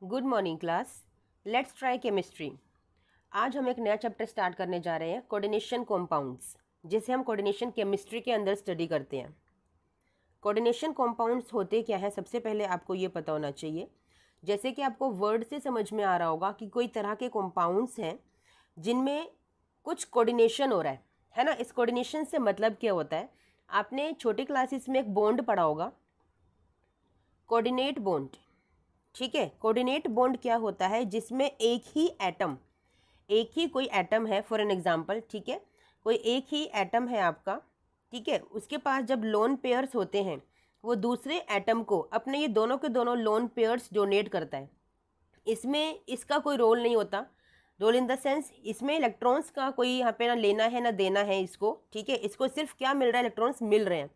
Good morning class. Let's try chemistry. आज हम एक नया चैप्टर स्टार्ट करने जा रहे हैं, कोऑर्डिनेशन कॉम्पाउंड्स, जिसे हम कोऑर्डिनेशन केमिस्ट्री के अंदर स्टडी करते हैं। कोऑर्डिनेशन कॉम्पाउंड्स होते क्या है, सबसे पहले आपको ये पता होना चाहिए। जैसे कि आपको वर्ड से समझ में आ रहा होगा कि कोई तरह के कॉम्पाउंड्स हैं जिनमें कुछ कोऑर्डिनेशन हो रहा है ना। इस कोऑर्डिनेशन से मतलब क्या होता है, आपने छोटी क्लासेस में एक बॉन्ड पढ़ा होगा, कोऑर्डिनेट बॉन्ड। ठीक है, कोऑर्डिनेट बॉन्ड क्या होता है, जिसमें एक ही कोई एटम है, फॉर एन एग्जांपल। ठीक है, कोई एक ही एटम है आपका, ठीक है, उसके पास जब लोन पेयर्स होते हैं, वो दूसरे एटम को अपने ये दोनों के दोनों लोन पेयर्स डोनेट करता है। इसमें इसका कोई रोल नहीं होता, रोल इन द सेंस इसमें इलेक्ट्रॉन्स का कोई यहाँ पे ना लेना है ना देना है इसको। ठीक है, इसको सिर्फ क्या मिल रहा है, इलेक्ट्रॉन्स मिल रहे हैं।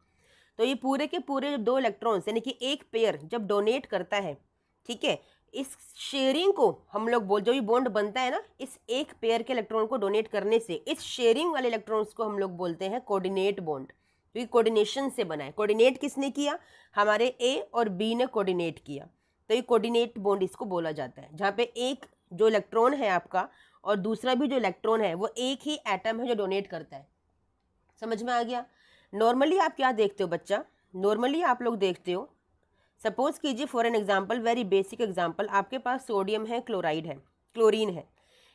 तो ये पूरे के पूरे दो इलेक्ट्रॉन्स यानी कि एक पेयर जब डोनेट करता है, ठीक है, इस शेयरिंग को हम लोग जो ये बॉन्ड बनता है ना, इस एक पेयर के इलेक्ट्रॉन को डोनेट करने से इस शेयरिंग वाले इलेक्ट्रॉन्स को हम लोग बोलते हैं कोऑर्डिनेट बॉन्ड। तो ये कोऑर्डिनेशन से बना है। कोऑर्डिनेट किसने किया, हमारे ए और बी ने कोऑर्डिनेट किया, तो ये कोऑर्डिनेट बॉन्ड इसको बोला जाता है। जहाँ पे एक जो इलेक्ट्रॉन है आपका और दूसरा भी जो इलेक्ट्रॉन है वो एक ही एटम है जो डोनेट करता है। समझ में आ गया। नॉर्मली आप क्या देखते हो बच्चा, नॉर्मली आप लोग देखते हो, सपोज कीजिए for an example, very basic example, आपके पास सोडियम है, क्लोराइड है, क्लोरीन है।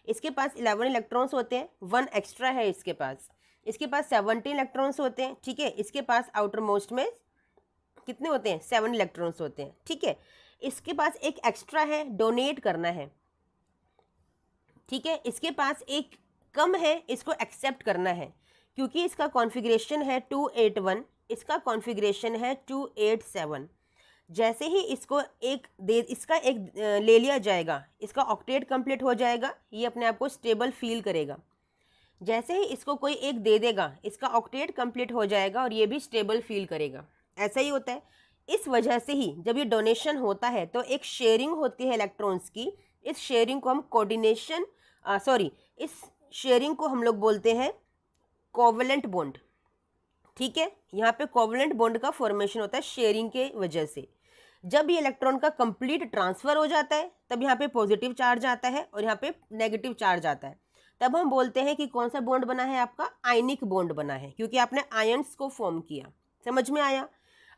इसके पास 11 इलेक्ट्रॉन्स होते हैं, 1 एक्स्ट्रा है इसके पास 17 इलेक्ट्रॉन्स होते हैं। ठीक है, इसके पास आउटर मोस्ट में कितने होते हैं, 7 इलेक्ट्रॉन्स होते हैं। ठीक है, इसके पास एक एक्स्ट्रा है, डोनेट करना है। ठीक है, इसके पास एक कम है, इसको एक्सेप्ट करना है, क्योंकि इसका कॉन्फ़िगरेशन है 281, इसका कॉन्फ़िगरेशन है 287। जैसे ही इसको इसका एक ले लिया जाएगा, इसका ऑक्टेट कंप्लीट हो जाएगा, ये अपने आप को स्टेबल फील करेगा। जैसे ही इसको कोई एक दे देगा, इसका ऑक्टेट कंप्लीट हो जाएगा और ये भी स्टेबल फील करेगा। ऐसा ही होता है। इस वजह से ही जब ये डोनेशन होता है तो एक शेयरिंग होती है इलेक्ट्रॉन्स की। इस शेयरिंग को हम इस शेयरिंग को हम लोग बोलते हैं कोवलेंट बॉन्ड। ठीक है, यहाँ पे कोवलेंट बॉन्ड का फॉर्मेशन होता है शेयरिंग के वजह से। जब ये इलेक्ट्रॉन का कंप्लीट ट्रांसफर हो जाता है तब यहाँ पे पॉजिटिव चार्ज आता है और यहाँ पे नेगेटिव चार्ज आता है। तब हम बोलते हैं कि कौन सा बॉन्ड बना है, आपका आयनिक बॉन्ड बना है, क्योंकि आपने आयन्स को फॉर्म किया। समझ में आया।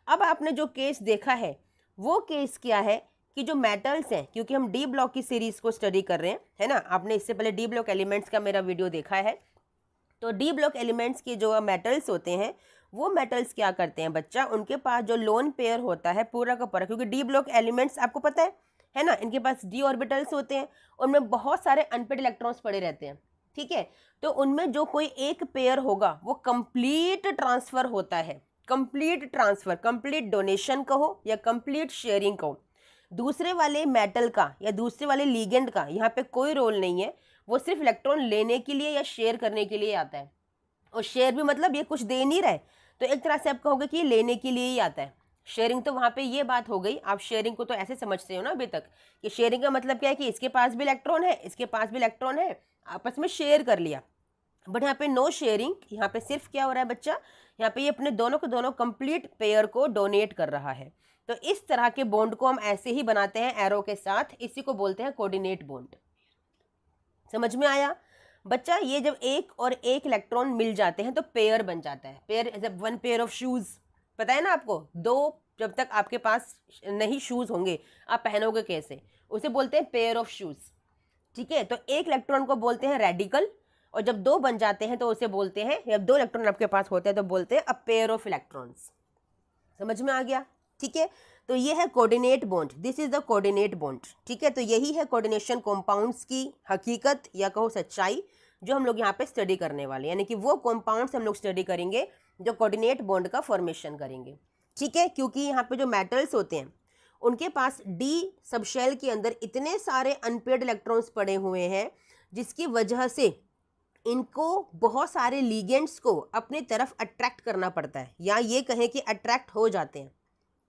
अब आपने जो केस देखा है वो केस क्या है कि जो मेटल्स हैं, क्योंकि हम डी ब्लॉक की सीरीज को स्टडी कर रहे हैं, है ना, आपने इससे पहले डी ब्लॉक एलिमेंट्स का मेरा वीडियो देखा है। तो डी ब्लॉक एलिमेंट्स के जो मेटल्स होते हैं, वो मेटल्स क्या करते हैं बच्चा, उनके पास जो लोन पेयर होता है पूरा का पूरा, क्योंकि डी ब्लॉक एलिमेंट्स आपको पता है ना, इनके पास डी ऑर्बिटल्स होते हैं, उनमें बहुत सारे अनपेड इलेक्ट्रॉन्स पड़े रहते हैं। ठीक है, तो उनमें जो कोई एक पेयर होगा वो कंप्लीट ट्रांसफर होता है, कंप्लीट ट्रांसफर, कंप्लीट डोनेशन कहो या कंप्लीट शेयरिंग कहो। दूसरे वाले मेटल का या दूसरे वाले लीगेंड का यहाँ पे कोई रोल नहीं है, वो सिर्फ इलेक्ट्रॉन लेने के लिए या शेयर करने के लिए आता है। और शेयर भी मतलब ये कुछ दे नहीं रहे, तो एक तरह से आप कहोगे कि ये लेने के लिए ही आता है। शेयरिंग तो वहाँ पे ये बात हो गई। आप शेयरिंग को तो ऐसे समझते हो ना अभी तक, कि शेयरिंग का मतलब क्या है कि इसके पास भी इलेक्ट्रॉन है, इसके पास भी इलेक्ट्रॉन है, आपस में शेयर कर लिया। बट यहाँ पे नो शेयरिंग, यहाँ पे सिर्फ क्या हो रहा है बच्चा, यहाँ पे ये अपने दोनों के दोनों कंप्लीट पेयर को डोनेट कर रहा है। तो इस तरह के बॉन्ड को हम ऐसे ही बनाते हैं एरो के साथ, इसी को बोलते हैं कोऑर्डिनेट बॉन्ड। समझ में आया बच्चा। ये जब एक और एक इलेक्ट्रॉन मिल जाते हैं तो पेयर बन जाता है। पेयर जब 1 पेयर ऑफ शूज़, पता है ना आपको, 2 जब तक आपके पास नहीं शूज़ होंगे आप पहनोगे कैसे, उसे बोलते हैं पेयर ऑफ शूज़। ठीक है, तो एक इलेक्ट्रॉन को बोलते हैं रेडिकल, और जब 2 बन जाते हैं तो उसे बोलते हैं, जब 2 इलेक्ट्रॉन आपके पास होते हैं तो बोलते हैं अ पेयर ऑफ इलेक्ट्रॉन्स। समझ में आ गया। ठीक है, तो ये है coordinate bond, this is the coordinate bond. ठीक है, तो यही है कोऑर्डिनेशन कॉम्पाउंड्स की हकीकत या कहो सच्चाई, जो हम लोग यहाँ पे स्टडी करने वाले, यानी कि वो कॉम्पाउंड्स हम लोग स्टडी करेंगे जो कोऑर्डिनेट बॉन्ड का फॉर्मेशन करेंगे। ठीक है, क्योंकि यहाँ पे जो मेटल्स होते हैं उनके पास डी सबशेल के अंदर इतने सारे अनपेड इलेक्ट्रॉन्स पड़े हुए हैं, जिसकी वजह से इनको बहुत सारे लीगेंड्स को अपनी तरफ अट्रैक्ट करना पड़ता है, या ये कहें कि अट्रैक्ट हो जाते हैं।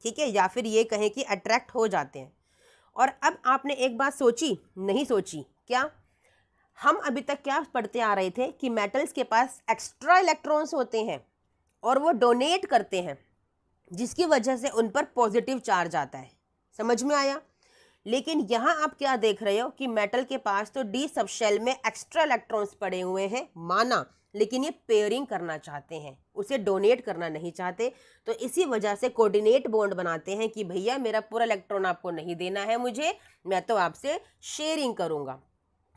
ठीक है, या फिर ये कहें कि अट्रैक्ट हो जाते हैं। और अब आपने एक बात सोची, नहीं सोची क्या, हम अभी तक क्या पढ़ते आ रहे थे कि मेटल्स के पास एक्स्ट्रा इलेक्ट्रॉन्स होते हैं और वो डोनेट करते हैं, जिसकी वजह से उन पर पॉजिटिव चार्ज आता है। समझ में आया। लेकिन यहाँ आप क्या देख रहे हो कि मेटल के पास तो डी सब शेल में एक्स्ट्रा इलेक्ट्रॉन्स पड़े हुए हैं माना, लेकिन ये पेयरिंग करना चाहते हैं, उसे डोनेट करना नहीं चाहते। तो इसी वजह से कोऑर्डिनेट बॉन्ड बनाते हैं कि भैया मेरा पूरा इलेक्ट्रॉन आपको नहीं देना है मुझे, मैं तो आपसे शेयरिंग करूँगा।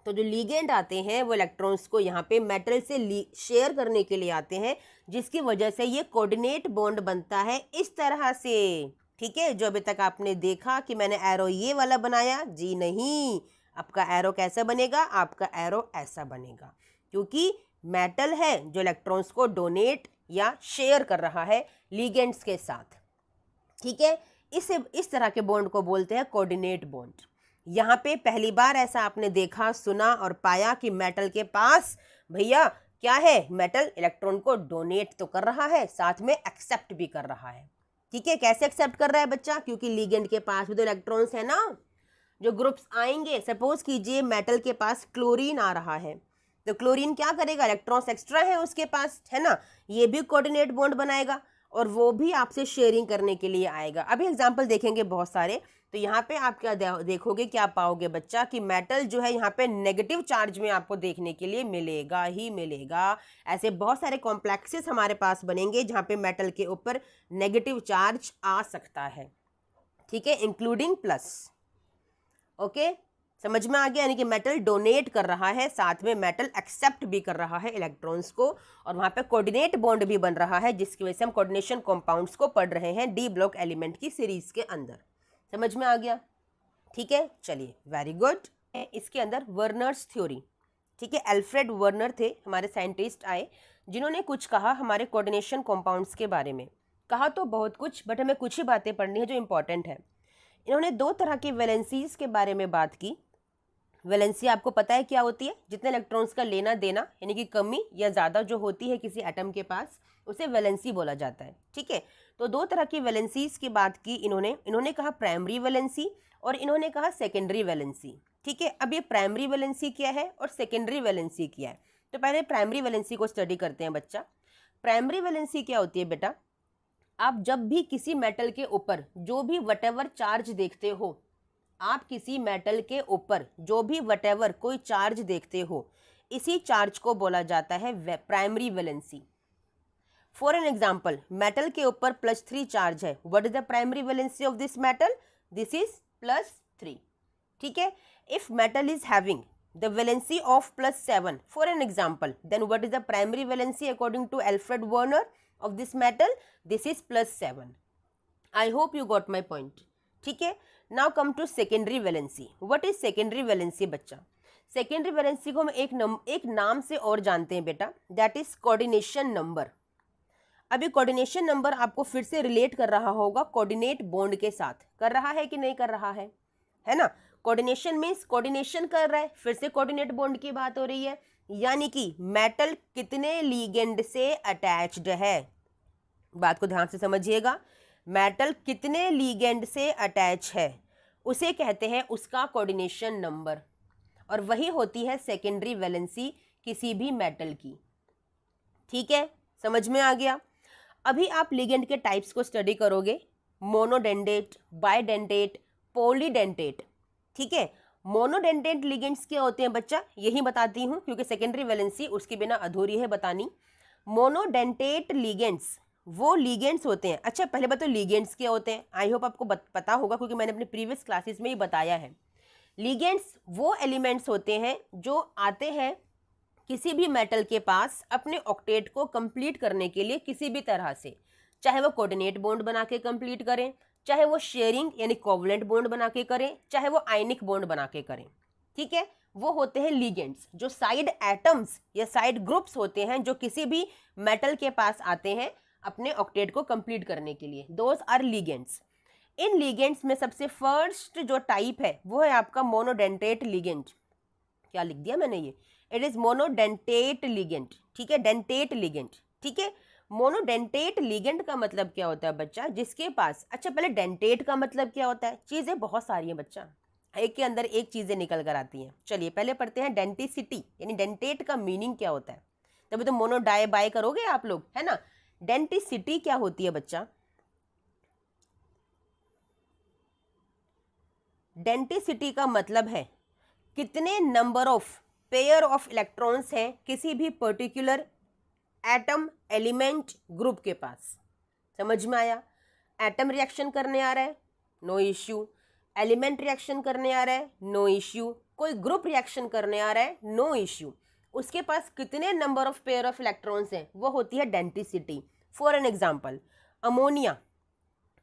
तो जो लीगेंड आते हैं वो इलेक्ट्रॉन्स को यहाँ पे मेटल से शेयर करने के लिए आते हैं, जिसकी वजह से ये कोऑर्डिनेट बॉन्ड बनता है इस तरह से। ठीक है, जो अभी तक आपने देखा कि मैंने एरो ये वाला बनाया, जी नहीं, आपका एरो कैसा बनेगा, आपका एरो ऐसा बनेगा, क्योंकि मेटल है जो इलेक्ट्रॉन्स को डोनेट या शेयर कर रहा है लीगेंड्स के साथ। ठीक है, इस तरह के बॉन्ड को बोलते हैं कोऑर्डिनेट बॉन्ड। यहाँ पे पहली बार ऐसा आपने देखा, सुना और पाया कि मेटल के पास भैया क्या है, मेटल इलेक्ट्रॉन को डोनेट तो कर रहा है, साथ में एक्सेप्ट भी कर रहा है। ठीक है, कैसे एक्सेप्ट कर रहा है बच्चा, क्योंकि लिगेंड के पास भी तो इलेक्ट्रॉन्स है ना, जो ग्रुप्स आएंगे। सपोज कीजिए मेटल के पास क्लोरीन आ रहा है, तो क्लोरीन क्या करेगा, इलेक्ट्रॉन्स एक्स्ट्रा है उसके पास, है ना, ये भी कोऑर्डिनेट बॉन्ड बनाएगा और वो भी आपसे शेयरिंग करने के लिए आएगा। अभी एग्जाम्पल देखेंगे बहुत सारे। तो यहाँ पे आप क्या देखोगे, क्या पाओगे बच्चा, कि मेटल जो है यहाँ पे नेगेटिव चार्ज में आपको देखने के लिए मिलेगा ही मिलेगा। ऐसे बहुत सारे कॉम्प्लेक्सेस हमारे पास बनेंगे जहाँ पे मेटल के ऊपर नेगेटिव चार्ज आ सकता है। ठीक है, इंक्लूडिंग प्लस। ओके, समझ में आ गया, यानी कि मेटल डोनेट कर रहा है, साथ में मेटल एक्सेप्ट भी कर रहा है इलेक्ट्रॉन्स को, और वहाँ पे कोऑर्डिनेट बॉन्ड भी बन रहा है, जिसकी वजह से हम कोऑर्डिनेशन कंपाउंड्स को पढ़ रहे हैं डी ब्लॉक एलिमेंट की सीरीज के अंदर। समझ में आ गया? ठीक है, चलिए, वेरी गुड। इसके अंदर वर्नर्स थ्योरी, ठीक है, अल्फ्रेड वर्नर थे हमारे साइंटिस्ट आए, जिन्होंने कुछ कहा हमारे कोऑर्डिनेशन कंपाउंड्स के बारे में। कहा तो बहुत कुछ, बट हमें कुछ ही बातें पढ़नी है जो इंपॉर्टेंट है। इन्होंने दो तरह की वैलेंसीज के बारे में बात की। वैलेंसी आपको पता है क्या होती है, जितने इलेक्ट्रॉन्स का लेना देना, यानी कि कमी या ज़्यादा जो होती है किसी एटम के पास, उसे वैलेंसी बोला जाता है। ठीक है, तो दो तरह की वैलेंसीज की बात की इन्होंने कहा प्राइमरी वैलेंसी और इन्होंने कहा सेकेंडरी वैलेंसी। ठीक है, अब ये प्राइमरी वैलेंसी क्या है और सेकेंडरी वैलेंसी क्या है, तो पहले प्राइमरी वैलेंसी को स्टडी करते हैं बच्चा। प्राइमरी वैलेंसी क्या होती है बेटा, आप जब भी किसी मेटल के ऊपर जो भी वटेवर चार्ज देखते हो, आप किसी मेटल के ऊपर जो भी वटेवर कोई चार्ज देखते हो, इसी चार्ज को बोला जाता है primary valency. For an example, metal के ऊपर +3 चार्ज है, what is the primary valency of this metal, this is +3। ठीक है, if metal is having the valency of +7 for an example, then what is the primary valency according to Alfred Werner of this metal, this is +7. I hope you got my point. ठीक है, now come to secondary valency. What is secondary valency बच्चा? secondary valency को हम एक नाम से और जानते हैं बेटा, that is coordination number. अभी कोऑर्डिनेशन नंबर आपको फिर से रिलेट कर रहा होगा कोऑर्डिनेट बॉन्ड के साथ, कर रहा है कि नहीं कर रहा है ना। कोऑर्डिनेशन मीन्स कोऑर्डिनेशन कर रहा है, फिर से कोऑर्डिनेट बॉन्ड की बात हो रही है, यानी कि मेटल कितने लीगेंड से अटैच्ड है। बात को ध्यान से समझिएगा, मेटल कितने लीगेंड से अटैच है उसे कहते हैं उसका कोऑर्डिनेशन नंबर, और वही होती है सेकेंडरी वैलेंसी किसी भी मेटल की। ठीक है, समझ में आ गया। अभी आप लिगेंड के टाइप्स को स्टडी करोगे, मोनोडेंटेट, बाइडेंटेट, पॉलीडेंटेट। ठीक है, मोनोडेंटेट लिगेंड्स क्या होते हैं बच्चा, यही बताती हूँ क्योंकि सेकेंडरी वैलेंसी उसके बिना अधूरी है बतानी। मोनोडेंटेट लिगेंड्स वो लिगेंड्स होते हैं, अच्छा पहले बताओ लिगेंड्स क्या होते हैं, आई होप आपको पता होगा क्योंकि मैंने अपने प्रीवियस क्लासेस में ही बताया है। लिगेंड्स वो एलिमेंट्स होते हैं जो आते हैं किसी भी मेटल के पास अपने ऑक्टेट को कंप्लीट करने के लिए किसी भी तरह से, चाहे वो कोऑर्डिनेट बॉन्ड बना के कंप्लीट करें, चाहे वो शेयरिंग यानी कोवलेंट बॉन्ड बना के करें, चाहे वो आयनिक बॉन्ड बना के करें। ठीक है, वो होते हैं लिगेंड्स, जो साइड एटम्स या साइड ग्रुप्स होते हैं जो किसी भी मेटल के पास आते हैं अपने ऑक्टेट को कंप्लीट करने के लिए, दोज आर लिगेंड्स। इन लिगेंड्स में सबसे फर्स्ट जो टाइप है वो है आपका मोनोडेंटेट लिगेंड। क्या लिख दिया मैंने ये, इट इज मोनोडेंटेट लिगेंड। ठीक है, डेंटेट लिगेंड। ठीक है, मोनोडेंटेट लिगेंड का मतलब क्या होता है बच्चा, जिसके पास, अच्छा पहले डेंटेट का मतलब क्या होता है, चीज़ें बहुत सारी हैं बच्चा, एक के अंदर एक चीज़ें निकल कर आती हैं। चलिए पहले पढ़ते हैं डेंटिसिटी, यानी डेंटेट का मीनिंग क्या होता है, तभी तो मोनो डाई बाय करोगे आप लोग, है ना। डेंटिसिटी क्या होती है बच्चा, डेंसिटी का मतलब है कितने number of pair of electrons हैं किसी भी पर्टिकुलर एटम, एलिमेंट, ग्रुप के पास। समझ में आया? एटम रिएक्शन करने आ रहा है, नो इश्यू। एलिमेंट रिएक्शन करने आ रहा है, नो इश्यू। कोई ग्रुप रिएक्शन करने आ रहा है, नो इश्यू। उसके पास कितने number of pair of electrons हैं, वो होती है density. For an example, ammonia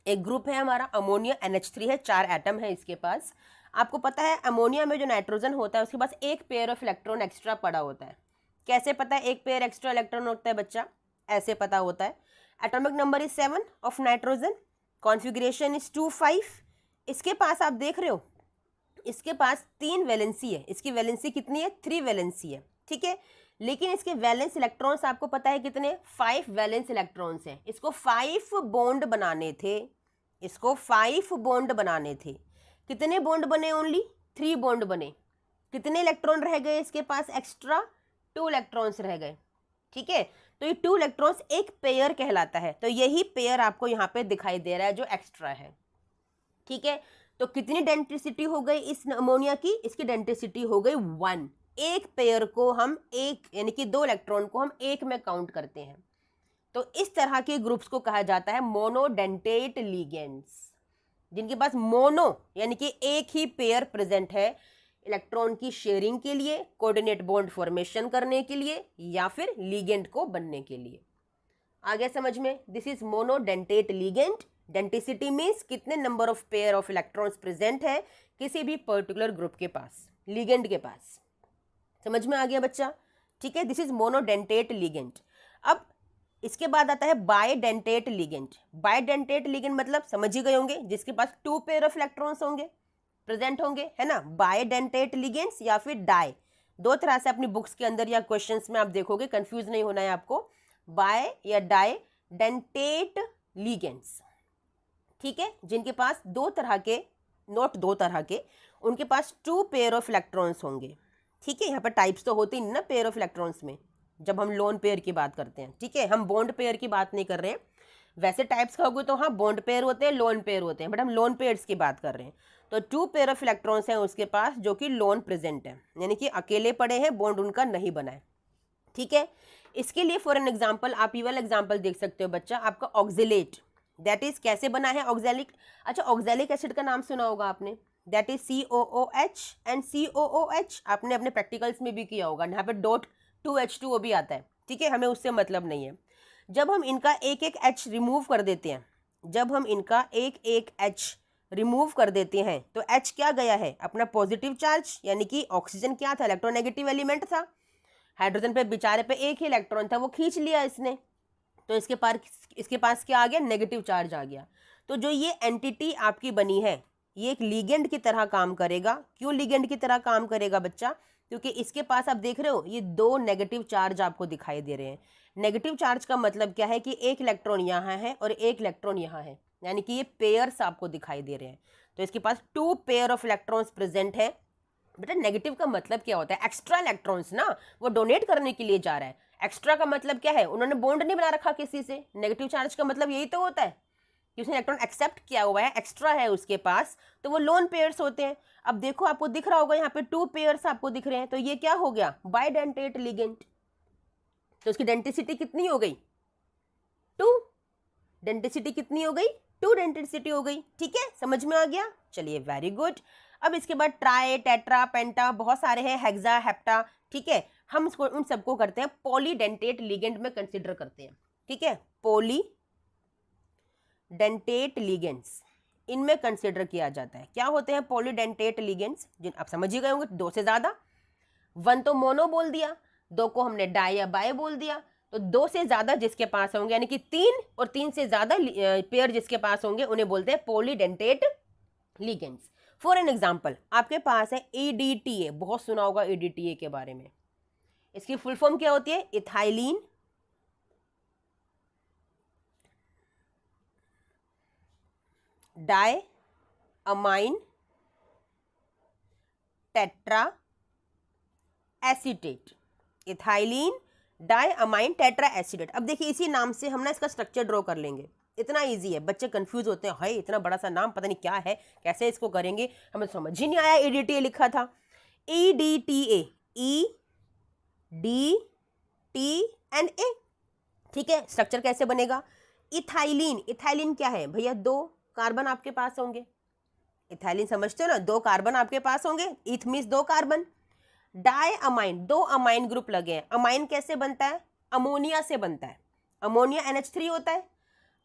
एक ग्रुप है हमारा, अमोनिया NH3 है, 4 एटम है इसके पास। आपको पता है अमोनिया में जो नाइट्रोजन होता है उसके पास एक पेयर ऑफ इलेक्ट्रॉन एक्स्ट्रा पड़ा होता है। कैसे पता है एक पेयर एक्स्ट्रा इलेक्ट्रॉन होता है बच्चा? ऐसे पता होता है, atomic number is 7 of nitrogen, configuration is 2,5। इसके पास आप देख रहे हो इसके पास 3 वैलेंसी है, इसकी वैलेंसी कितनी है? 3 वैलेंसी है, ठीक है। लेकिन इसके वैलेंस इलेक्ट्रॉन्स आपको पता है कितने? 5 वैलेंस इलेक्ट्रॉन्स हैं। इसको 5 बॉन्ड बनाने थे, इसको 5 बॉन्ड बनाने थे। कितने बॉन्ड बने? ओनली 3 बॉन्ड बने। कितने इलेक्ट्रॉन रह गए इसके पास एक्स्ट्रा? 2 इलेक्ट्रॉन्स रह गए, ठीक है। तो ये 2 इलेक्ट्रॉन्स एक पेयर कहलाता है। तो यही पेयर आपको यहाँ पे दिखाई दे रहा है जो एक्स्ट्रा है, ठीक है। तो कितनी डेंसिटी हो गई इस अमोनिया की? इसकी डेंसिटी हो गई 1। एक पेयर को हम एक, यानी कि 2 इलेक्ट्रॉन को हम एक में काउंट करते हैं। तो इस तरह के ग्रुप्स को कहा जाता है मोनोडेंटेट लिगेंड्स, जिनके पास मोनो यानी कि एक ही पेयर प्रेजेंट है इलेक्ट्रॉन की शेयरिंग के लिए, कोऑर्डिनेट बॉन्ड फॉर्मेशन करने के लिए, या फिर लिगेंड को बनने के लिए। आ गया समझ में? This is monodentate ligand. Density means कितने number of pair of electrons present है किसी भी पर्टिकुलर ग्रुप के पास, लिगेंड के पास। समझ में आ गया बच्चा? ठीक है, दिस इज मोनोडेंटेट लिगेंड। अब इसके बाद आता है बाइडेंटेट लिगेंड। बाइडेंटेट लिगेंड मतलब समझ ही गए होंगे, जिसके पास 2 पेयर ऑफ इलेक्ट्रॉन्स होंगे, प्रेजेंट होंगे, है ना। बाइडेंटेट लिगेंड्स या फिर डाई, 2 तरह से अपनी बुक्स के अंदर या क्वेश्चंस में आप देखोगे, कंफ्यूज नहीं होना है आपको। बाय या डाई डेंटेट लिगेंड्स, ठीक है, जिनके पास 2 तरह के, नोट 2 तरह के, उनके पास 2 पेयर ऑफ इलेक्ट्रॉन्स होंगे, ठीक है। यहाँ पर टाइप्स तो होते ही नहीं ना पेयर ऑफ इलेक्ट्रॉन्स में, जब हम लोन पेयर की बात करते हैं, ठीक है। हम बॉन्ड पेयर की बात नहीं कर रहे हैं। वैसे टाइप्स का होगा तो हाँ बॉन्ड पेयर होते हैं, लोन पेयर होते हैं, बट हम लोन पेयर्स की बात कर रहे हैं। तो 2 पेयर ऑफ इलेक्ट्रॉन्स हैं उसके पास जो कि लोन प्रेजेंट है, यानी कि अकेले पड़े हैं, बॉन्ड उनका नहीं बना है, ठीक है। इसके लिए फॉर एन एग्जाम्पल आप ये वाला एग्जाम्पल देख सकते हो बच्चा, आपका ऑक्जेलेट, दैट इज कैसे बना है ऑक्जेलिक? अच्छा, ऑक्जेलिक एसिड का नाम सुना होगा आपने, that is COOH and COOH। आपने अपने प्रैक्टिकल्स में भी किया होगा, यहाँ पे डॉट 2H2O भी आता है, ठीक है। हमें उससे मतलब नहीं है। जब हम इनका एक एक H रिमूव कर देते हैं, जब हम इनका एक एक H रिमूव कर देते हैं तो H क्या गया है? अपना पॉजिटिव चार्ज, यानी कि ऑक्सीजन क्या था? इलेक्ट्रोनेगेटिव एलिमेंट था। हाइड्रोजन पे बेचारे पे एक ही इलेक्ट्रॉन था, वो खींच लिया इसने, तो इसके पास क्या आ गया? नेगेटिव चार्ज आ गया। तो जो ये एंटिटी आपकी बनी है ये एक लिगेंड की तरह काम करेगा। क्यों लिगेंड की तरह काम करेगा बच्चा? क्योंकि इसके पास आप देख रहे हो ये 2 नेगेटिव चार्ज आपको दिखाई दे रहे हैं। नेगेटिव चार्ज का मतलब क्या है कि एक इलेक्ट्रॉन यहाँ है और एक इलेक्ट्रॉन यहाँ है, यानी कि ये पेयर्स आपको दिखाई दे रहे हैं। तो इसके पास 2 पेयर ऑफ इलेक्ट्रॉन्स प्रेजेंट है। बेटा नेगेटिव का मतलब क्या होता है? एक्स्ट्रा इलेक्ट्रॉन्स ना, वो डोनेट करने के लिए जा रहा है। एक्स्ट्रा का मतलब क्या है? उन्होंने बॉन्ड नहीं बना रखा किसी से। नेगेटिव चार्ज का मतलब यही तो होता है कि उसने इलेक्ट्रॉन एक्सेप्ट किया हुआ है, एक्स्ट्रा है उसके पास, तो वो लोन पेयर्स होते हैं। अब देखो आपको दिख रहा होगा यहाँ पे 2 पेयर्स आपको दिख रहे हैं, तो ये क्या हो गया? Bidentate ligand. तो उसकी डेंसिटी कितनी हो गई? 2। डेंसिटी कितनी हो गई? 2 डेंसिटी हो गई, ठीक है। समझ में आ गया? चलिए वेरी गुड। अब इसके बाद ट्राई, टेट्रा, पेंटा, बहुत सारे हैं, हेक्सा, हेप्टा, ठीक है। हम इसको उन सबको करते हैं पॉलीडेंटेट लिगेंड में कंसिडर करते हैं, ठीक है। पॉलीडेंटेट लिगेंड्स इनमें कंसिडर किया जाता है। क्या होते हैं पॉलीडेंटेट लिगेंड्स? जिन आप समझ ही गए होंगे, 2 से ज्यादा। 1 तो मोनो बोल दिया, 2 को हमने डाई या बाय बोल दिया, तो 2 से ज्यादा जिसके पास होंगे, यानी कि 3 और 3 से ज्यादा पेयर जिसके पास होंगे उन्हें बोलते हैं polydentate ligands. For an example आपके पास है EDTA, बहुत सुना होगा EDTA के बारे में। इसकी फुल फॉर्म क्या होती है? Ethylene diamine tetra acetate. Ethylene diamine tetra acetate. अब देखिए इसी नाम से हम ना इसका स्ट्रक्चर ड्रॉ कर लेंगे, इतना इजी है, बच्चे कंफ्यूज होते हैं, हाय इतना बड़ा सा नाम पता नहीं क्या है, कैसे इसको करेंगे, हमें समझ ही नहीं आया EDTA लिखा था। EDTA, EDTA, ठीक है। स्ट्रक्चर कैसे बनेगा? इथाइलिन, इथाइलिन क्या है भैया? 2 कार्बन आपके पास होंगे। इथाइलिन समझते हो ना, 2 कार्बन आपके पास होंगे, eth means 2 carbon. Diamine, 2 amine group लगे हैं। अमाइन कैसे बनता है? अमोनिया से बनता है। अमोनिया NH3 होता है।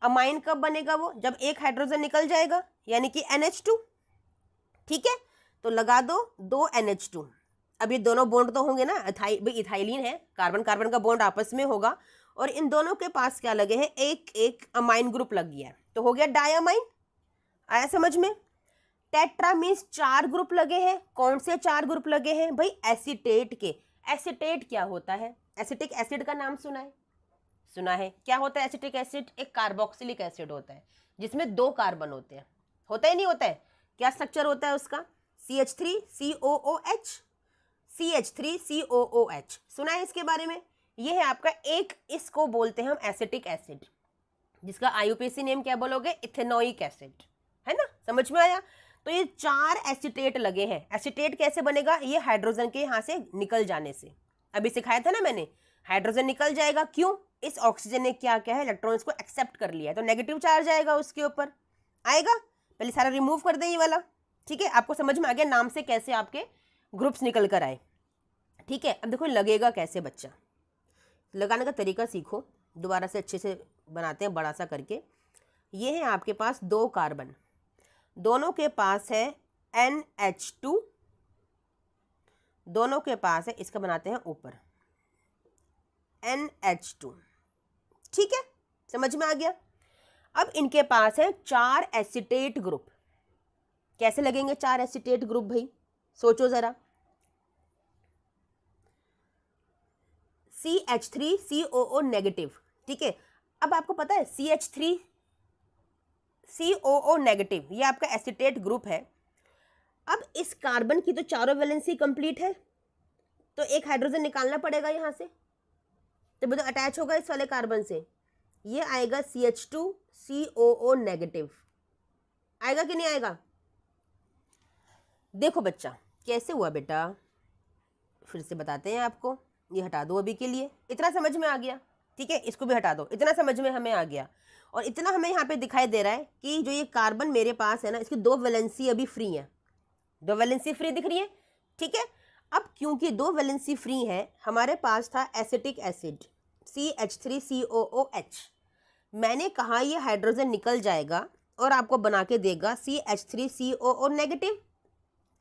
अमाइन कब बनेगा? वो जब एक हाइड्रोजन निकल जाएगा, यानी कि NH2, ठीक है। तो लगा दो 2 NH2। अब ये दोनों बॉन्ड तो होंगे ना, इथाइलिन है, कार्बन कार्बन का बॉन्ड आपस में होगा, और इन दोनों के पास क्या लगे हैं? एक अमाइन ग्रुप लग गया है, तो हो गया डायमाइन। आया समझ में? टेट्रा मीन्स 4 ग्रुप लगे हैं। कौन से 4 ग्रुप लगे हैं भाई? एसीटेट के। एसीटेट क्या होता है? एसिटिक एसिड का नाम सुना है? सुना है। क्या होता है एसिटिक एसिड? एक कार्बोक्सिलिक एसिड होता है जिसमें 2 कार्बन होते हैं। होता ही नहीं होता है? क्या स्ट्रक्चर होता है उसका? CH3COOH, CH3COOH, सुना है इसके बारे में? ये है आपका एक, इसको बोलते हैं हम एसिटिक एसिड, जिसका IUPAC नेम क्या बोलोगे? इथेनोइक एसिड, है ना? समझ में आया? तो ये 4 एसिटेट लगे हैं। एसिटेट कैसे बनेगा? ये हाइड्रोजन के यहाँ से निकल जाने से, अभी सिखाया था ना मैंने, हाइड्रोजन निकल जाएगा। क्यों? इस ऑक्सीजन ने क्या क्या है? इलेक्ट्रॉन्स को एक्सेप्ट कर लिया है, तो नेगेटिव चार्ज आएगा उसके ऊपर, आएगा। पहले सारा रिमूव कर दें ये वाला, ठीक है। आपको समझ में आ गया नाम से कैसे आपके ग्रुप्स निकल कर आए, ठीक है। अब देखो लगेगा कैसे, बच्चा लगाने का तरीका सीखो, दोबारा से अच्छे से बनाते हैं बड़ा सा करके। ये है आपके पास 2 कार्बन, दोनों के पास है NH2, दोनों के पास है, इसका बनाते हैं ऊपर NH2, ठीक है। समझ में आ गया? अब इनके पास है 4 एसिटेट ग्रुप। कैसे लगेंगे 4 एसिटेट ग्रुप भाई? सोचो जरा। CH3COO नेगेटिव, ठीक है। अब आपको पता है CH3COO नेगेटिव ये आपका एसिटेट ग्रुप है। अब इस कार्बन की तो चारों वैलेंसी कंप्लीट है, तो एक हाइड्रोजन निकालना पड़ेगा यहां से, तो अटैच होगा इस वाले कार्बन से, ये आएगा CH2COO नेगेटिव। आएगा कि नहीं आएगा? देखो बच्चा कैसे हुआ बेटा, फिर से बताते हैं आपको। ये हटा दो अभी के लिए, इतना समझ में आ गया, ठीक है। इसको भी हटा दो, इतना समझ में हमें आ गया। और इतना हमें यहाँ पे दिखाई दे रहा है कि जो ये कार्बन मेरे पास है ना, इसकी 2 वैलेंसी अभी फ्री है, 2 वैलेंसी फ्री दिख रही है, ठीक है। अब क्योंकि 2 वैलेंसी फ्री है, हमारे पास था एसिटिक एसिड CH3COOH। मैंने कहा ये हाइड्रोजन निकल जाएगा और आपको बना के देगा CH3COO नेगेटिव,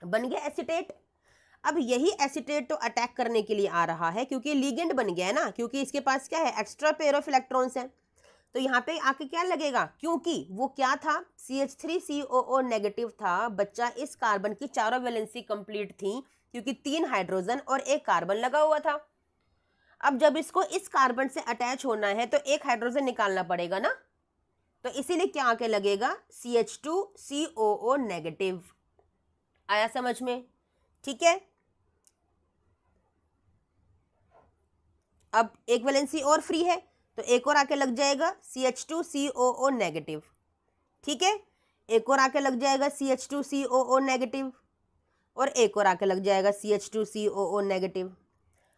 बन गया एसिटेट। अब यही एसिटेट तो अटैक करने के लिए आ रहा है, क्योंकि लीगेंड बन गया है ना, क्योंकि इसके पास क्या है? एक्स्ट्रा पेयर ऑफ इलेक्ट्रॉन्स है। तो यहाँ पे आके क्या लगेगा? क्योंकि वो क्या था? CH3COO नेगेटिव था बच्चा, इस कार्बन की चारों वैलेंसी कंप्लीट थी, क्योंकि 3 हाइड्रोजन और 1 कार्बन लगा हुआ था। अब जब इसको इस कार्बन से अटैच होना है तो 1 हाइड्रोजन निकालना पड़ेगा ना, तो इसीलिए क्या आके लगेगा? CH2COO negative. आया समझ में? ठीक है। अब 1 वैलेंसी और फ्री है, तो एक और आके लग जाएगा CH2COO नेगेटिव, ठीक है। एक और आके लग जाएगा CH2COO नेगेटिव, और एक और आके लग जाएगा CH2COO नेगेटिव।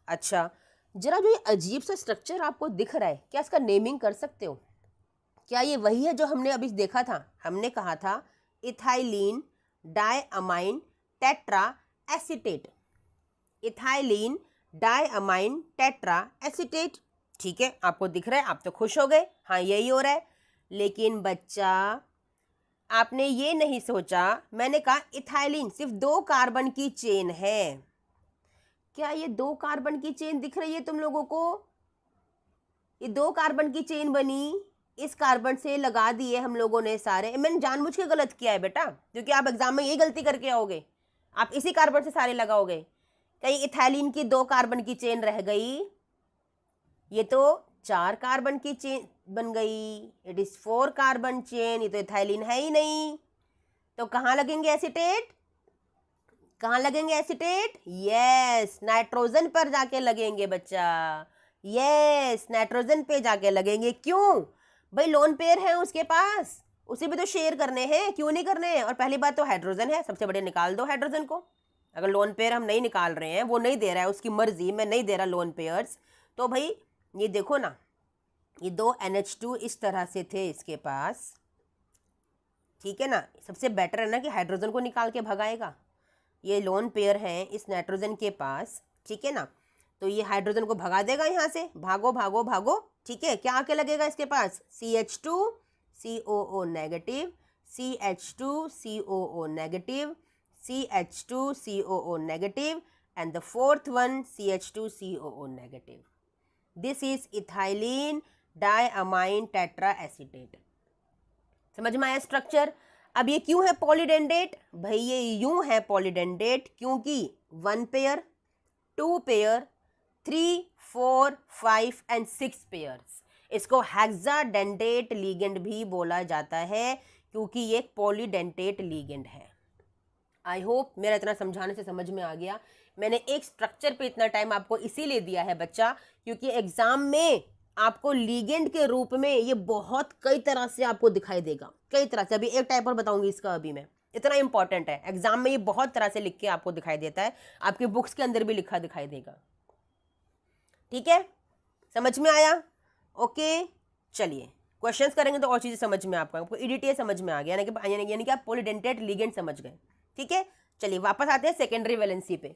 अच्छा, जरा जो ये अजीब सा स्ट्रक्चर आपको दिख रहा है, क्या इसका नेमिंग कर सकते हो? क्या ये वही है जो हमने अभी देखा था? हमने कहा था ethylene diamine tetra acetate, ethylene diamine tetra acetate, ठीक है। आपको दिख रहा है, आप तो खुश हो गए, हाँ यही हो रहा है। लेकिन बच्चा आपने ये नहीं सोचा, मैंने कहा इथाइलिन सिर्फ 2 कार्बन की चेन है। क्या ये 2 कार्बन की चेन दिख रही है तुम लोगों को? ये 2 कार्बन की चेन बनी, इस कार्बन से लगा दिए हम लोगों ने सारे। मैंने जानबूझ के गलत किया है बेटा, क्योंकि आप एग्जाम में यही गलती करके आओगे, आप इसी कार्बन से सारे लगाओगे। कहीं इथाइलिन की 2 कार्बन की चेन रह गई, ये तो 4 कार्बन की चेन बन गई, इट इज 4 कार्बन चेन। ये तो इथाइलिन है ही नहीं, तो कहाँ लगेंगे एसीटेट? कहाँ लगेंगे एसीटेट? यस, नाइट्रोजन पर जाके लगेंगे बच्चा, यस नाइट्रोजन पे जाके लगेंगे। क्यों भाई लोन पेयर है उसके पास, उसे भी तो शेयर करने हैं, क्यों नहीं करने हैं। और पहली बात तो हाइड्रोजन है, सबसे बड़े निकाल दो हाइड्रोजन को। अगर लोन पेयर हम नहीं निकाल रहे हैं, वो नहीं दे रहा है, उसकी मर्जी, मैं नहीं दे रहा लोन पेयर्स, तो भाई ये देखो ना, ये दो NH2 इस तरह से थे इसके पास, ठीक है ना। सबसे बेटर है ना कि हाइड्रोजन को निकाल के भगाएगा। ये लोन पेयर है इस नाइट्रोजन के पास, ठीक है ना, तो ये हाइड्रोजन को भगा देगा यहाँ से, भागो भागो भागो, ठीक है। क्या आके लगेगा इसके पास, CH2 COO negative, CH2 COO negative, CH2 COO negative, and the fourth one CH2 COO negative. This is ethylene diamine tetra acetate. समझ में आया स्ट्रक्चर। अब ये क्यों है पॉलीडेंडेट, भाई ये यूं है पॉलीडेंडेट क्योंकि 1 पेयर, 2 पेयर, 3, 4, 5 एंड 6 पेयर्स। इसको हेक्साडेंडेट लीगेंड भी बोला जाता है क्योंकि ये एक पॉलीडेंटेट लीगेंड है। आई होप मेरा इतना समझाने से समझ में आ गया। मैंने एक स्ट्रक्चर पे इतना टाइम आपको इसीलिए दिया है बच्चा, क्योंकि एग्जाम में आपको लीगेंड के रूप में ये बहुत कई तरह से आपको दिखाई देगा, कई तरह से। अभी एक टाइप और बताऊंगी इसका, अभी मैं, इतना इंपॉर्टेंट है एग्जाम में, ये बहुत तरह से लिख के आपको दिखाई देता है, आपके बुक्स के अंदर भी लिखा दिखाई देगा, ठीक है। समझ में आया, ओके। चलिए क्वेश्चंस करेंगे तो और चीजें समझ में आपको EDTA समझ में आ गया, यानी कि आप पॉलीडेंटेट लीगेंड समझ गए, ठीक है। चलिए वापस आते हैं सेकेंडरी वैलेंसी पे,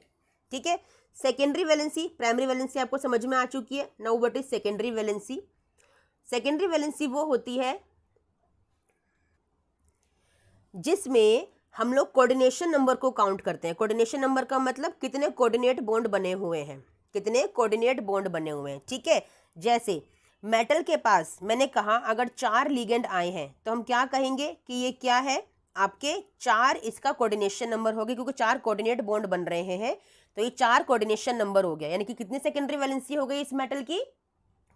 ठीक है। सेकेंडरी वैलेंसी, प्राइमरी वैलेंसी आपको समझ में आ चुकी है। Now what is secondary valency. Secondary valency वो होती है जिसमें हम लोग कोऑर्डिनेशन नंबर को काउंट करते हैं। कोऑर्डिनेशन नंबर का मतलब कितने कोऑर्डिनेट बॉन्ड बने हुए हैं, कितने कोऑर्डिनेट बॉन्ड बने हुए हैं, ठीक है। जैसे मेटल के पास मैंने कहा अगर 4 लिगेंड आए हैं तो हम क्या कहेंगे कि ये क्या है, आपके 4 इसका कोऑर्डिनेशन नंबर हो गया, क्योंकि 4 कोऑर्डिनेट बॉन्ड बन रहे हैं, तो ये 4 कोऑर्डिनेशन नंबर हो गया। यानी कि कितनी सेकेंडरी वैलेंसी हो गई इस मेटल की,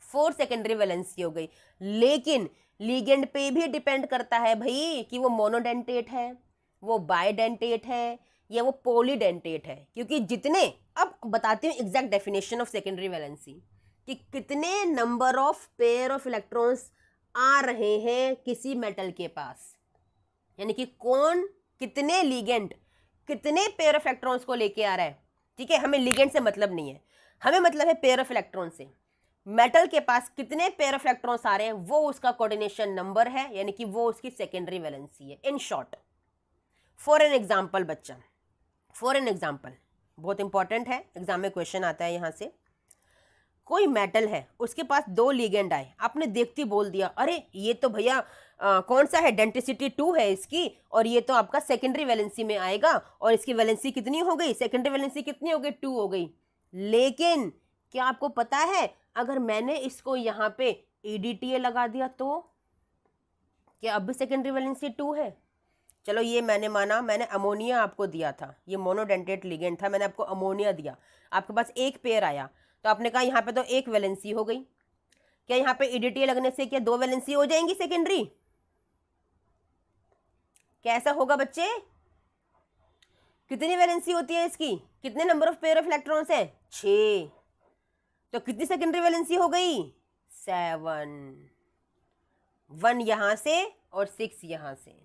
4 सेकेंडरी वैलेंसी हो गई। लेकिन लिगेंड पे भी डिपेंड करता है भाई कि वो मोनोडेंटेट है, वो बायडेंटेट है, या वो पॉलीडेंटेट है। क्योंकि जितने, अब बताती हूँ exact definition of secondary valency, कि कितने number of pair of electrons आ रहे हैं किसी मेटल के पास, यानी कि कौन कितने लिगेंड कितने पेयर ऑफ इलेक्ट्रॉन्स को लेके आ रहा है, ठीक है। हमें लिगेंड से मतलब नहीं है, हमें मतलब है पेयर ऑफ इलेक्ट्रॉन से। मेटल के पास कितने पेयर ऑफ इलेक्ट्रॉन्स आ रहे हैं वो उसका कोऑर्डिनेशन नंबर है, यानी कि वो उसकी सेकेंडरी वैलेंसी है in short. For an example बच्चा, फॉर एन एग्जांपल बहुत इंपॉर्टेंट है, एग्जाम में क्वेश्चन आता है यहां से। कोई मेटल है उसके पास 2 लिगेंड आए, आपने देखती बोल दिया अरे ये तो भैया कौन सा है, डेंसिटी 2 है इसकी, और ये तो आपका सेकेंडरी वैलेंसी में आएगा, और इसकी वैलेंसी कितनी हो गई, सेकेंडरी वैलेंसी कितनी हो गई, 2 हो गई। लेकिन क्या आपको पता है अगर मैंने इसको यहाँ पे EDTA लगा दिया तो क्या अब भी सेकेंडरी वैलेंसी 2 है। चलो ये मैंने माना, मैंने अमोनिया आपको दिया था, ये मोनोडेंटेट लिगेंड था, मैंने आपको अमोनिया दिया, आपके पास एक पेयर आया, तो आपने कहा यहाँ पे तो 1 वैलेंसी हो गई। क्या यहाँ पे EDTA लगने से क्या 2 वैलेंसी हो जाएंगी सेकेंडरी, कैसा होगा बच्चे, कितनी वैलेंसी होती है इसकी, कितने number of pair of electrons है, 6, तो कितनी सेकेंडरी वैलेंसी हो गई, 7, 1 यहां से और 6 यहां से।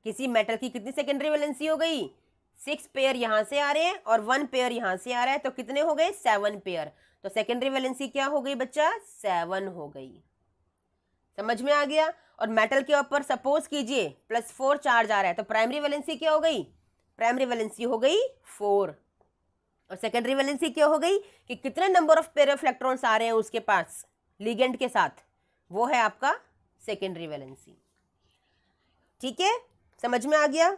किसी मेटल की कितनी सेकेंडरी वैलेंसी हो गई, 6 पेयर यहां से आ रहे हैं और 1 पेयर यहां से आ रहा है, तो कितने हो गए, 7 पेयर। तो सेकेंडरी वैलेंसी क्या हो गई बच्चा, 7 हो गई। समझ में आ गया। और मेटल के ऊपर सपोज कीजिए +4 चार्ज आ रहा है, तो प्राइमरी वैलेंसी क्या हो गई, प्राइमरी वैलेंसी हो गई 4, और सेकेंडरी वैलेंसी क्या हो गई कि कितने number of pair of electrons आ रहे हैं उसके पास लिगेंड के साथ, वो है आपका सेकेंडरी वैलेंसी। ठीक है, समझ में आ गया,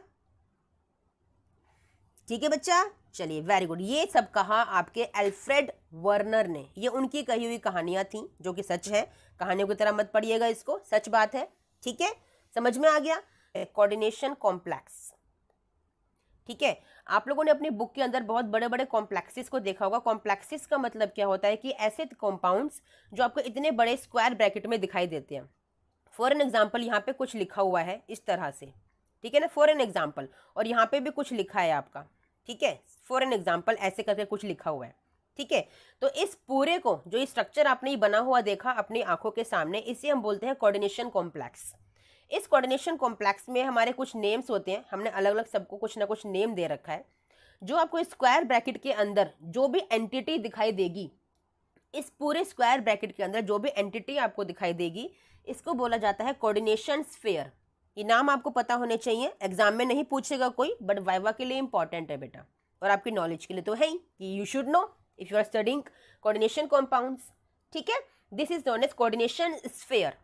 ठीक है बच्चा। चलिए वेरी गुड। ये सब कहा आपके एल्फ्रेड वर्नर ने, ये उनकी कही हुई कहानियां थी जो कि सच है, कहानियों की तरह मत पढ़िएगा इसको, सच बात है। ठीक है, समझ में आ गया। कोऑर्डिनेशन कॉम्प्लेक्स, ठीक है, आप लोगों ने अपनी बुक के अंदर बहुत बड़े बड़े कॉम्प्लेक्सेस को देखा होगा। कॉम्प्लेक्सेस का मतलब क्या होता है कि ऐसे कॉम्पाउंड्स जो आपको इतने बड़े स्क्वायर ब्रैकेट में दिखाई देते हैं। फॉर एन एग्जाम्पल यहाँ पे कुछ लिखा हुआ है इस तरह से, ठीक है ना, फॉर एन एग्जाम्पल, और यहाँ पे भी कुछ लिखा है आपका, ठीक है, फॉर एन एग्जाम्पल ऐसे करके कुछ लिखा हुआ है, ठीक है। तो इस पूरे को, जो ये स्ट्रक्चर आपने ये बना हुआ देखा अपनी आंखों के सामने, इसे हम बोलते हैं कोऑर्डिनेशन कॉम्प्लेक्स। इस कोऑर्डिनेशन कॉम्प्लेक्स में हमारे कुछ नेम्स होते हैं, हमने अलग अलग सबको कुछ ना कुछ नेम दे रखा है। जो आपको स्क्वायर ब्रैकेट के अंदर जो भी एंटिटी दिखाई देगी, इस पूरे स्क्वायर ब्रैकेट के अंदर जो भी एंटिटी आपको दिखाई देगी, इसको बोला जाता है कोऑर्डिनेशन स्फीयर। ये नाम आपको पता होने चाहिए, एग्जाम में नहीं पूछेगा कोई, बट वाइवा के लिए इंपॉर्टेंट है बेटा, और आपकी नॉलेज के लिए तो है ही कि you should know if you are studying coordination compounds. ठीक है, this is known as coordination sphere.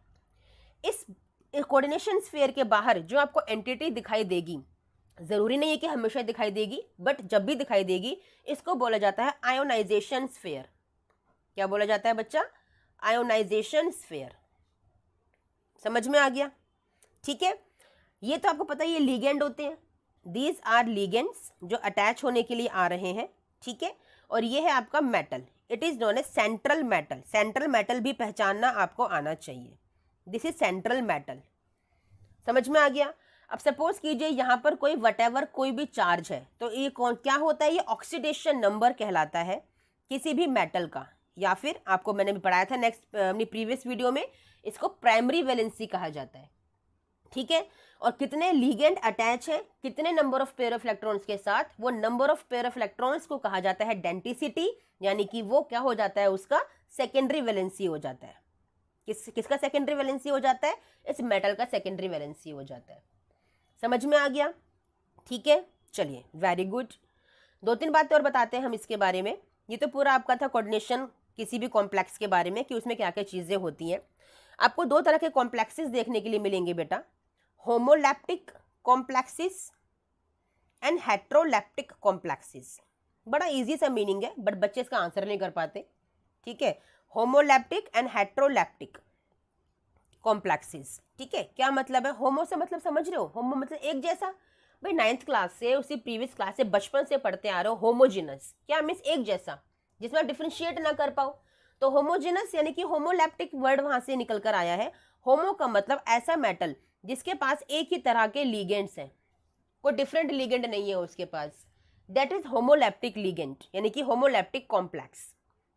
इस कोऑर्डिनेशन स्फीयर के बाहर जो आपको एंटिटी दिखाई देगी, जरूरी नहीं है कि हमेशा दिखाई देगी, बट जब भी दिखाई देगी इसको बोला जाता है आयोनाइजेशन स्फीयर। क्या बोला जाता है बच्चा? Ionisation sphere. समझ में आ गया? ठीक है, ये तो आपको पता है ये लिगेंड होते हैं, दीज आर लिगेंड्स जो अटैच होने के लिए आ रहे हैं। ठीक है, और ये है आपका metal, it is known as central metal. Central metal भी पहचानना आपको आना चाहिए, दिस इज सेंट्रल मेटल। समझ में आ गया? अब सपोज कीजिए यहाँ पर कोई वटेवर कोई भी चार्ज है, तो ये कौन क्या होता है? ये ऑक्सीडेशन नंबर कहलाता है किसी भी मेटल का, या फिर आपको मैंने भी पढ़ाया था नेक्स्ट अपनी प्रीवियस वीडियो में, इसको प्राइमरी वैलेंसी कहा जाता है। ठीक है, और कितने लिगेंड अटैच है कितने number of pair of electrons के साथ, वो number of pair of electrons को कहा जाता है डेंसिटी, यानी कि वो क्या हो जाता है? उसका सेकेंडरी वैलेंसी हो जाता है। किसका सेकेंडरी वैलेंसी हो जाता है? इस मेटल का सेकेंडरी वैलेंसी हो जाता है। समझ में आ गया? ठीक है, चलिए वेरी गुड। 2-3 बातें और बताते हैं हम इसके बारे में। ये तो पूरा आपका था कोऑर्डिनेशन किसी भी कॉम्प्लेक्स के बारे में कि उसमें क्या क्या चीज़ें होती हैं। आपको 2 तरह के कॉम्प्लेक्सेस देखने के लिए मिलेंगे बेटा, होमोलैप्टिक कॉम्प्लेक्सेस एंड हेट्रोलैप्टिक कॉम्प्लेक्सेस। बड़ा इजी सा मीनिंग है, बट बच्चे इसका आंसर नहीं कर पाते। ठीक है, होमोलैप्टिक एंड हेट्रोलैप्टिक कॉम्प्लेक्सेस। ठीक है, क्या मतलब है? होमो से मतलब समझ रहे हो? होमो मतलब एक जैसा। भाई 9th क्लास से, उसी प्रीवियस क्लास से बचपन से पढ़ते आ रहे हो। होमोजिनस क्या मीन्स? एक जैसा, जिसमें डिफ्रेंशिएट ना कर पाओ। तो होमोजिनस यानी कि होमोलैप्टिक वर्ड वहां से निकल कर आया है। होमो का मतलब ऐसा मेटल जिसके पास एक ही तरह के लिगेंड्स हैं, कोई डिफरेंट लिगेंड नहीं है उसके पास, दैट इज होमोलैप्टिक लिगेंड, यानी कि होमोलैप्टिक कॉम्प्लेक्स।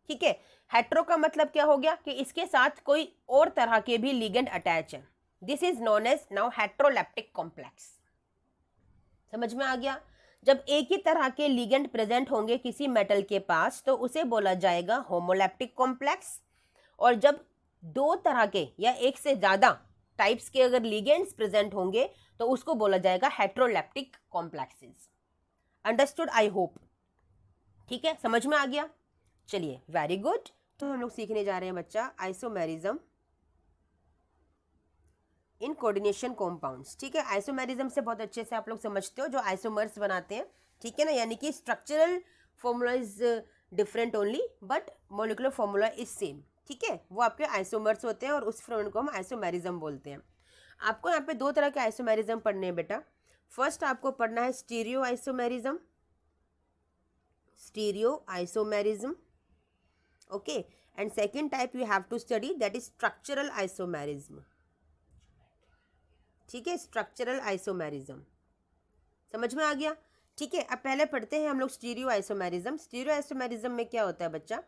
ठीक है, हेट्रो का मतलब क्या हो गया? कि इसके साथ कोई और तरह के भी लिगेंड अटैच है, this is known as now heteroleptic complex. समझ में आ गया? जब एक ही तरह के लिगेंड प्रेजेंट होंगे किसी मेटल के पास तो उसे बोला जाएगा होमोलैप्टिक कॉम्प्लेक्स, और जब 2 तरह के या एक से ज्यादा टाइप्स के अगर लिगेंड्स प्रेजेंट होंगे तो उसको बोला जाएगा हेट्रोलैप्टिक कॉम्प्लेक्सेस। Understood I hope? ठीक है, समझ में आ गया? चलिए वेरी गुड। तो हम लोग सीखने जा रहे हैं बच्चा आइसोमेरिज्म इन कोऑर्डिनेशन कॉम्पाउंड्स। ठीक है, आइसोमेरिज्म से बहुत अच्छे से आप लोग समझते हो, जो आइसोमर्स बनाते हैं। ठीक है ना, यानी कि structural formula is different only but molecular formula is same. ठीक है, वो आपके आइसोमर्स होते हैं और उस फिनोमेनन को हम आइसोमेरिज्म बोलते हैं। आपको यहाँ पे 2 तरह के आइसोमेरिज्म पढ़ने हैं बेटा। फर्स्ट आपको पढ़ना है stereo isomerism, stereo isomerism, okay, and second type you have to study that is structural isomerism. ठीक है, स्ट्रक्चरल आइसोमेरिज्म। समझ में आ गया? ठीक है, अब पहले पढ़ते हैं हम लोग स्टीरियो आइसोमेरिज्म। स्टीरियो आइसोमेरिज्म में क्या होता है बच्चा?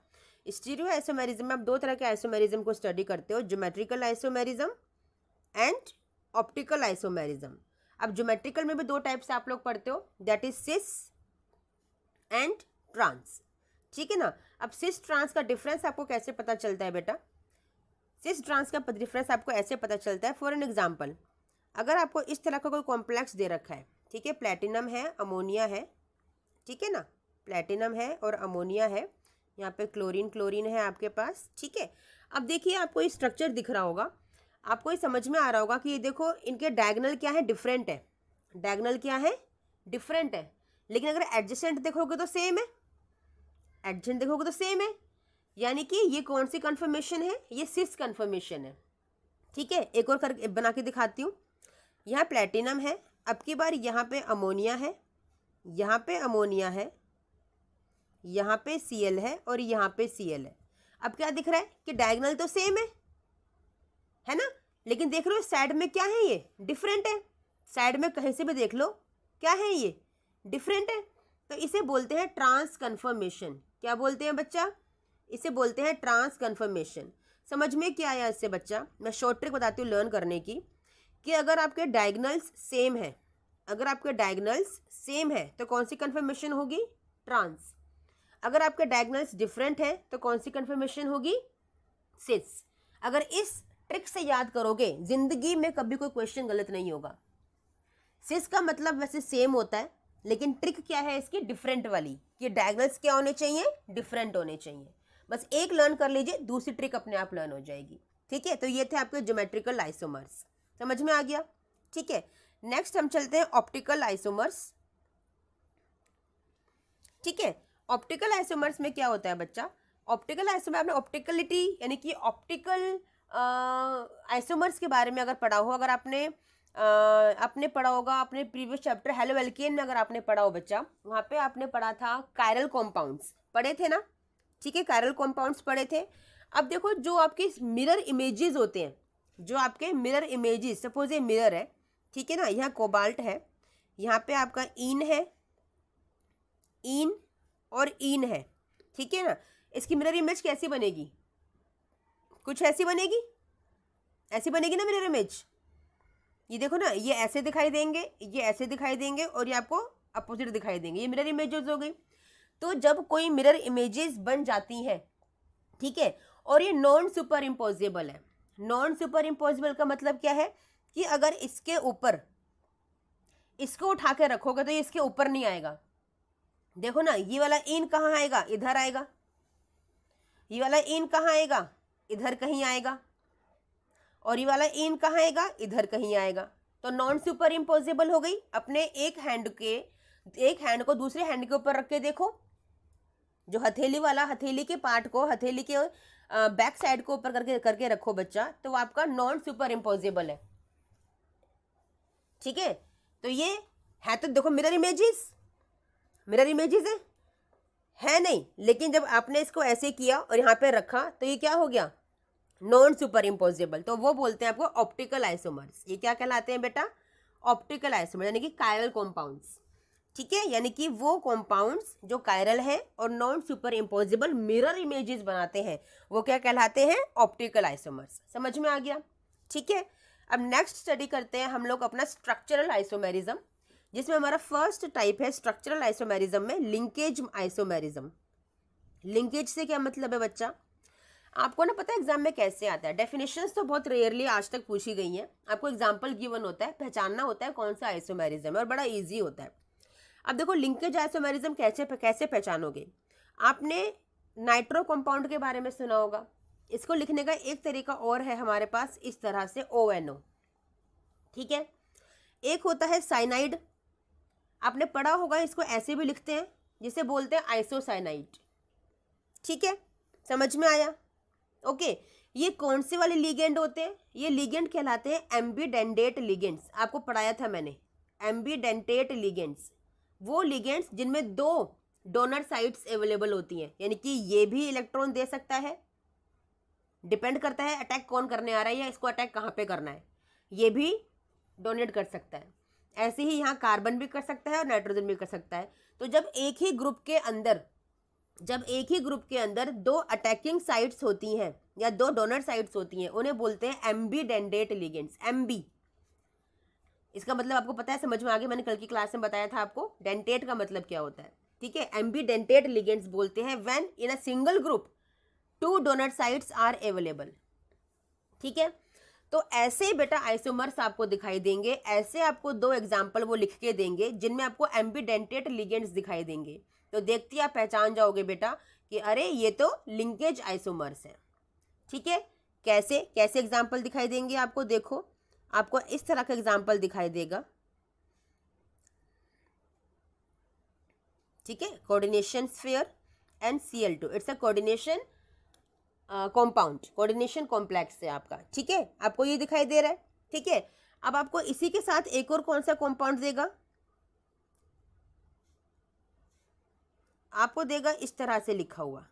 स्टीरियो आइसोमेरिज्म में आप 2 तरह के आइसोमेरिज्म को स्टडी करते हो, geometrical isomerism and optical isomerism. अब ज्योमेट्रिकल में भी 2 टाइप से आप लोग पढ़ते हो, that is cis and trans. ठीक है ना, अब सिस ट्रांस का डिफरेंस आपको कैसे पता चलता है बेटा? सिस ट्रांस का डिफरेंस आपको ऐसे पता चलता है, फॉर एन एग्जाम्पल, अगर आपको इस तरह का कोई कॉम्प्लेक्स दे रखा है, ठीक है, प्लेटिनम है, अमोनिया है, ठीक है ना, प्लेटिनम है और अमोनिया है, यहाँ पे क्लोरीन क्लोरीन है आपके पास। ठीक है, अब देखिए आपको ये स्ट्रक्चर दिख रहा होगा, आपको ये समझ में आ रहा होगा कि ये देखो इनके डायगोनल क्या है? डिफरेंट है। डायगोनल क्या है? डिफरेंट है। लेकिन अगर एडजेसेंट देखोगे तो सेम है, एडजेसेंट देखोगे तो सेम है, यानी कि ये कौन सी कन्फर्मेशन है? ये सिस कन्फर्मेशन है। ठीक है, एक और कर बना के दिखाती हूँ। यहाँ प्लेटिनम है, अब की बार यहाँ पे अमोनिया है, यहाँ पे अमोनिया है, यहाँ पे Cl है और यहाँ पे Cl है। अब क्या दिख रहा है कि डायगोनल तो सेम है ना, लेकिन देख रहे हो साइड में क्या है? ये डिफरेंट है। साइड में कहीं से भी देख लो क्या है? ये डिफरेंट है। तो इसे बोलते हैं ट्रांस कन्फर्मेशन। क्या बोलते हैं बच्चा? इसे बोलते हैं ट्रांस कन्फर्मेशन। समझ में क्या आया इससे बच्चा? मैं शॉर्ट ट्रिक बताती हूँ लर्न करने की, कि अगर आपके डायगोनल्स सेम है, अगर आपके डायगोनल्स सेम है तो कौन सी कन्फर्मेशन होगी? ट्रांस। अगर आपके डायगोनल्स डिफरेंट है तो कौन सी कन्फर्मेशन होगी? सिस। अगर इस ट्रिक से याद करोगे जिंदगी में कभी कोई क्वेश्चन गलत नहीं होगा। सिस का मतलब वैसे सेम होता है, लेकिन ट्रिक क्या है इसकी? डिफरेंट वाली, कि डायगोनल्स क्या होने चाहिए? डिफरेंट होने चाहिए। बस एक लर्न कर लीजिए, दूसरी ट्रिक अपने आप लर्न हो जाएगी। ठीक है, तो ये थे आपके ज्योमेट्रिकल आइसोमर्स। समझ में आ गया? ठीक है, नेक्स्ट हम चलते हैं ऑप्टिकल आइसोमर्स। ठीक है, ऑप्टिकल आइसोमर्स में क्या होता है बच्चा? ऑप्टिकल आइसोमर आपने ऑप्टिकलिटी यानी कि ऑप्टिकल आइसोमर्स के बारे में अगर पढ़ा हो, अगर आपने पढ़ा होगा अपने प्रीवियस चैप्टर हेलो एल्केन में, अगर आपने पढ़ा हो बच्चा, वहाँ पे आपने पढ़ा था कायरल कॉम्पाउंड्स, पढ़े थे ना? ठीक है, कायरल कॉम्पाउंड्स पढ़े थे। अब देखो जो आपके मिरर इमेजेस होते हैं, जो आपके मिरर इमेजेस, सपोज ये मिरर है, ठीक है ना, यहाँ कोबाल्ट है, यहाँ पे आपका इन है, इन और इन है, ठीक है ना। इसकी मिरर इमेज कैसी बनेगी? कुछ ऐसी बनेगी, ऐसी बनेगी ना मिरर इमेज। ये देखो ना, ये ऐसे दिखाई देंगे, ये ऐसे दिखाई देंगे, और ये आपको अपोजिट दिखाई देंगे। ये मिरर इमेजेस हो गई। तो जब कोई मिरर इमेजेस बन जाती हैं, ठीक है, और ये नॉन सुपर इम्पोजिबल है। नॉन सुपर इम्पोजिबल का मतलब क्या है? कि अगर इसके ऊपर इसको उठा के रखोगे तो ये इसके ऊपर नहीं आएगा। देखो ना, ये वाला इन कहाँ आएगा? इधर आएगा। ये वाला इन कहाँ आएगा? इधर कहीं आएगा। और ये वाला इन कहाँ आएगा? इधर कहीं आएगा। तो नॉन सुपर इम्पोजिबल हो गई। अपने एक हैंड को दूसरे हैंड के ऊपर रख के देखो, जो हथेली वाला, हथेली के पार्ट को हथेली के बैक साइड को ऊपर करके रखो बच्चा, तो वो आपका नॉन सुपर इम्पोजिबल है। ठीक है, तो ये है तो देखो मिरर इमेजेस है नहीं, लेकिन जब आपने इसको ऐसे किया और यहाँ पे रखा तो ये क्या हो गया? Non super imposable. तो वो बोलते हैं आपको ऑप्टिकल आइसोमर्स। ये क्या कहलाते हैं बेटा? ऑप्टिकल आइसोमर, यानी कि कायरल कॉम्पाउंड्स। ठीक है, यानी कि वो कॉम्पाउंड्स जो कायरल है और non super imposable mirror images बनाते हैं, वो क्या कहलाते हैं? Optical isomers. समझ में आ गया? ठीक है, अब नेक्स्ट स्टडी करते हैं हम लोग अपना स्ट्रक्चरल आइसोमेरिज्म, जिसमें हमारा फर्स्ट टाइप है स्ट्रक्चरल आइसोमेरिज्म में लिंकेज आइसोमेरिज्म। लिंकेज से क्या मतलब है बच्चा? आपको ना पता है एग्जाम में कैसे आता है? डेफिनेशंस तो बहुत रेयरली आज तक पूछी गई हैं। आपको एग्जाम्पल गिवन होता है, पहचानना होता है कौन सा आइसोमेरिज्म है, और बड़ा ईजी होता है। अब देखो लिंकेज आइसोमेरिज्म कैसे पहचानोगे? आपने नाइट्रो कंपाउंड के बारे में सुना होगा। इसको लिखने का एक तरीका और है हमारे पास, इस तरह से ONO। ठीक है, एक होता है साइनाइड, आपने पढ़ा होगा, इसको ऐसे भी लिखते हैं, जिसे बोलते हैं आइसोसाइनाइड। ठीक है, समझ में आया? ओके, ये कौन से वाले लिगेंड होते हैं? ये लिगेंड कहलाते हैं एम्बीडेंटेट लिगेंड्स। आपको पढ़ाया था मैंने, एम्बीडेंटेट लिगेंड्स, वो लिगेंड्स जिनमें दो डोनर साइट्स अवेलेबल होती हैं, यानी कि ये भी इलेक्ट्रॉन दे सकता है, डिपेंड करता है अटैक कौन करने आ रहा है या इसको अटैक कहाँ पे करना है, ये भी डोनेट कर सकता है। ऐसे ही यहाँ कार्बन भी कर सकता है और नाइट्रोजन भी कर सकता है। तो जब एक ही ग्रुप के अंदर दो अटैकिंग साइट्स होती हैं या दो डोनर साइट्स होती हैं, उन्हें बोलते हैं एम्बीडेंटेट लिगेंड्स। एम्बी, इसका मतलब आपको पता है, समझ में आ गया? मैंने कल की क्लास में बताया था आपको डेंटेट का मतलब क्या होता है। ठीक है, एम्बीडेंटेट लिगेंड्स बोलते हैं when in a single group 2 donor sites are available. ठीक है, तो ऐसे बेटा आइसोमर्स आपको दिखाई देंगे। ऐसे आपको 2 एग्जाम्पल वो लिख के देंगे जिनमें आपको एम्बीडेंटेट लिगेंड्स दिखाई देंगे। तो देखते ही आप पहचान जाओगे बेटा कि अरे ये तो लिंकेज आइसोमर्स है। ठीक है, कैसे एग्जाम्पल दिखाई देंगे आपको? देखो, आपको इस तरह का एग्जाम्पल दिखाई देगा। ठीक है, coordination sphere and Cl2, it's a coordination compound, coordination complex है आपका। ठीक है, आपको ये दिखाई दे रहा है। ठीक है, अब आपको इसी के साथ एक और कौन सा कॉम्पाउंड देगा? आपको देगा इस तरह से लिखा हुआ,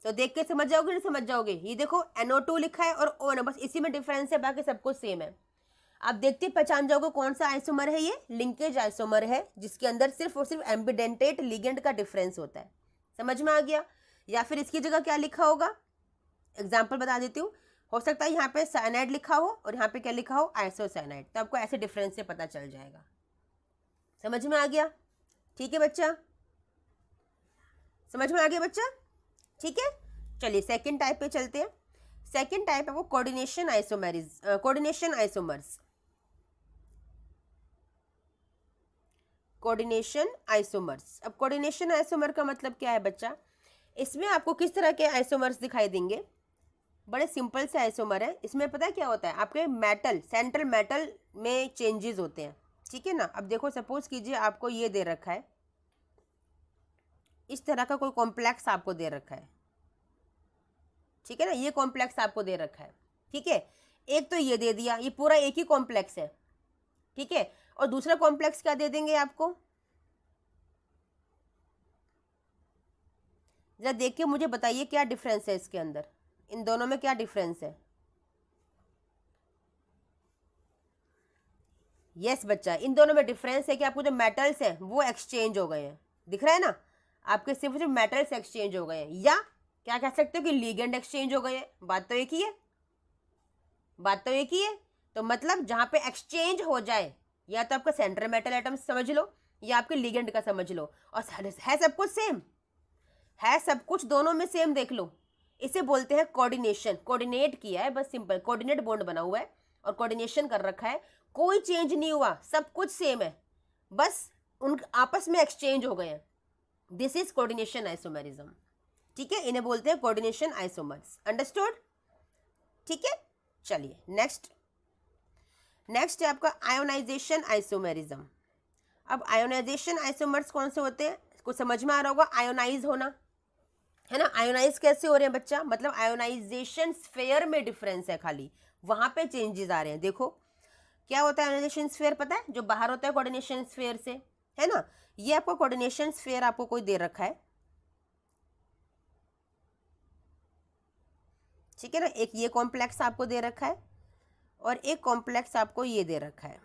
तो देख के समझ जाओगे, नहीं समझ जाओगे? ये देखो NO2 लिखा है और ONO, बस इसी में डिफरेंस है, बाकी सब कुछ सेम है। आप देखते पहचान जाओगे कौन सा आइसोमर है, ये लिंकेज आइसोमर है जिसके अंदर सिर्फ और सिर्फ एम्बिडेंटेट लिगेंड का डिफरेंस होता है। समझ में आ गया? या फिर इसकी जगह क्या लिखा होगा, एग्जाम्पल बता देती हूँ। हो सकता है यहाँ पे साइनाइड लिखा हो और यहाँ पे क्या लिखा हो, आइसोसाइनाइड, तो आपको ऐसे डिफरेंस से पता चल जाएगा। समझ में आ गया? ठीक है बच्चा, समझ में आ गया बच्चा? ठीक है, चलिए सेकंड टाइप पे चलते हैं। सेकंड टाइप है वो coordination isomers. Coordination isomers, coordination isomers. अब कोऑर्डिनेशन आइसोमर का मतलब क्या है बच्चा? इसमें आपको किस तरह के आइसोमर्स दिखाई देंगे? बड़े सिंपल से आइसोमर है। इसमें पता है क्या होता है, आपके मेटल, सेंट्रल मेटल में चेंजेस होते हैं। ठीक है ना? अब देखो सपोज कीजिए आपको ये दे रखा है, इस तरह का कोई कॉम्प्लेक्स आपको दे रखा है। ठीक है ना? ये कॉम्प्लेक्स आपको दे रखा है। ठीक है, एक तो ये दे दिया, ये पूरा एक ही कॉम्प्लेक्स है। ठीक है, और दूसरा कॉम्प्लेक्स क्या दे देंगे आपको, जरा देख के मुझे बताइए क्या डिफरेंस है इसके अंदर, इन दोनों में क्या डिफरेंस है? यस बच्चा, इन दोनों में डिफरेंस है कि आपको जो मेटल्स हैं वो एक्सचेंज हो गए हैं। दिख रहा है ना? आपके सिर्फ सिर्फ मेटल्स एक्सचेंज हो गए हैं, या क्या कह सकते हो कि लिगेंड एक्सचेंज हो गए हैं। बात तो एक ही है, बात तो एक ही है। तो मतलब जहां पे एक्सचेंज हो जाए, या तो आपका सेंट्रल मेटल एटम समझ लो या आपके लिगेंड का समझ लो, और है सब कुछ सेम, है सब कुछ दोनों में सेम। देख लो, इसे बोलते हैं कोऑर्डिनेशन। कोऑर्डिनेट किया है, बस सिंपल कोऑर्डिनेट बॉन्ड बना हुआ है और कोऑर्डिनेशन कर रखा है, कोई चेंज नहीं हुआ, सब कुछ सेम है, बस उन आपस में एक्सचेंज हो गए हैं। This is coordination isomerism. ठीक है, इन्हें बोलते हैं कोऑर्डिनेशन आइसोमर्स। अंडरस्टूड? ठीक है, चलिए नेक्स्ट है आपका आयोनाइजेशन आइसोमेरिज्म। अब आयोनाइजेशन आइसोमर्स कौन से होते हैं, कुछ समझ में आ रहा होगा, आयोनाइज होना है ना। आयोनाइज कैसे हो रहे हैं बच्चा, मतलब आयोनाइजेशन स्फीयर में डिफरेंस है, खाली वहां पे चेंजेस आ रहे हैं। देखो क्या होता है आयोनाइजेशन स्फीयर, पता है, जो बाहर होता है कोऑर्डिनेशन स्फीयर से, है ना। ये आपको कोऑर्डिनेशन स्फीयर आपको कोई दे रखा है, ठीक है ना। एक ये कॉम्प्लेक्स आपको दे रखा है और एक कॉम्प्लेक्स आपको ये दे रखा है।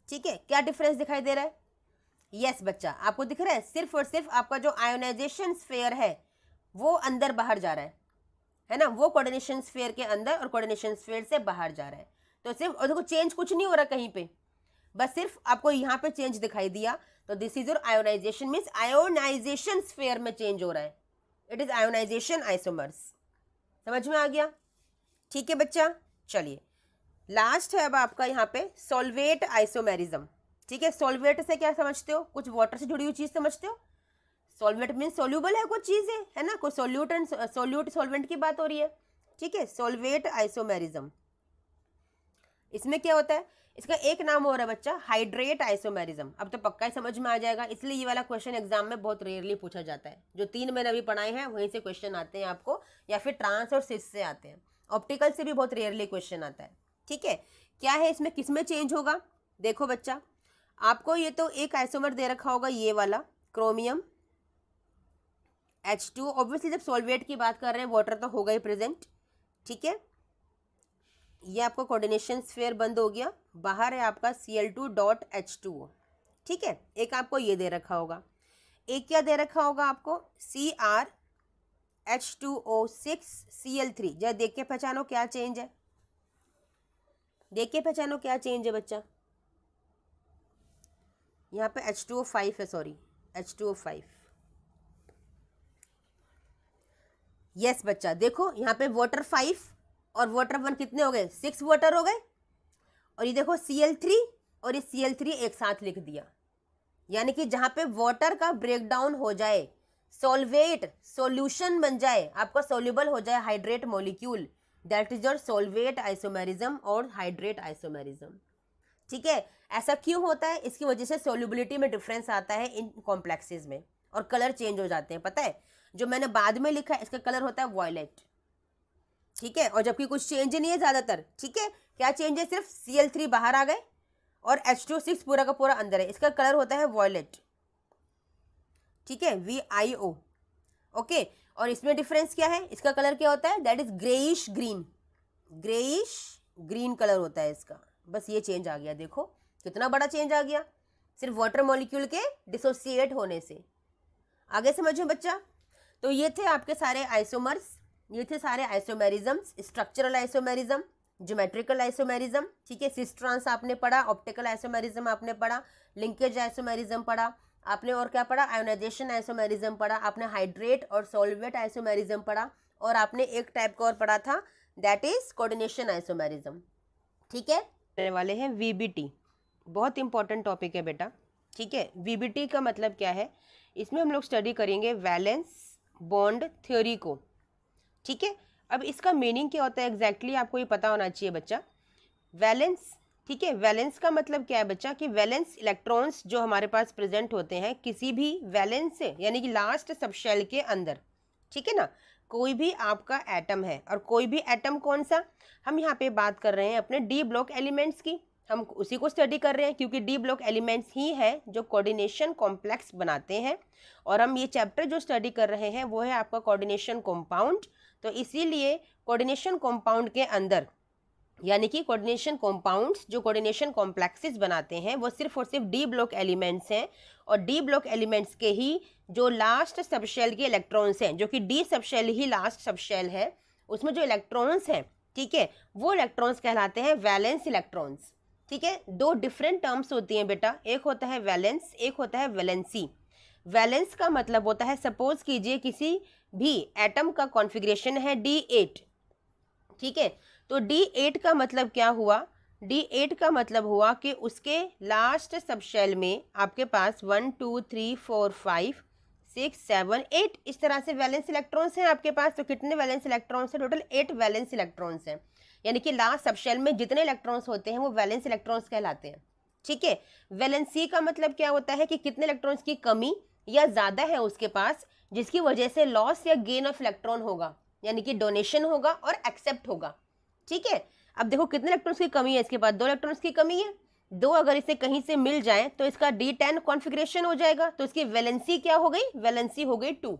ठीक है, क्या डिफरेंस दिखाई दे रहा है? यस बच्चा, आपको दिख रहा है, सिर्फ और सिर्फ आपका जो आयोनाइजेशन स्फीयर है वो अंदर बाहर जा रहा है ना, वो कोऑर्डिनेशन स्फीयर के अंदर और कोऑर्डिनेशन स्फीयर से बाहर जा रहा है। तो सिर्फ, और देखो चेंज कुछ नहीं हो रहा कहीं पे, बस सिर्फ आपको यहाँ पे चेंज दिखाई दिया। तो this is your ionisation, means ionisation sphere में चेंज हो रहा है। It is ionisation isomers. समझ में आ गया? ठीक है बच्चा, चलिए लास्ट है अब आपका यहाँ पे सॉल्वेट आइसोमेरिज्म। ठीक है, सॉल्वेट से क्या समझते हो, कुछ वाटर से जुड़ी हुई चीज समझते हो। सॉल्वेट मीन सोल्यूबल है कुछ चीजें, है ना, कोई सोल्यूट एंड सोल्यूट सॉल्वेंट की बात हो रही है। ठीक है, सॉल्वेट आइसोमेरिज्म, इसमें क्या होता है, इसका एक नाम हो रहा है बच्चा हाइड्रेट आइसोमेरिज्म। अब तो पक्का ही समझ में आ जाएगा, इसलिए ये वाला क्वेश्चन एग्जाम में बहुत रेयरली पूछा जाता है। जो 3 मैंने अभी पढ़ाए हैं वहीं से क्वेश्चन आते हैं आपको, या फिर ट्रांस और सिस से आते हैं। ऑप्टिकल से भी बहुत रेयरली क्वेश्चन आता है। ठीक है, क्या है इसमें, किस में चेंज होगा? देखो बच्चा, आपको ये तो एक आइसोमर दे रखा होगा, ये वाला क्रोमियम H2। ऑब्वियसली जब सॉल्वेट की बात कर रहे हैं वाटर तो होगा ही प्रेजेंट। ठीक है, ये आपका कोऑर्डिनेशन स्फीयर बंद हो गया, बाहर है आपका Cl2.H2O। ठीक है, एक आपको ये दे रखा होगा, एक क्या दे रखा होगा आपको, CrH2O6Cl3। जरा देख के पहचानो क्या चेंज है, देख के पहचानो क्या चेंज है बच्चा। यहाँ पे H2O5 है, सॉरी H2O5। यस बच्चा, देखो यहाँ पे वाटर 5 और वाटर 1 कितने हो गए, 6 वाटर हो गए। और ये देखो Cl3 और ये Cl3 एक साथ लिख दिया, यानी कि जहां पे वाटर का ब्रेकडाउन हो जाए, सॉल्वेट सॉल्यूशन बन जाए, आपका सोल्यूबल हो जाए hydrate molecule, that is your solvate isomerism और हाइड्रेट आइसोमेरिज्म। ठीक है, ऐसा क्यों होता है, इसकी वजह से सोल्यूबिलिटी में डिफरेंस आता है इन कॉम्प्लेक्सेस में, और कलर चेंज हो जाते हैं। पता है, जो मैंने बाद में लिखा है इसका कलर होता है वॉयलेट। ठीक है, और जबकि कुछ चेंज नहीं है ज्यादातर। ठीक है, क्या चेंज है, सिर्फ Cl3 बाहर आ गए और H2O6 पूरा का पूरा अंदर है, इसका कलर होता है वॉयलेट। ठीक है, VIO। ओके, और इसमें डिफरेंस क्या है, इसका कलर क्या होता है, that is greyish green, greyish green colour होता है इसका। बस ये चेंज आ गया, देखो कितना बड़ा चेंज आ गया सिर्फ वाटर मॉलिक्यूल के डिसोसिएट होने से। आगे समझो बच्चा। तो ये थे आपके सारे आइसोमर्स, ये थे सारे आइसोमेरिज्म्स, स्ट्रक्चरल आइसोमेरिज्म, ज्योमेट्रिकल आइसोमेरिज्म, ठीक है, सिस ट्रांस आपने पढ़ा, ऑप्टिकल आइसोमेरिज्म आपने पढ़ा, लिंकेज आइसोमेरिज्म पढ़ा आपने, और क्या पढ़ा, आयोनाइजेशन आइसोमेरिज्म पढ़ा आपने, हाइड्रेट और सॉल्वेट आइसोमेरिज्म पढ़ा, और आपने एक टाइप का और पढ़ा था दैट इज कोऑर्डिनेशन आइसोमेरिज्म। ठीक है, रहने वाले हैं वीबीटी, बहुत इंपॉर्टेंट टॉपिक है बेटा। ठीक है, वीबीटी का मतलब क्या है, इसमें हम लोग स्टडी करेंगे वैलेंस बॉन्ड थ्योरी को। ठीक है, अब इसका मीनिंग क्या होता है एग्जैक्टली आपको ये पता होना चाहिए बच्चा। वैलेंस, ठीक है, वैलेंस का मतलब क्या है बच्चा कि वैलेंस इलेक्ट्रॉन्स जो हमारे पास प्रेजेंट होते हैं किसी भी वैलेंस से, यानी कि लास्ट सबशेल के अंदर, ठीक है ना, कोई भी आपका एटम है, और कोई भी एटम कौन सा, हम यहाँ पे बात कर रहे हैं अपने डी ब्लॉक एलिमेंट्स की, हम उसी को स्टडी कर रहे हैं क्योंकि डी ब्लॉक एलिमेंट्स ही है जो कोऑर्डिनेशन कॉम्प्लेक्स बनाते हैं, और हम ये चैप्टर जो स्टडी कर रहे हैं वो है आपका कोऑर्डिनेशन कॉम्पाउंड। तो इसीलिए कोऑर्डिनेशन कॉम्पाउंड के अंदर, यानी कि कोऑर्डिनेशन कॉम्पाउंड्स जो कोऑर्डिनेशन कॉम्प्लेक्सेस बनाते हैं वो सिर्फ और सिर्फ डी ब्लॉक एलिमेंट्स हैं, और डी ब्लॉक एलिमेंट्स के ही जो लास्ट सबशेल के इलेक्ट्रॉन्स हैं, जो कि डी सबशेल ही लास्ट सबशेल है, उसमें जो इलेक्ट्रॉन्स हैं, ठीक है, वो इलेक्ट्रॉन्स कहलाते हैं वैलेंस इलेक्ट्रॉन्स। ठीक है, दो डिफरेंट टर्म्स होती हैं बेटा, एक होता है वैलेंस, एक होता है वैलेंसी। वैलेंस का मतलब होता है, सपोज कीजिए किसी भी एटम का कॉन्फ़िगरेशन है D8, ठीक है, तो D8 का मतलब क्या हुआ, D8 का मतलब हुआ कि उसके लास्ट सबशेल में आपके पास 1 2 3 4 5 6 7 8 इस तरह से वैलेंस इलेक्ट्रॉन्स हैं आपके पास। तो कितने वैलेंस इलेक्ट्रॉन्स हैं, टोटल 8 वैलेंस इलेक्ट्रॉन्स हैं, यानी कि लास्ट सबशेल में जितने इलेक्ट्रॉन्स होते हैं वो वैलेंस इलेक्ट्रॉन्स कहलाते हैं। ठीक है, वैलेंसी का मतलब क्या होता है कि कितने इलेक्ट्रॉन्स की कमी या ज़्यादा है उसके पास, जिसकी वजह से लॉस या गेन ऑफ इलेक्ट्रॉन होगा, यानी कि डोनेशन होगा और एक्सेप्ट होगा। ठीक है, अब देखो कितने इलेक्ट्रॉन्स की कमी है इसके पास, 2 इलेक्ट्रॉन्स की कमी है, 2 अगर इसे कहीं से मिल जाए तो इसका D10 कॉन्फ़िगरेशन हो जाएगा, तो इसकी वैलेंसी क्या हो गई, वैलेंसी हो गई 2।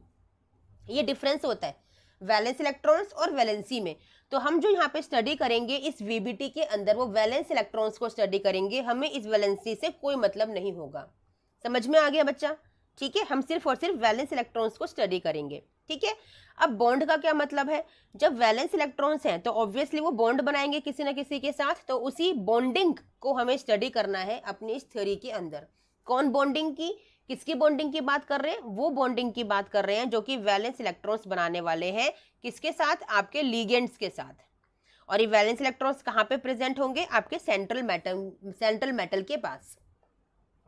ये डिफरेंस होता है वैलेंस इलेक्ट्रॉन्स और वैलेंसी में। तो हम जो यहाँ पे स्टडी करेंगे इस वीबीटी के अंदर वो वैलेंस इलेक्ट्रॉन्स को स्टडी करेंगे, हमें इस वैलेंसी से कोई मतलब नहीं होगा। समझ में आ गया बच्चा? ठीक है, हम सिर्फ और सिर्फ वैलेंस इलेक्ट्रॉन्स को स्टडी करेंगे। ठीक है, अब बॉन्ड का क्या मतलब है, जब वैलेंस इलेक्ट्रॉन्स हैं तो ऑब्वियसली वो बॉन्ड बनाएंगे किसी न किसी के साथ, तो उसी बॉन्डिंग को हमें स्टडी करना है अपनी इस थ्योरी के अंदर। कौन बॉन्डिंग की, किसकी बॉन्डिंग की बात कर रहे हैं, वो बॉन्डिंग की बात कर रहे हैं जो कि वैलेंस इलेक्ट्रॉन्स बनाने वाले हैं, किसके साथ, आपके लिगेंड्स के साथ। और ये वैलेंस इलेक्ट्रॉन्स कहाँ पे प्रेजेंट होंगे, आपके सेंट्रल मेटल के पास।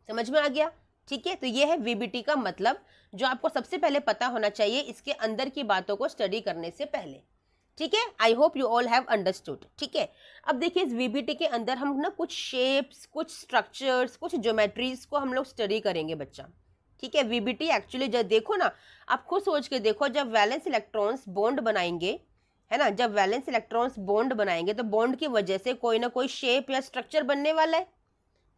समझ में आ गया? ठीक है, तो ये है वीबीटी का मतलब, जो आपको सबसे पहले पता होना चाहिए इसके अंदर की बातों को स्टडी करने से पहले। ठीक है, I hope you all have understood. ठीक है, अब देखिए इस वीबीटी के अंदर हम ना कुछ शेप्स, कुछ स्ट्रक्चर्स, कुछ ज्योमेट्रीज को हम लोग स्टडी करेंगे बच्चा। ठीक है, वीबीटी एक्चुअली जब देखो ना, आप खुद सोच के देखो, जब वैलेंस इलेक्ट्रॉन्स बॉन्ड बनाएंगे, है ना, जब वैलेंस इलेक्ट्रॉन्स बॉन्ड बनाएंगे तो बॉन्ड की वजह से कोई ना कोई शेप या स्ट्रक्चर बनने वाला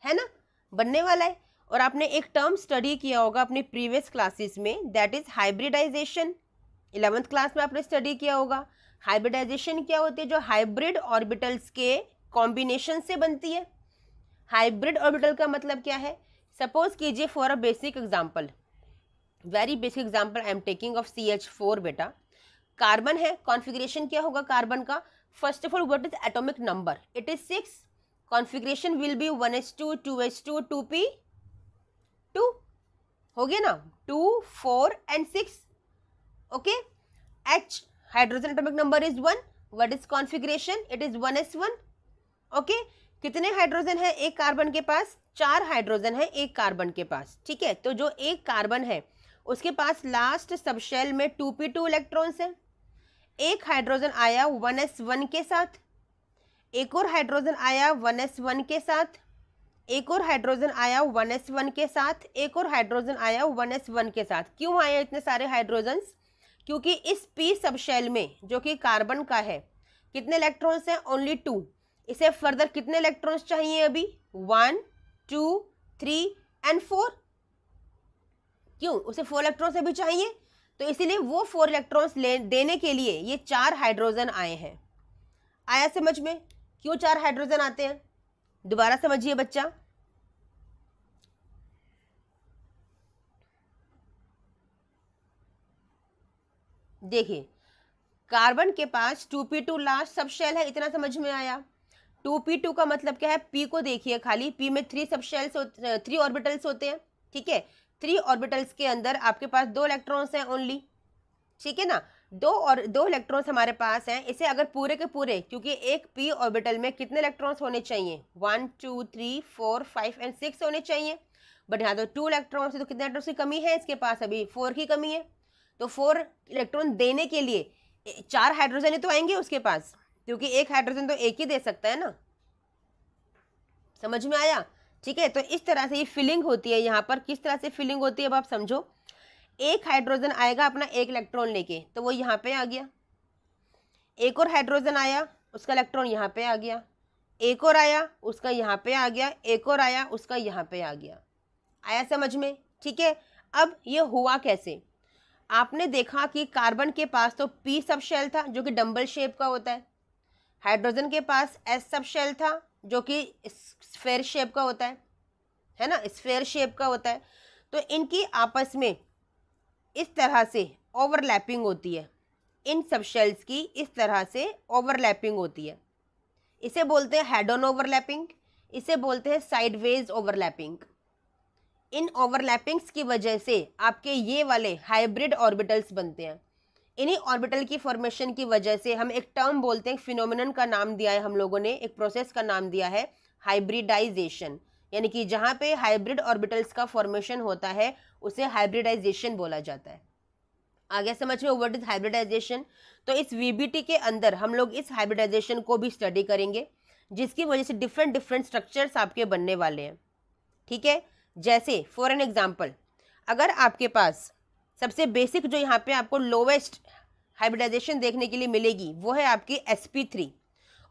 है ना, बनने वाला है। और आपने एक टर्म स्टडी किया होगा अपनी प्रीवियस क्लासेस में, that is hybridisation. 11th class में आपने स्टडी किया होगा। हाइब्रिडाइजेशन क्या होती है, जो हाइब्रिड ऑर्बिटल्स के कॉम्बिनेशन से बनती है। हाइब्रिड ऑर्बिटल का मतलब क्या है, सपोज कीजिए for a basic example, very basic example I am taking of CH4 बेटा। कार्बन है, कॉन्फ़िगरेशन क्या होगा कार्बन का, first of all what is atomic number, it is 6, configuration will be 1s2 2s2 2p2 हो गया ना, 2 4 and 6। Okay, H hydrogen atomic number is 1, what is configuration, it is 1s1। Okay, कितने hydrogen है एक carbon के पास, 4 hydrogen है एक carbon के पास। ठीक है, तो जो एक कार्बन है उसके पास लास्ट सबशेल में 2p2 इलेक्ट्रॉन्स है। एक हाइड्रोजन आया 1s1 के साथ, एक और हाइड्रोजन आया 1s1 के साथ, एक और हाइड्रोजन आया 1s1 के साथ, एक और हाइड्रोजन आया 1s1 के साथ। क्यों आए इतने सारे हाइड्रोजन्स, क्योंकि इस p सबशेल में जो कि कार्बन का है कितने इलेक्ट्रॉन्स हैं, ओनली 2। इसे फर्दर कितने इलेक्ट्रॉन्स चाहिए अभी, 1 2 3 and 4। क्यों, उसे 4 इलेक्ट्रॉन्स अभी चाहिए, तो इसीलिए वो 4 इलेक्ट्रॉन्स देने के लिए ये 4 हाइड्रोजन आए हैं। आया समझ में क्यों 4 हाइड्रोजन आते हैं? दोबारा समझिए बच्चा। देखिए, कार्बन के पास 2p2 लास्ट सब शेल है, इतना समझ में आया। 2p2 का मतलब क्या है? p को देखिए खाली, p में 3 सब शेल्स 3 ऑर्बिटल्स होते हैं, ठीक है। 3 ऑर्बिटल्स के अंदर आपके पास 2 इलेक्ट्रॉन्स हैं ओनली, ठीक है ना। 2 इलेक्ट्रॉन्स हमारे पास हैं। इसे अगर पूरे के पूरे, क्योंकि एक p ऑर्बिटल में कितने इलेक्ट्रॉन्स होने चाहिए? 1 2 3 4 5 एंड 6 होने चाहिए, बट यहाँ तो 2 इलेक्ट्रॉन्स है, तो कितने इलेक्ट्रॉन्स की कमी है इसके पास? अभी 4 की कमी है। तो 4 इलेक्ट्रॉन देने के लिए 4 हाइड्रोजन ही तो आएंगे उसके पास, क्योंकि एक हाइड्रोजन तो एक ही दे सकता है ना। समझ में आया? ठीक है, तो इस तरह से ये फिलिंग होती है। यहाँ पर किस तरह से फिलिंग होती है अब आप समझो। एक हाइड्रोजन आएगा अपना एक इलेक्ट्रॉन लेके, तो वो यहाँ पे आ गया। एक और हाइड्रोजन आया, उसका इलेक्ट्रॉन यहाँ पे आ गया। एक और आया, उसका यहाँ पे आ गया। एक और आया, उसका यहाँ पे आ गया। आया समझ में? ठीक है। अब ये हुआ कैसे? आपने देखा कि कार्बन के पास तो p सब शेल था जो कि डंबल शेप का होता है, हाइड्रोजन के पास s सब शेल था जो कि स्फेयर शेप का होता है ना, स्फेयर शेप का होता है। तो इनकी आपस में इस तरह से ओवरलैपिंग होती है, इन सब शेल्स की इस तरह से ओवरलैपिंग होती है। इसे बोलते हैं हेड ऑन ओवरलैपिंग, इसे बोलते हैं साइडवेज ओवरलैपिंग। इन ओवरलैपिंग्स की वजह से आपके ये वाले हाइब्रिड ऑर्बिटल्स बनते हैं। इन्हीं ऑर्बिटल की फॉर्मेशन की वजह से हम एक टर्म बोलते हैं, फिनोमिनन का नाम दिया है हम लोगों ने, एक प्रोसेस का नाम दिया है हाइब्रिडाइजेशन। यानी कि जहाँ पे हाइब्रिड ऑर्बिटल्स का फॉर्मेशन होता है उसे हाइब्रिडाइजेशन बोला जाता है। आगे समझ में, व्हाट इज हाइब्रिडाइजेशन? तो इस वीबीटी के अंदर हम लोग इस हाइब्रिडाइजेशन को भी स्टडी करेंगे, जिसकी वजह से डिफरेंट डिफरेंट स्ट्रक्चर्स आपके बनने वाले हैं, ठीक है। जैसे फॉर एन एग्जाम्पल, अगर आपके पास सबसे बेसिक जो यहाँ पे आपको लोवेस्ट हाइब्रिडाइजेशन देखने के लिए मिलेगी वो है आपकी sp3।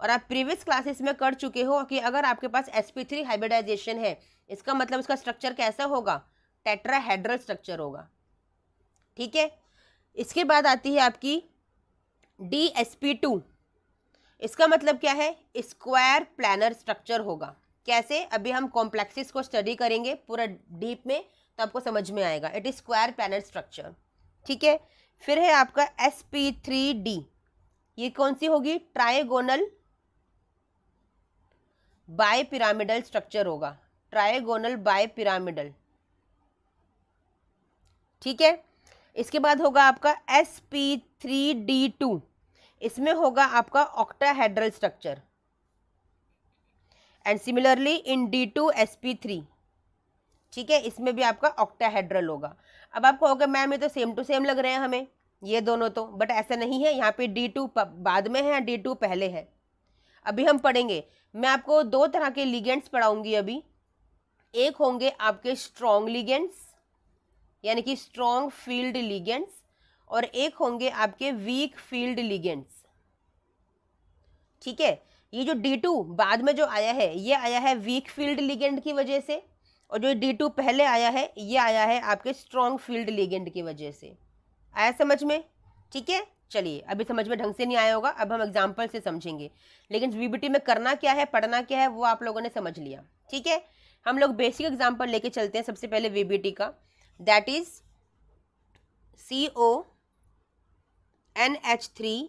और आप प्रीवियस क्लासेस में कर चुके हो कि अगर आपके पास sp3 हाइब्रिडाइजेशन है, इसका मतलब उसका स्ट्रक्चर कैसा होगा? टेट्राहेड्रल स्ट्रक्चर होगा, ठीक है। इसके बाद आती है आपकी dsp2। इसका मतलब क्या है? स्क्वायर प्लानर स्ट्रक्चर होगा। कैसे? अभी हम कॉम्प्लेक्सिस को स्टडी करेंगे पूरा डीप में, तो आपको समझ में आएगा। It is square planar structure, ठीक है। फिर है आपका sp3d, ये कौन सी होगी? ट्राइगोनल बाय पिरामिडल स्ट्रक्चर होगा, ट्राइगोनल बाय पिरामिडल, ठीक है। इसके बाद होगा आपका sp3d2, इसमें होगा आपका octahedral structure. And similarly in d2sp3, ठीक है, इसमें भी आपका ऑक्टाहेड्रल होगा। अब आप कहोगे मैम ये तो सेम टू सेम लग रहे हैं हमें ये दोनों तो, बट ऐसा नहीं है। यहाँ पे d2 बाद में है, d2 पहले है। अभी हम पढ़ेंगे, मैं आपको 2 तरह के लिगेंड्स पढ़ाऊंगी अभी। एक होंगे आपके स्ट्रॉन्ग लिगेंड्स, यानी कि स्ट्रॉन्ग फील्ड लिगेंड्स, और एक होंगे आपके वीक फील्ड लिगेंड्स, ठीक है। ये जो d2 बाद में जो आया है ये आया है वीक फील्ड लिगेंड की वजह से, और जो d2 पहले आया है ये आया है आपके स्ट्रॉन्ग फील्ड लिगेंड की वजह से। आया समझ में? ठीक है, चलिए। अभी समझ में ढंग से नहीं आया होगा, अब हम एग्जाम्पल से समझेंगे। लेकिन वीबीटी में करना क्या है, पढ़ना क्या है, वो आप लोगों ने समझ लिया, ठीक है। हम लोग बेसिक एग्जाम्पल लेके चलते हैं सबसे पहले वीबीटी का, दैट इज CONH3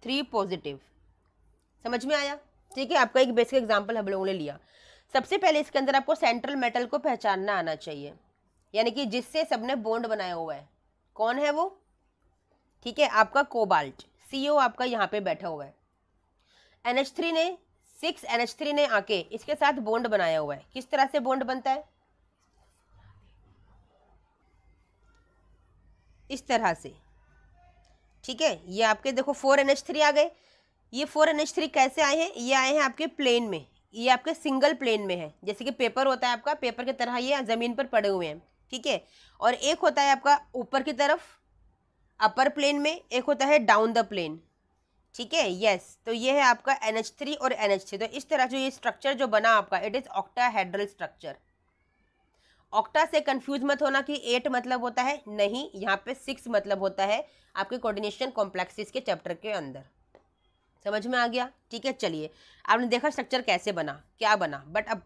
3 पॉजिटिव। समझ में आया? ठीक है, आपका एक बेसिक एग्जाम्पल हम लोगों ने लिया। सबसे पहले इसके अंदर आपको सेंट्रल मेटल को पहचानना आना चाहिए, यानी कि जिससे सबने बॉन्ड बनाया हुआ है। कौन है वो? ठीक है, आपका कोबाल्ट, CO आपका यहाँ पे बैठा हुआ है। NH3 ने 6NH3 ने आके इसके साथ बॉन्ड बनाया हुआ है। किस तरह से बॉन्ड बनता है? इस तरह से, ठीक है। ये आपके देखो 4NH3 आ गए। ये 4NH3 कैसे आए हैं? ये आए हैं आपके प्लेन में, ये आपके सिंगल प्लेन में है, जैसे कि पेपर होता है आपका, पेपर की तरह ये जमीन पर पड़े हुए हैं, ठीक है। और एक होता है आपका ऊपर की तरफ अपर प्लेन में, एक होता है डाउन द प्लेन, ठीक है। यस, तो ये है आपका NH3 और NH3। तो इस तरह जो ये स्ट्रक्चर जो बना आपका, it is octahedral structure. Octa से कंफ्यूज मत होना कि 8 मतलब होता है, नहीं, यहाँ पे 6 मतलब होता है आपके कोऑर्डिनेशन कॉम्प्लेक्सेस के चैप्टर के अंदर। समझ में आ गया? ठीक है, चलिए आपने देखा स्ट्रक्चर कैसे बना, क्या बना, बट अब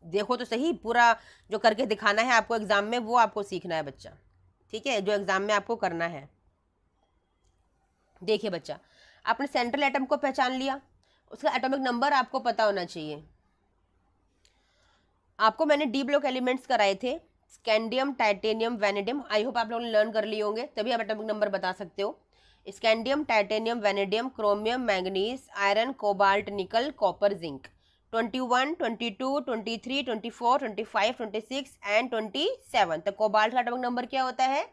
देखो तो सही, पूरा जो करके दिखाना है आपको एग्जाम में वो आपको सीखना है बच्चा। ठीक है, जो एग्जाम में आपको करना है। देखिए बच्चा, आपने सेंट्रल एटम को पहचान लिया, उसका एटॉमिक नंबर आपको पता होना चाहिए। आपको मैंने डी ब्लॉक एलिमेंट्स कराए थे, scandium, titanium, vanadium. I hope आप लोगों ने लर्न कर लिए होंगे, तभी आप एटॉमिक नंबर बता सकते हो। Scandium, titanium, vanadium, chromium, manganese, iron, cobalt, निकल, कॉपर, जिंक। 21, 22, 23, 24, 25, 26 एंड 27। तो कोबाल्ट का एटॉमिक नंबर क्या होता है?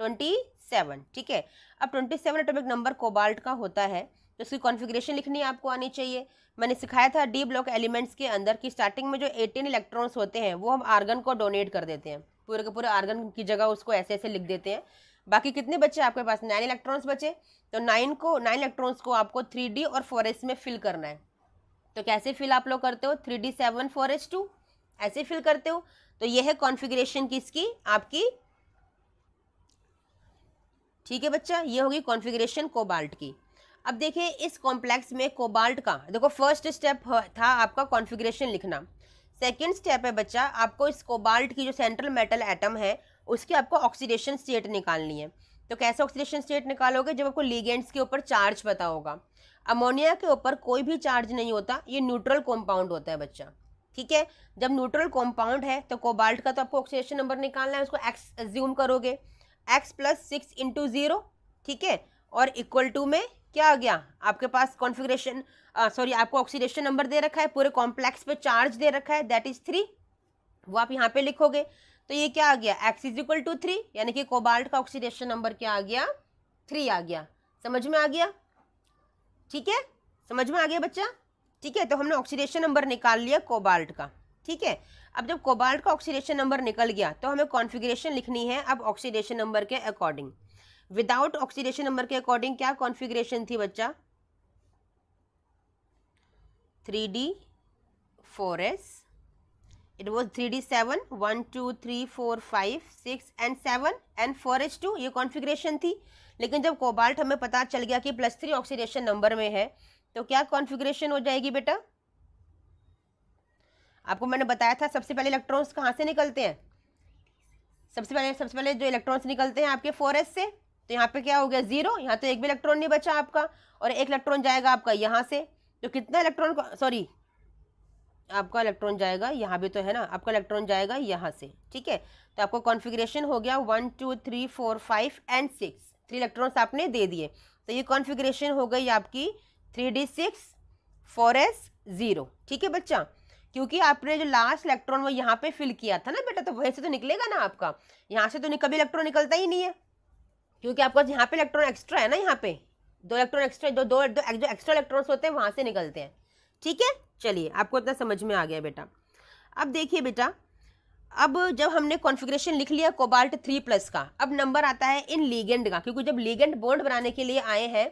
27। ठीक है, अब 27 एटॉमिक नंबर कोबाल्ट का होता है, तो उसकी कॉन्फ़िगरेशन लिखनी आपको आनी चाहिए। मैंने सिखाया था डी ब्लॉक एलिमेंट्स के अंदर कि स्टार्टिंग में जो 18 इलेक्ट्रॉन्स होते हैं वो हम आर्गन को डोनेट कर देते हैं, पूरे के पूरे आर्गन की जगह उसको ऐसे ऐसे लिख देते हैं। बाकी कितने बचे आपके पास? 9 इलेक्ट्रॉन्स बचे। तो 9 इलेक्ट्रॉन्स को आपको 3D और 4s में फिल करना है। तो कैसे फिल आप लोग करते हो? 3D 7 4s2 ऐसे फिल करते हो। तो यह है कॉन्फ़िगरेशन किसकी? आपकी। ठीक है बच्चा, ये होगी कॉन्फ़िगरेशन कोबाल्ट की। अब देखिए इस कॉम्प्लेक्स में कोबाल्ट का, देखो फर्स्ट स्टेप था आपका कॉन्फ़िगरेशन लिखना। सेकंड स्टेप है बच्चा आपको इस कोबाल्ट की जो सेंट्रल मेटल एटम है उसकी आपको ऑक्सीडेशन स्टेट निकालनी है। तो कैसे ऑक्सीडेशन स्टेट निकालोगे? जब आपको लिगेंड्स के ऊपर चार्ज पता होगा। अमोनिया के ऊपर कोई भी चार्ज नहीं होता, ये न्यूट्रल कॉम्पाउंड होता है बच्चा। ठीक है, जब न्यूट्रल कॉम्पाउंड है तो कोबाल्ट का तो आपको ऑक्सीडेशन नंबर निकालना है, उसको एक्स एज्यूम करोगे, x + 6 × 0। ठीक है, और इक्वल टू में क्या आ गया आपके पास? कॉन्फ़िगरेशन सॉरी, आपको ऑक्सीडेशन नंबर दे रखा है, पूरे कॉम्प्लेक्स पे चार्ज दे रखा है, दैट इज 3। वो आप यहाँ पे लिखोगे, तो ये क्या आ गया? x = 3, यानी कि कोबाल्ट का ऑक्सीडेशन नंबर क्या आ गया? 3 आ गया। समझ में आ गया? ठीक है, समझ में आ गया बच्चा? ठीक है, तो हमने ऑक्सीडेशन नंबर निकाल लिया कोबाल्ट का। ठीक है, अब जब कोबाल्ट का ऑक्सीडेशन नंबर निकल गया तो हमें कॉन्फ़िगरेशन लिखनी है अब ऑक्सीडेशन नंबर के अकॉर्डिंग। विदाउट ऑक्सीडेशन नंबर के अकॉर्डिंग क्या कॉन्फ़िगरेशन थी बच्चा? 3D 4s, it was 3D 7, 1 2 3 4 5 6 and 7 and 4s2, ये कॉन्फ़िगरेशन थी। लेकिन जब कोबाल्ट हमें पता चल गया कि +3 ऑक्सीडेशन नंबर में है, तो क्या कॉन्फ़िगरेशन हो जाएगी बेटा? आपको मैंने बताया था सबसे पहले इलेक्ट्रॉन्स कहाँ से निकलते हैं? सबसे पहले जो इलेक्ट्रॉन्स निकलते हैं आपके 4s से। तो यहाँ पे क्या हो गया? 0, यहाँ तो एक भी इलेक्ट्रॉन नहीं बचा आपका, और एक इलेक्ट्रॉन जाएगा आपका यहाँ से। तो कितना इलेक्ट्रॉन, सॉरी आपका इलेक्ट्रॉन जाएगा यहाँ भी तो है ना, आपका इलेक्ट्रॉन जाएगा यहाँ से। ठीक है, तो आपको कॉन्फ़िगरेशन हो गया 1 2 3 4 5 एंड 6, 3 इलेक्ट्रॉन्स आपने दे दिए। तो ये कॉन्फ़िगरेशन हो गई आपकी 3D 6 4s 0। ठीक है बच्चा, क्योंकि आपने जो लास्ट इलेक्ट्रॉन वो यहाँ पे फिल किया था ना बेटा, तो वहीं से तो निकलेगा ना आपका, यहाँ से तो कभी इलेक्ट्रॉन निकलता ही नहीं है, क्योंकि आपका यहाँ पे इलेक्ट्रॉन एक्स्ट्रा है ना, यहाँ पे 2 इलेक्ट्रॉन एक्स्ट्रा, जो एक्स्ट्रा इलेक्ट्रॉन्स होते हैं वहाँ से निकलते हैं। ठीक है, चलिए आपको इतना समझ में आ गया बेटा। अब देखिए बेटा, अब जब हमने कॉन्फ़िगरेशन लिख लिया कोबाल्ट 3+ का, अब नंबर आता है इन लीगेंड का, क्योंकि जब लीगेंड बॉन्ड बनाने के लिए आए हैं,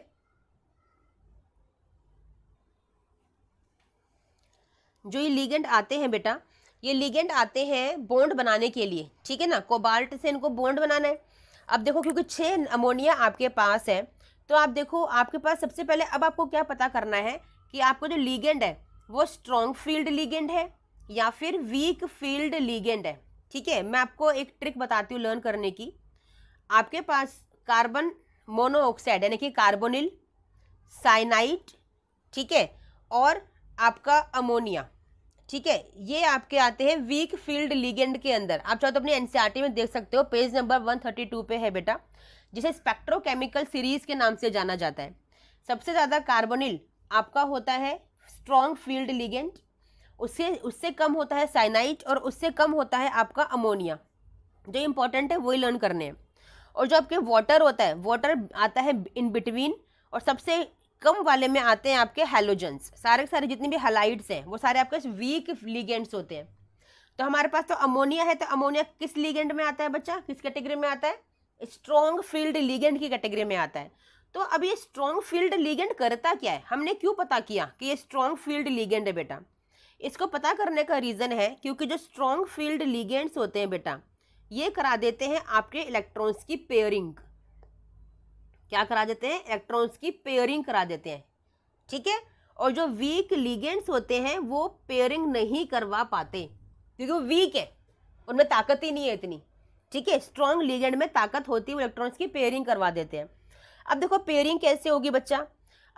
जो ये लीगेंड आते हैं बेटा, ये लीगेंड आते हैं बॉन्ड बनाने के लिए। ठीक है ना, कोबाल्ट से इनको बॉन्ड बनाना है। अब देखो क्योंकि 6 अमोनिया आपके पास है, तो आप देखो आपके पास सबसे पहले अब आपको क्या पता करना है कि आपको जो लीगेंड है वो स्ट्रॉन्ग फील्ड लीगेंड है या फिर वीक फील्ड लीगेंड है। ठीक है, मैं आपको एक ट्रिक बताती हूँ लर्न करने की। आपके पास कार्बन मोनोऑक्साइड यानी कि कार्बोनिल, साइनाइड, ठीक है, और आपका अमोनिया, ठीक है, ये आपके आते हैं वीक फील्ड लिगेंड के अंदर। आप चाहो तो अपनी एनसीईआरटी में देख सकते हो, पेज नंबर 132 पे है बेटा, जिसे स्पेक्ट्रोकेमिकल सीरीज के नाम से जाना जाता है। सबसे ज़्यादा कार्बोनिल आपका होता है स्ट्रॉन्ग फील्ड लिगेंड, उससे कम होता है साइनाइड, और उससे कम होता है आपका अमोनिया। जो इंपॉर्टेंट है वही लर्न करने हैं। और जो आपके वाटर होता है, वाटर आता है इन बिटवीन, और सबसे कम वाले में आते हैं आपके हैलोजेंस। सारे के सारे जितने भी हैलाइड्स हैं वो सारे आपके वीक लिगेंड्स होते हैं। तो हमारे पास तो अमोनिया है, तो अमोनिया किस लिगेंड में आता है बच्चा? किस कैटेगरी में आता है? स्ट्रॉन्ग फील्ड लिगेंड की कैटेगरी में आता है। तो अब ये स्ट्रॉन्ग फील्ड लिगेंड करता क्या है? हमने क्यों पता किया कि ये स्ट्रॉन्ग फील्ड लिगेंड है बेटा? इसको पता करने का रीज़न है क्योंकि जो स्ट्रॉन्ग फील्ड लिगेंड्स होते हैं बेटा, ये करा देते हैं आपके इलेक्ट्रॉन्स की पेयरिंग। क्या करा देते हैं? इलेक्ट्रॉन्स की पेयरिंग करा देते हैं, ठीक है। और जो वीक लिगेंड्स होते हैं वो पेयरिंग नहीं करवा पाते क्योंकि वो वीक है, उनमें ताकत ही नहीं है इतनी, ठीक है। स्ट्रॉन्ग लिगेंड में ताकत होती है, वो इलेक्ट्रॉन्स की पेयरिंग करवा देते हैं। अब देखो पेयरिंग कैसे होगी बच्चा।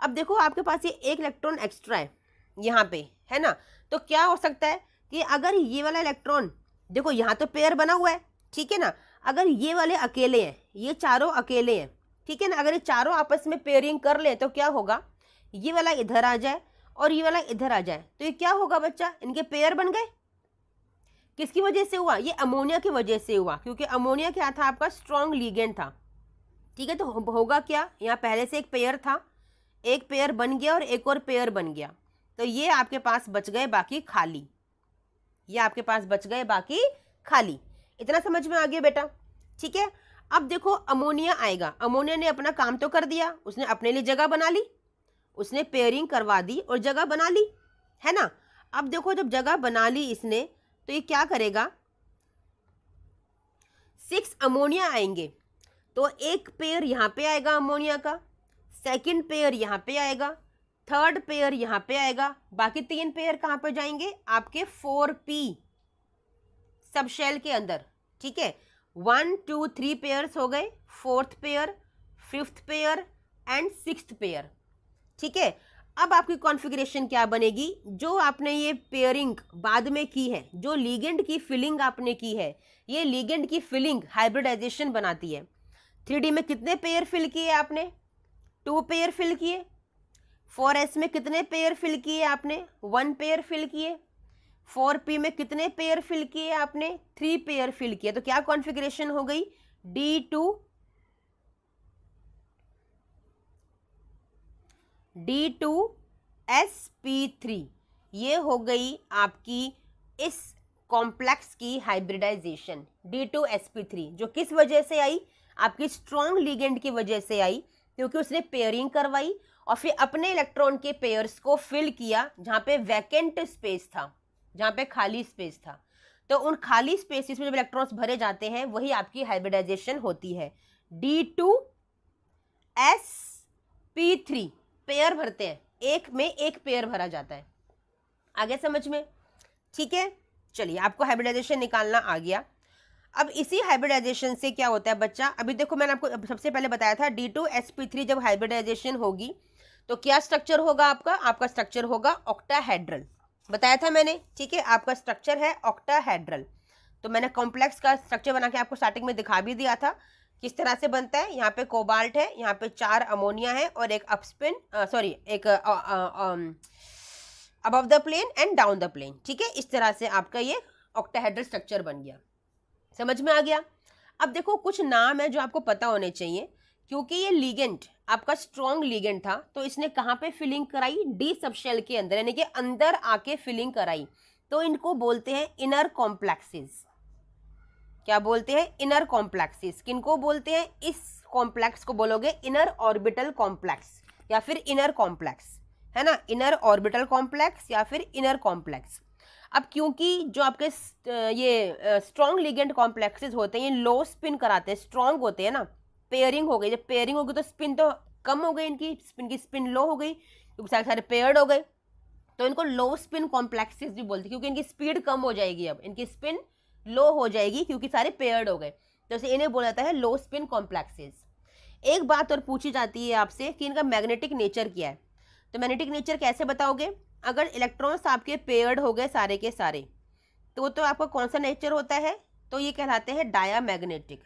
अब देखो आपके पास ये एक इलेक्ट्रॉन एक्स्ट्रा है यहाँ पे, है ना। तो क्या हो सकता है कि अगर ये वाला इलेक्ट्रॉन, देखो यहाँ तो पेयर बना हुआ है, ठीक है ना। अगर ये वाले अकेले हैं, ये चारों अकेले हैं, ठीक है ना, अगर ये चारों आपस में पेयरिंग कर ले तो क्या होगा, ये वाला इधर आ जाए और ये वाला इधर आ जाए, तो ये क्या होगा बच्चा, इनके पेयर बन गए। किसकी वजह से हुआ? ये अमोनिया की वजह से हुआ, क्योंकि अमोनिया क्या था? आपका स्ट्रॉन्ग लिगेंड था, ठीक है। तो होगा क्या, यहाँ पहले से एक पेयर था, एक पेयर बन गया और एक और पेयर बन गया, तो ये आपके पास बच गए बाकी खाली, ये आपके पास बच गए बाकी खाली। इतना समझ में आ गया बेटा, ठीक है। अब देखो अमोनिया आएगा, अमोनिया ने अपना काम तो कर दिया, उसने अपने लिए जगह बना ली, उसने पेयरिंग करवा दी और जगह बना ली, है ना। अब देखो जब जगह बना ली इसने, तो ये क्या करेगा, 6 अमोनिया आएंगे, तो एक पेयर यहाँ पे आएगा अमोनिया का, सेकंड पेयर यहाँ पे आएगा, थर्ड पेयर यहाँ पे आएगा, बाकी 3 पेयर कहाँ पे जाएंगे? आपके 4p सब शेल के अंदर, ठीक है। 1 2 3 पेयर्स हो गए, 4th pair, 5th pair and 6th pair, ठीक है। अब आपकी कॉन्फ़िगरेशन क्या बनेगी? जो आपने ये पेयरिंग बाद में की है, जो लिगेंड की फिलिंग आपने की है, ये लिगेंड की फिलिंग हाइब्रिडाइजेशन बनाती है। 3D में कितने पेयर फिल किए आपने? 2 पेयर फिल किए। 4s में कितने पेयर फिल किए आपने? 1 पेयर फिल किए। 4p में कितने पेयर फिल किए आपने? 3 पेयर फिल किए। तो क्या कॉन्फ़िगरेशन हो गई? D2sp3, ये हो गई आपकी इस कॉम्प्लेक्स की हाइब्रिडाइजेशन D2sp3, जो किस वजह से आई? आपकी स्ट्रॉन्ग लिगेंड की वजह से आई, क्योंकि उसने पेयरिंग करवाई और फिर अपने इलेक्ट्रॉन के पेयर्स को फिल किया जहाँ पे वैकेंट स्पेस था, जहाँ पे खाली स्पेस था। तो उन खाली स्पेसिस में जब इलेक्ट्रॉन्स भरे जाते हैं वही आपकी हाइब्रिडाइजेशन होती है। D2sp3 पेयर भरते हैं, एक में एक पेयर भरा जाता है। आगे समझ में? ठीक है, चलिए आपको हाइब्रिडाइजेशन निकालना आ गया। अब इसी हाइब्रिडाइजेशन से क्या होता है बच्चा, अभी देखो मैंने आपको सबसे पहले बताया था D2sp3 जब हाइब्रिडाइजेशन होगी तो क्या स्ट्रक्चर होगा आपका? आपका स्ट्रक्चर होगा ऑक्टाहेड्रल, बताया था मैंने, ठीक है। आपका स्ट्रक्चर है ऑक्टाहेड्रल। तो मैंने कॉम्प्लेक्स का स्ट्रक्चर बना के आपको स्टार्टिंग में दिखा भी दिया था किस तरह से बनता है। यहाँ पे कोबाल्ट है, यहाँ पे 4 अमोनिया है और एक अपस्पिन एक above the plane and down the plane, ठीक है। इस तरह से आपका ये ऑक्टाहेड्रल स्ट्रक्चर बन गया, समझ में आ गया। अब देखो कुछ नाम है जो आपको पता होने चाहिए, क्योंकि ये लिगेंड आपका स्ट्रॉन्ग लिगेंड था, तो इसने कहाँ पे फिलिंग कराई? डी सबशेल के अंदर, यानी कि अंदर आके फिलिंग कराई। तो इनको बोलते हैं इनर कॉम्प्लेक्सेस। क्या बोलते हैं? Inner complexes. किनको बोलते हैं? इस कॉम्प्लेक्स को बोलोगे इनर ऑर्बिटल कॉम्प्लेक्स या फिर इनर कॉम्प्लेक्स, है ना। इनर ऑर्बिटल कॉम्प्लेक्स या फिर इनर कॉम्प्लेक्स। अब क्योंकि जो आपके ये स्ट्रॉन्ग लिगेंड कॉम्प्लेक्सेस होते हैं, ये लो स्पिन कराते हैं, स्ट्रॉन्ग होते हैं ना। पेयरिंग हो गई, जब पेयरिंग होगी तो स्पिन तो कम हो गई, इनकी स्पिन लो हो गई क्योंकि सारे पेयर्ड हो गए, तो इनको लो स्पिन कॉम्प्लेक्सेस भी बोलते हैं, क्योंकि इनकी स्पीड कम हो जाएगी, अब इनकी स्पिन लो हो जाएगी क्योंकि सारे पेयर्ड हो गए, तो इसे इन्हें बोला जाता है लो स्पिन कॉम्प्लेक्सेस। एक बात और पूछी जाती है आपसे कि इनका मैग्नेटिक नेचर क्या है। तो मैग्नेटिक नेचर कैसे बताओगे? अगर इलेक्ट्रॉन्स आपके पेयर्ड हो गए सारे के सारे, तो आपका कौन सा नेचर होता है? तो ये कहलाते हैं डायामैग्नेटिक।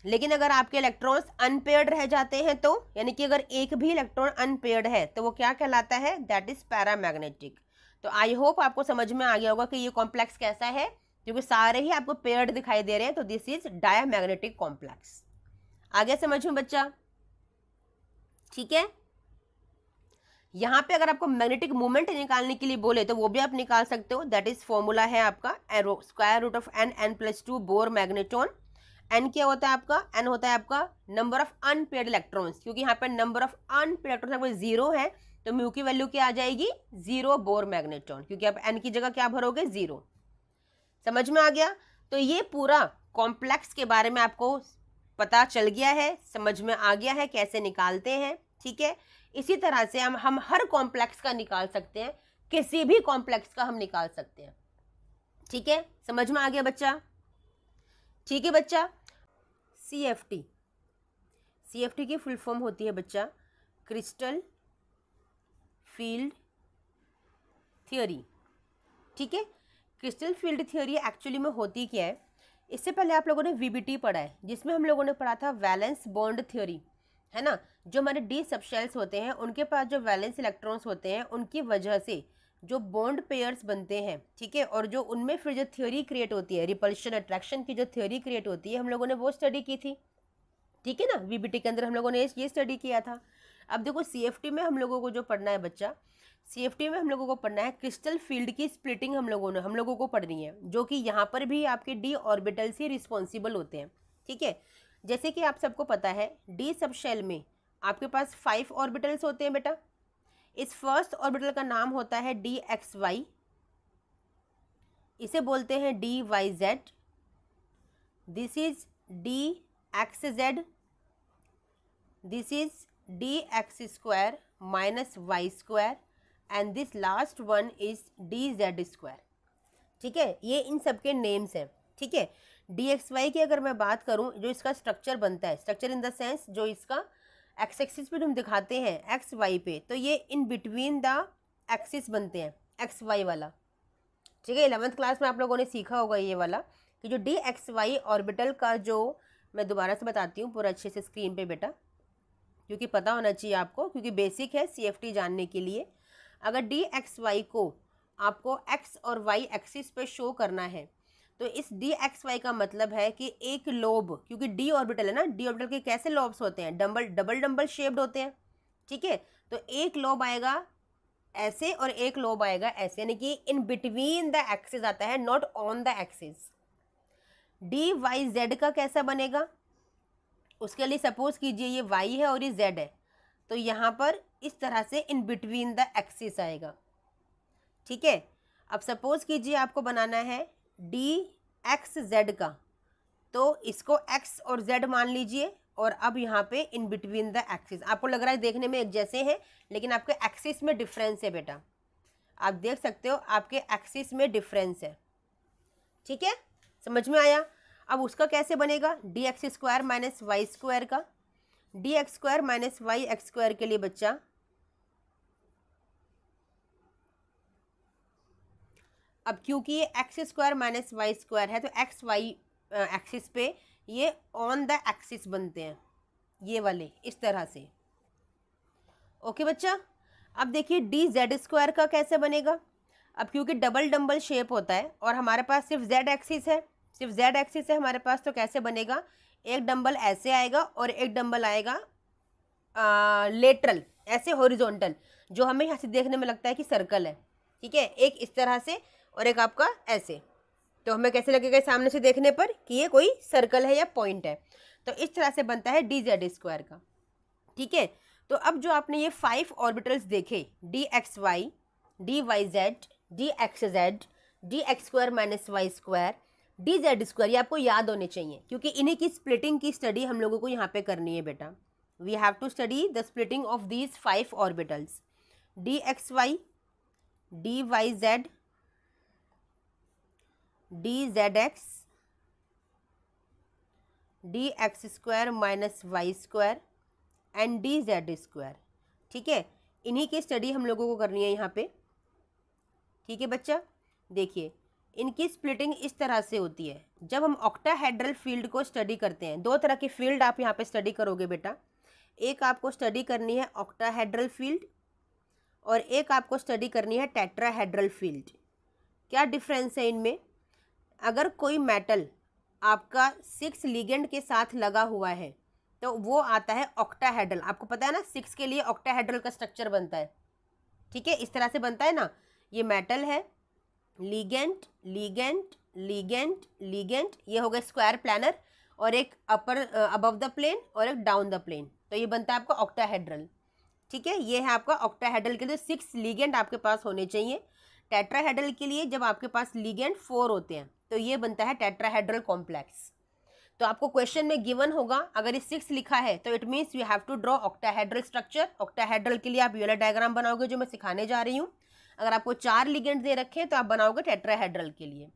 लेकिन अगर आपके इलेक्ट्रॉन्स अनपेयर्ड रह जाते हैं तो, यानी कि अगर एक भी इलेक्ट्रॉन अनपेयर्ड है तो वो क्या कहलाता है? That is paramagnetic. तो आई होप आपको समझ में आ गया होगा कि ये कॉम्प्लेक्स कैसा है, क्योंकि सारे ही आपको पेयर्ड दिखाई दे रहे हैं, तो दिस इज डायामैग्नेटिक कॉम्प्लेक्स। आगे समझ में बच्चा? ठीक है। यहाँ पे अगर आपको मैग्नेटिक मोमेंट निकालने के लिए बोले तो वो भी आप निकाल सकते हो। दैट इज फॉर्मूला है आपका square root of n+2 Bohr magneton. n क्या होता है आपका? n होता है आपका नंबर ऑफ अनपेयर्ड इलेक्ट्रॉन्स, क्योंकि यहाँ पे नंबर ऑफ अनपेयर्ड इलेक्ट्रॉन्स 0 है, तो म्यू की वैल्यू क्या आ जाएगी, 0 बोर मैग्नेट्रॉन, क्योंकि आप n की जगह क्या भरोगे, 0। समझ में आ गया। तो ये पूरा कॉम्प्लेक्स के बारे में आपको पता चल गया है, समझ में आ गया है कैसे निकालते हैं। ठीक है, इसी तरह से हम हर कॉम्प्लेक्स का निकाल सकते हैं, किसी भी कॉम्प्लेक्स का हम निकाल सकते हैं। ठीक है, समझ में आ गया बच्चा। ठीक है बच्चा, CFT, CFT की फुल फॉर्म होती है बच्चा क्रिस्टल फील्ड थ्योरी। ठीक है, क्रिस्टल फील्ड थ्योरी एक्चुअली में होती क्या है, इससे पहले आप लोगों ने VBT पढ़ा है, जिसमें हम लोगों ने पढ़ा था वैलेंस बॉन्ड थ्योरी, है ना। जो हमारे डी सबशेल्स होते हैं उनके पास जो वैलेंस इलेक्ट्रॉन्स होते हैं, उनकी वजह से जो बॉन्ड पेयर्स बनते हैं, ठीक है, और जो उनमें फिर जो थ्योरी क्रिएट होती है, रिपल्शन अट्रैक्शन की जो थ्योरी क्रिएट होती है, हम लोगों ने वो स्टडी की थी। ठीक है ना, VBT के अंदर हम लोगों ने ये स्टडी किया था। अब देखो CFT में हम लोगों को जो पढ़ना है बच्चा, CFT में हम लोगों को पढ़ना है क्रिस्टल फील्ड की स्प्लिटिंग, हम लोगों को पढ़नी है, जो कि यहाँ पर भी आपके डी ऑर्बिटल से रिस्पॉन्सिबल होते हैं। ठीक है, जैसे कि आप सबको पता है डी सब शेल में आपके पास 5 ऑर्बिटल्स होते हैं बेटा। इस फर्स्ट ऑर्बिटल का नाम होता है DXY, इसे बोलते हैं DYZ, this is DXZ, this is DX square minus Y square, and this last one is DZ square. ठीक है, ये इन सब के नेम्स हैं। ठीक है, DXY की अगर मैं बात करूं, जो इसका स्ट्रक्चर बनता है, स्ट्रक्चर इन द सेंस जो इसका एक्स एक्सिस पे हम दिखाते हैं XY पे, तो ये इन बिटवीन द एक्सिस बनते हैं, XY वाला। ठीक है, 11th क्लास में आप लोगों ने सीखा होगा ये वाला, कि जो DXY ऑर्बिटल का, जो मैं दोबारा से बताती हूँ पूरा अच्छे से स्क्रीन पे बेटा, क्योंकि पता होना चाहिए आपको, क्योंकि बेसिक है CFT जानने के लिए। अगर DXY को आपको X और Y एक्सिस पे शो करना है, तो इस DXY का मतलब है कि एक लोब, क्योंकि D ऑर्बिटल है ना, D ऑर्बिटल के कैसे लोब्स होते हैं, डबल शेप्ड होते हैं। ठीक है, तो एक लोब आएगा ऐसे और एक लोब आएगा ऐसे, यानी कि इन बिटवीन द एक्सिस आता है, not on the axis. DYZ का कैसा बनेगा, उसके लिए सपोज कीजिए ये y है और ये z है, तो यहाँ पर इस तरह से इन बिटवीन द एक्सिस आएगा। ठीक है, अब सपोज कीजिए आपको बनाना है DXZ का, तो इसको x और z मान लीजिए, और अब यहाँ पे इन बिटवीन द एक्सिस, आपको लग रहा है देखने में एक जैसे हैं, लेकिन आपके एक्सिस में डिफरेंस है बेटा, आप देख सकते हो आपके एक्सिस में डिफरेंस है। ठीक है, समझ में आया। अब उसका कैसे बनेगा, DX square minus Y square का, DX square minus Y X square के लिए बच्चा अब क्योंकि ये X square minus Y square है, तो एक्स वाई एक्सिस पे ये ऑन द एक्सिस बनते हैं, ये वाले इस तरह से। ओके बच्चा, अब देखिए DZ स्क्वायर का कैसे बनेगा। अब क्योंकि डबल शेप होता है और हमारे पास सिर्फ Z एक्सिस है, सिर्फ Z एक्सिस है हमारे पास, तो कैसे बनेगा, एक डंबल ऐसे आएगा और एक डंबल आएगा लेटरल, ऐसे हॉरिजॉन्टल, जो हमें यहाँ से देखने में लगता है कि सर्कल है। ठीक है, एक इस तरह से और एक आपका ऐसे, तो हमें कैसे लगेगा सामने से देखने पर कि ये कोई सर्कल है या पॉइंट है। तो इस तरह से बनता है DZ स्क्वायर का। ठीक है, तो अब जो आपने ये 5 ऑर्बिटल्स देखे, DXY, DYZ, DXZ, DX square minus Y square, DZ square, ये आपको याद होने चाहिए, क्योंकि इन्हीं की स्प्लिटिंग की स्टडी हम लोगों को यहाँ पे करनी है बेटा। We have to study the splitting of these 5 orbitals, DXY, DYZ, DZX, DX square minus Y square and DZ square. ठीक है, इन्हीं की स्टडी हम लोगों को करनी है यहाँ पे। ठीक है बच्चा, देखिए इनकी स्प्लिटिंग इस तरह से होती है। जब हम ऑक्टाहेड्रल फील्ड को स्टडी करते हैं, 2 तरह की फील्ड आप यहाँ पे स्टडी करोगे बेटा, एक आपको स्टडी करनी है ऑक्टाहेड्रल फील्ड और एक आपको स्टडी करनी है टेट्राहेड्रल फील्ड। क्या डिफरेंस है इनमें, अगर कोई मेटल आपका 6 लिगेंड के साथ लगा हुआ है तो वो आता है ऑक्टाहेड्रल। आपको पता है ना 6 के लिए ऑक्टाहेड्रल का स्ट्रक्चर बनता है। ठीक है, इस तरह से बनता है ना, ये मेटल है, लिगेंड लिगेंड लिगेंड लिगेंड, ये हो गया स्क्वायर प्लानर, और एक अपर अबव द प्लेन और एक डाउन द प्लेन, तो ये बनता है आपका ऑक्टाहेड्रल। ठीक है, ये है आपका ऑक्टाहेड्रल के लिए 6 लिगेंड आपके पास होने चाहिए। टेट्राहेड्रल के लिए जब आपके पास लिगेंड 4 होते हैं तो ये बनता है टेट्राहेड्रल कॉम्प्लेक्स। तो आपको क्वेश्चन में गिवन होगा, अगर ये 6 लिखा है तो it means you have to draw octahedral structure. Octahedral के लिए आप ये वाला डायग्राम बनाओगे जो मैं सिखाने जा रही हूँ। अगर आपको 4 लिगेंड दे रखे हैं तो आप बनाओगे टेट्राहेड्रल के लिए।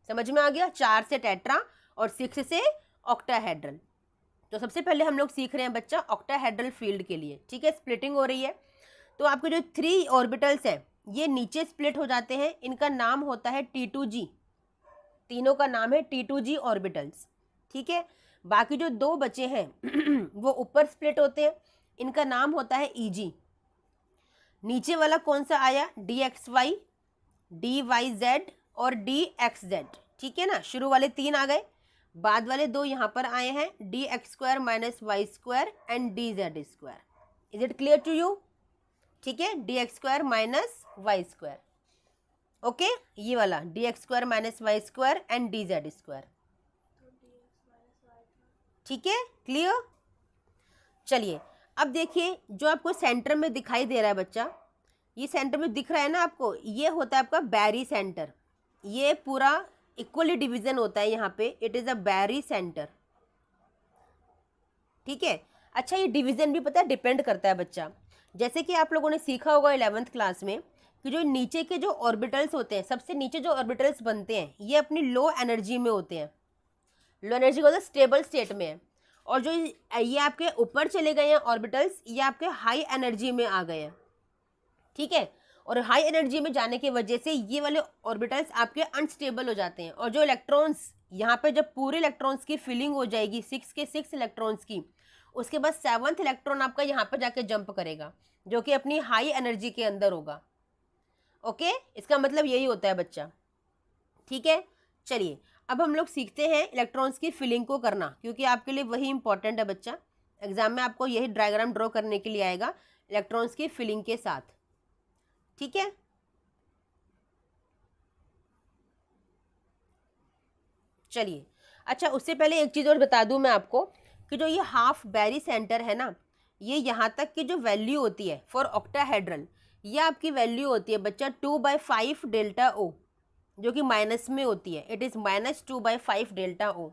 समझ में आ गया, 4 से टेट्रा और 6 से ऑक्टाहेड्रल। तो सबसे पहले हम लोग सीख रहे हैं बच्चा ऑक्टाहेड्रल फील्ड के लिए। ठीक है, स्प्लिटिंग हो रही है तो आपके जो 3 ऑर्बिटल्स हैं ये नीचे स्प्लिट हो जाते हैं। इनका नाम होता है T2G, तीनों का नाम है T2G ऑर्बिटल्स। ठीक है, बाकी जो 2 बचे हैं वो ऊपर स्प्लिट होते हैं, इनका नाम होता है EG। नीचे वाला कौन सा आया, DXY, DYZ और DXZ। ठीक है ना, शुरू वाले 3 आ गए, बाद वाले 2 यहाँ पर आए हैं, DX² - Y² and DZ²। Is it clear to you? ठीक है, DX² - Y²। ओके, ये वाला DX² - Y² एंड DZ²। ठीक है, क्लियर? चलिए अब देखिए, जो आपको सेंटर में दिखाई दे रहा है बच्चा, ये सेंटर में दिख रहा है ना आपको, ये होता है आपका बैरी सेंटर। ये पूरा इक्वली डिवीजन होता है यहाँ पे, it is a barycentre. ठीक है, अच्छा ये डिवीजन भी पता है डिपेंड करता है बच्चा, जैसे कि आप लोगों ने सीखा होगा 11th क्लास में कि जो नीचे के जो ऑर्बिटल्स होते हैं, सबसे नीचे जो ऑर्बिटल्स बनते हैं ये अपनी लो एनर्जी में होते हैं। लो एनर्जी का स्टेबल स्टेट में है, और जो ये आपके ऊपर चले गए हैं ऑर्बिटल्स, ये आपके हाई एनर्जी में आ गए हैं। ठीक है, और हाई एनर्जी में जाने की वजह से ये वाले ऑर्बिटल्स आपके अनस्टेबल हो जाते हैं। और जो इलेक्ट्रॉन्स यहाँ पे जब पूरे इलेक्ट्रॉन्स की फिलिंग हो जाएगी 6 के 6 इलेक्ट्रॉन्स की, उसके बाद 7th इलेक्ट्रॉन आपका यहाँ पर जाके जंप करेगा जो कि अपनी हाई एनर्जी के अंदर होगा। ओके, इसका मतलब यही होता है बच्चा। ठीक है, चलिए अब हम लोग सीखते हैं इलेक्ट्रॉन्स की फिलिंग को करना, क्योंकि आपके लिए वही इंपॉर्टेंट है बच्चा। एग्जाम में आपको यही डायग्राम ड्रॉ करने के लिए आएगा इलेक्ट्रॉन्स की फिलिंग के साथ। ठीक है, चलिए अच्छा, उससे पहले एक चीज़ और बता दूं मैं आपको कि जो ये हाफ बैरी सेंटर है ना, ये यहाँ तक की जो वैल्यू होती है फॉर ऑक्टाहेड्रल, ये आपकी वैल्यू होती है बच्चा 2/5 डेल्टा O, जो कि माइनस में होती है। It is -2/5 delta O।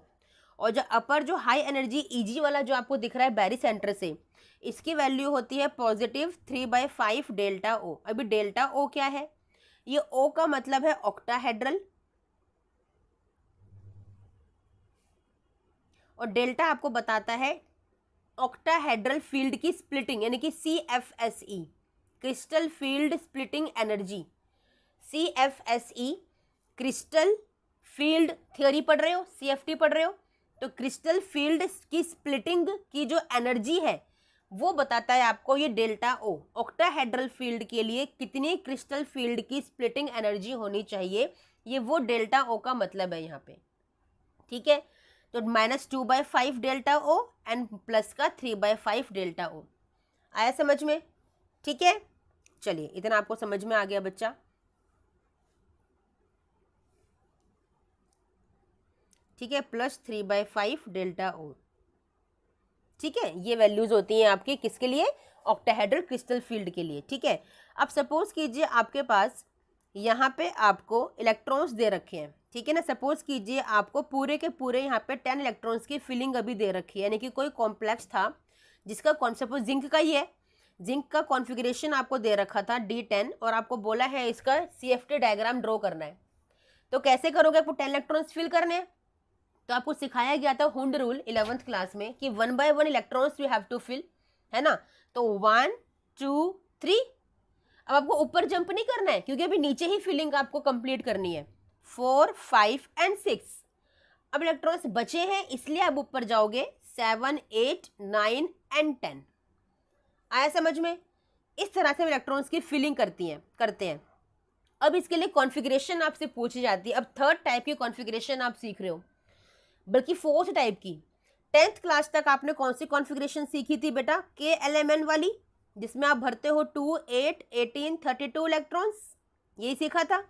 और जो अपर जो हाई एनर्जी EG वाला जो आपको दिख रहा है बैरी सेंटर से, इसकी वैल्यू होती है +3/5 डेल्टा O। अभी डेल्टा O क्या है, ये O का मतलब है ऑक्टाहेड्रल, और डेल्टा आपको बताता है ऑक्टाहेड्रल फील्ड की स्प्लिटिंग, यानी कि CFSE, crystal field splitting energy. CFSE crystal field theory पढ़ रहे हो, CFT पढ़ रहे हो, तो क्रिस्टल फील्ड की स्प्लिटिंग की जो एनर्जी है वो बताता है आपको ये डेल्टा O। ऑक्टाहेड्रल फील्ड के लिए कितनी क्रिस्टल फील्ड की स्प्लिटिंग एनर्जी होनी चाहिए, ये वो डेल्टा O का मतलब है यहाँ पे। ठीक है, तो -2/5 डेल्टा O एंड प्लस का 3/5 डेल्टा O। आया समझ में? ठीक है, चलिए इतना आपको समझ में आ गया बच्चा। ठीक है, +3/5 डेल्टा O। ठीक है, ये वैल्यूज होती हैं आपकी किसके लिए, ऑक्टाहेड्रल क्रिस्टल फील्ड के लिए। ठीक है, अब सपोज कीजिए आपके पास यहाँ पे आपको इलेक्ट्रॉन्स दे रखे हैं। ठीक है ना, सपोज कीजिए आपको पूरे के पूरे यहाँ पे 10 इलेक्ट्रॉन्स की फिलिंग अभी दे रखी है, यानी कि कोई कॉम्प्लेक्स था जिसका सपोज जिंक का ही है, जिंक का कॉन्फ़िगरेशन आपको दे रखा था D10, और आपको बोला है इसका CFT डायग्राम ड्रॉ करना है। तो कैसे करोगे, आपको 10 इलेक्ट्रॉन्स फिल करने हैं। तो आपको सिखाया गया था हुंड रूल 11th क्लास में कि 1 by 1 electrons you have to fill, है ना। तो 1 2 3, अब आपको ऊपर जंप नहीं करना है क्योंकि अभी नीचे ही फिलिंग आपको कंप्लीट करनी है। 4 5 एंड 6, अब इलेक्ट्रॉन्स बचे हैं इसलिए आप ऊपर जाओगे 7 8 9 एंड 10। आया समझ में? इस तरह से इलेक्ट्रॉन्स की फिलिंग करते हैं। अब इसके लिए कॉन्फ़िगरेशन आपसे पूछी जाती है। अब 3rd टाइप की कॉन्फ़िगरेशन आप सीख रहे हो, बल्कि 4th टाइप की। 10th क्लास तक आपने कौन सी कॉन्फ़िगरेशन सीखी थी बेटा, KLMN वाली, जिसमें आप भरते हो 2 8 18 32 इलेक्ट्रॉन्स, यही सीखा था।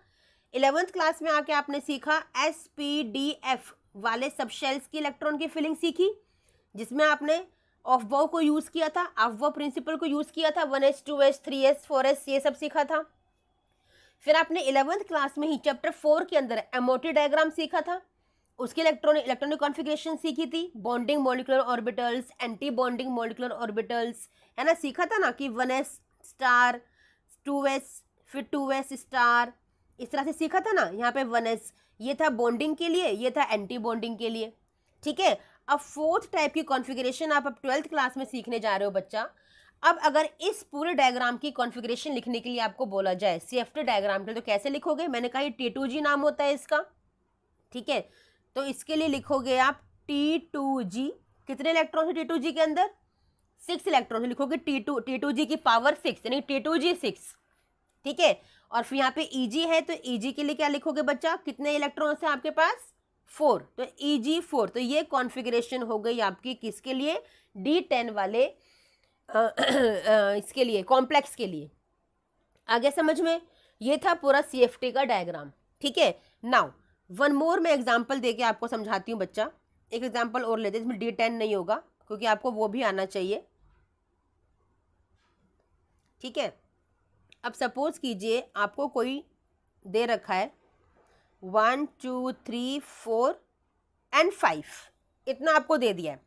11th क्लास में आके आपने सीखा SPDF वाले सब शेल्स की इलेक्ट्रॉन की फिलिंग सीखी, जिसमें आपने ऑफबाउ को यूज़ किया था, ऑफबाउ प्रिंसिपल को यूज़ किया था, 1s 2s 3s 4s ये सब सीखा था। फिर आपने 11th क्लास में ही चैप्टर 4 के अंदर एमओटी डायग्राम सीखा था, उसकी इलेक्ट्रॉनिक कॉन्फ़िगरेशन सीखी थी, bonding molecular orbitals, anti bonding molecular orbitals, है ना, सीखा था ना कि 1s स्टार 2s फिर 2s स्टार, इस तरह से सीखा था ना। यहाँ पे 1s ये था बॉन्डिंग के लिए, ये था एंटी बॉन्डिंग के लिए, ठीक है। अब 4th टाइप की कॉन्फ़िगरेशन आप अब 12th क्लास में सीखने जा रहे हो बच्चा। अब अगर इस पूरे डायग्राम की कॉन्फ़िगरेशन लिखने के लिए आपको बोला जाए CFT डायग्राम के लिए, तो कैसे लिखोगे? मैंने कहा ये T2G नाम होता है इसका, ठीक है। तो इसके लिए लिखोगे आप T2G, कितने इलेक्ट्रॉन है T2G के अंदर? 6 इलेक्ट्रॉन है, लिखोगे T2G की पावर 6 यानी T2G 6, ठीक है। और फिर यहाँ पे Eg है, तो Eg के लिए क्या लिखोगे बच्चा? कितने इलेक्ट्रॉन्स हैं आपके पास? 4, तो Eg4। तो ये कॉन्फ़िगरेशन हो गई आपकी किसके लिए? D10 वाले इसके लिए, कॉम्प्लेक्स के लिए। आगे समझ में? ये था पूरा CFT का डायग्राम, ठीक है। नाउ वन मोर मैं एग्जांपल देके आपको समझाती हूँ बच्चा। एक एग्जांपल और लेते हैं, इसमें D10 नहीं होगा क्योंकि आपको वो भी आना चाहिए, ठीक है। अब सपोज कीजिए आपको कोई दे रखा है 1 2 3 4 एंड 5, इतना आपको दे दिया है।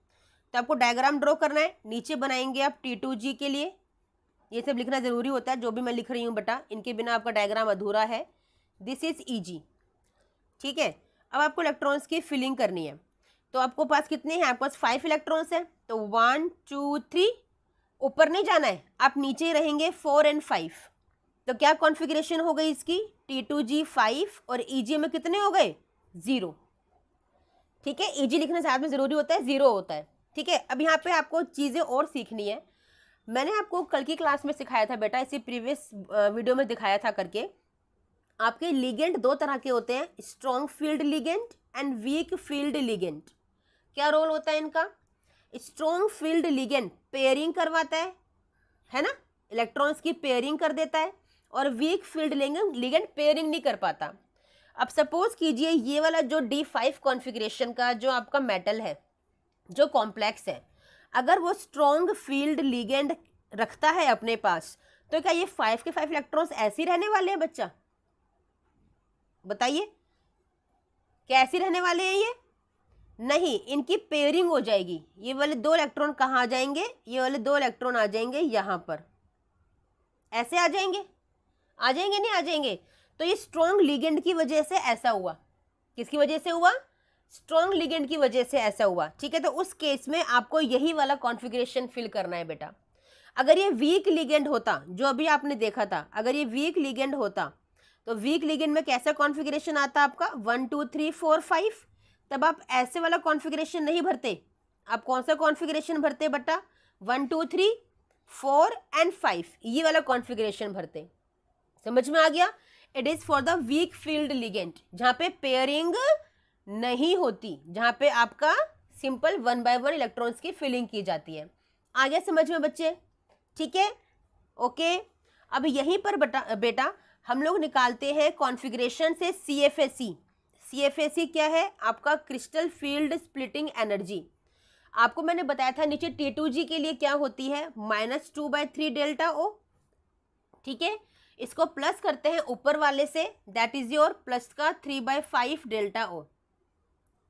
तो आपको डायग्राम ड्रॉ करना है, नीचे बनाएंगे आप T2G के लिए, ये सब लिखना ज़रूरी होता है जो भी मैं लिख रही हूँ बेटा, इनके बिना आपका डायग्राम अधूरा है। दिस इज़ Eg, ठीक है। अब आपको इलेक्ट्रॉन्स की फिलिंग करनी है, तो आपको पास कितने हैं? आपके पास 5 इलेक्ट्रॉन्स हैं, तो 1 2 3, ऊपर नहीं जाना है, आप नीचे ही रहेंगे 4 एंड 5। तो क्या कॉन्फ़िगरेशन हो गई इसकी? T2G 5 और Eg में कितने हो गए? 0, ठीक है। Eg लिखना साथ में ज़रूरी होता है, 0 होता है, ठीक है। अब यहाँ पे आपको चीज़ें और सीखनी है। मैंने आपको कल की क्लास में सिखाया था बेटा, इसी प्रीवियस वीडियो में दिखाया था करके। आपके लिगेंड 2 तरह के होते हैं, strong field ligand and weak field ligand. क्या रोल होता है इनका? स्ट्रॉन्ग फील्ड लिगेंड पेयरिंग करवाता है ना, इलेक्ट्रॉन्स की पेयरिंग कर देता है, और वीक फील्ड लिगेंड पेयरिंग नहीं कर पाता। अब सपोज कीजिए ये वाला जो D5 कॉन्फ़िगरेशन का जो आपका मेटल है, जो कॉम्प्लेक्स है, अगर वो स्ट्रॉन्ग फील्ड लिगेंड रखता है अपने पास, तो क्या ये 5 के 5 इलेक्ट्रॉन्स ऐसे ही रहने वाले हैं बच्चा? बताइए, कैसे रहने वाले हैं ये? नहीं, इनकी पेयरिंग हो जाएगी। ये वाले 2 इलेक्ट्रॉन कहाँ आ जाएंगे? ये वाले 2 इलेक्ट्रॉन आ जाएंगे यहाँ पर, ऐसे आ जाएंगे, आ जाएंगे नहीं आ जाएंगे? तो ये स्ट्रॉन्ग लिगेंड की वजह से ऐसा हुआ। किसकी वजह से हुआ? स्ट्रॉन्ग लिगेंड की वजह से ऐसा हुआ, ठीक है। तो उस केस में आपको यही वाला कॉन्फ़िगरेशन फिल करना है बेटा। अगर ये वीक लिगेंड होता, जो अभी आपने देखा था, अगर ये वीक लिगेंड होता, तो वीक लिगेंड में कैसा कॉन्फ़िगरेशन आता आपका? 1 2 3 4 5। तब आप ऐसे वाला कॉन्फ़िगरेशन नहीं भरते, आप कौन सा कॉन्फ़िगरेशन भरते बेटा? 1 2 3 4 एंड 5, ये वाला कॉन्फ़िगरेशन भरते। समझ में आ गया? It is for the weak field ligand, जहाँ पे पेयरिंग नहीं होती, जहाँ पे आपका सिंपल 1 बाय 1 इलेक्ट्रॉन्स की फिलिंग की जाती है। आ गया समझ में बच्चे? ठीक है, ओके। अब यहीं पर बेटा हम लोग निकालते हैं कॉन्फ़िगरेशन से CFAC। CFAC क्या है? आपका क्रिस्टल फील्ड स्प्लिटिंग एनर्जी। आपको मैंने बताया था नीचे T2G के लिए क्या होती है? -2/3 डेल्टा O, ठीक है। इसको प्लस करते हैं ऊपर वाले से, दैट इज योर प्लस का 3/5 डेल्टा O,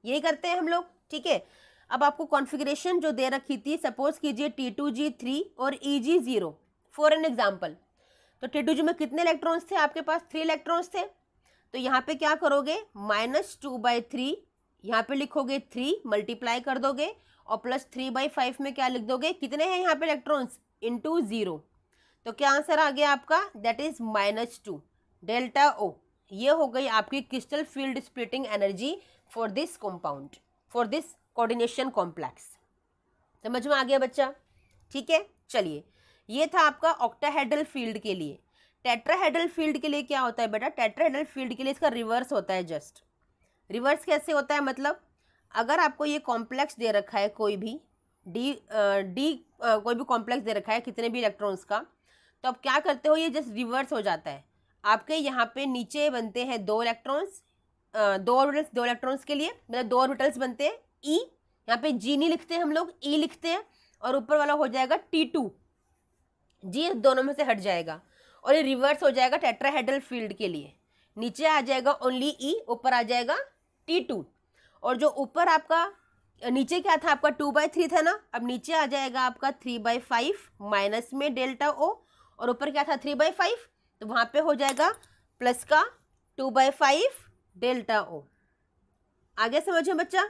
यही करते हैं हम लोग, ठीक है। अब आपको कॉन्फ़िगरेशन जो दे रखी थी, सपोज कीजिए T2G 3 और Eg 0 फॉर एन एग्जाम्पल। तो T2G में कितने इलेक्ट्रॉन्स थे आपके पास? 3 इलेक्ट्रॉन्स थे। तो यहाँ पे क्या करोगे? -2/3, यहाँ पे लिखोगे 3, मल्टीप्लाई कर दोगे, और प्लस 3/5 में क्या लिख दोगे? कितने हैं यहाँ पे इलेक्ट्रॉन्स? इंटू 0। तो क्या आंसर आ गया आपका? That is -2 delta O। ये हो गई आपकी crystal field splitting energy for this compound, for this coordination complex. समझ में आ गया बच्चा? ठीक है, चलिए। ये था आपका ऑक्टाहेड्रल फील्ड के लिए। टेट्राहेड्रल फील्ड के लिए क्या होता है बेटा? टेट्राहेड्रल फील्ड के लिए इसका रिवर्स होता है। जस्ट रिवर्स कैसे होता है? मतलब अगर आपको ये कॉम्प्लेक्स दे रखा है, कोई भी कोई भी कॉम्प्लेक्स दे रखा है कितने भी इलेक्ट्रॉन्स का, तो आप क्या करते हो? ये जस्ट रिवर्स हो जाता है। आपके यहाँ पे नीचे बनते हैं 2 इलेक्ट्रॉन्स, 2 ऑर्बिटल्स, 2 इलेक्ट्रॉन्स के लिए मतलब 2 ऑर्बिटल्स बनते हैं। ई यहाँ पे G नहीं लिखते हम लोग, ई लिखते हैं, और ऊपर वाला हो जाएगा T2, जी दोनों में से हट जाएगा और ये रिवर्स हो जाएगा टेट्राहेड्रल फील्ड के लिए। नीचे आ जाएगा ओनली E, ऊपर आ जाएगा T2। और जो ऊपर आपका नीचे क्या था आपका 2/3 था ना, अब नीचे आ जाएगा आपका 3/5 माइनस में डेल्टा O, और ऊपर क्या था 3/5, तो वहां पे हो जाएगा प्लस का 2/5 डेल्टा O। आगे समझो बच्चा।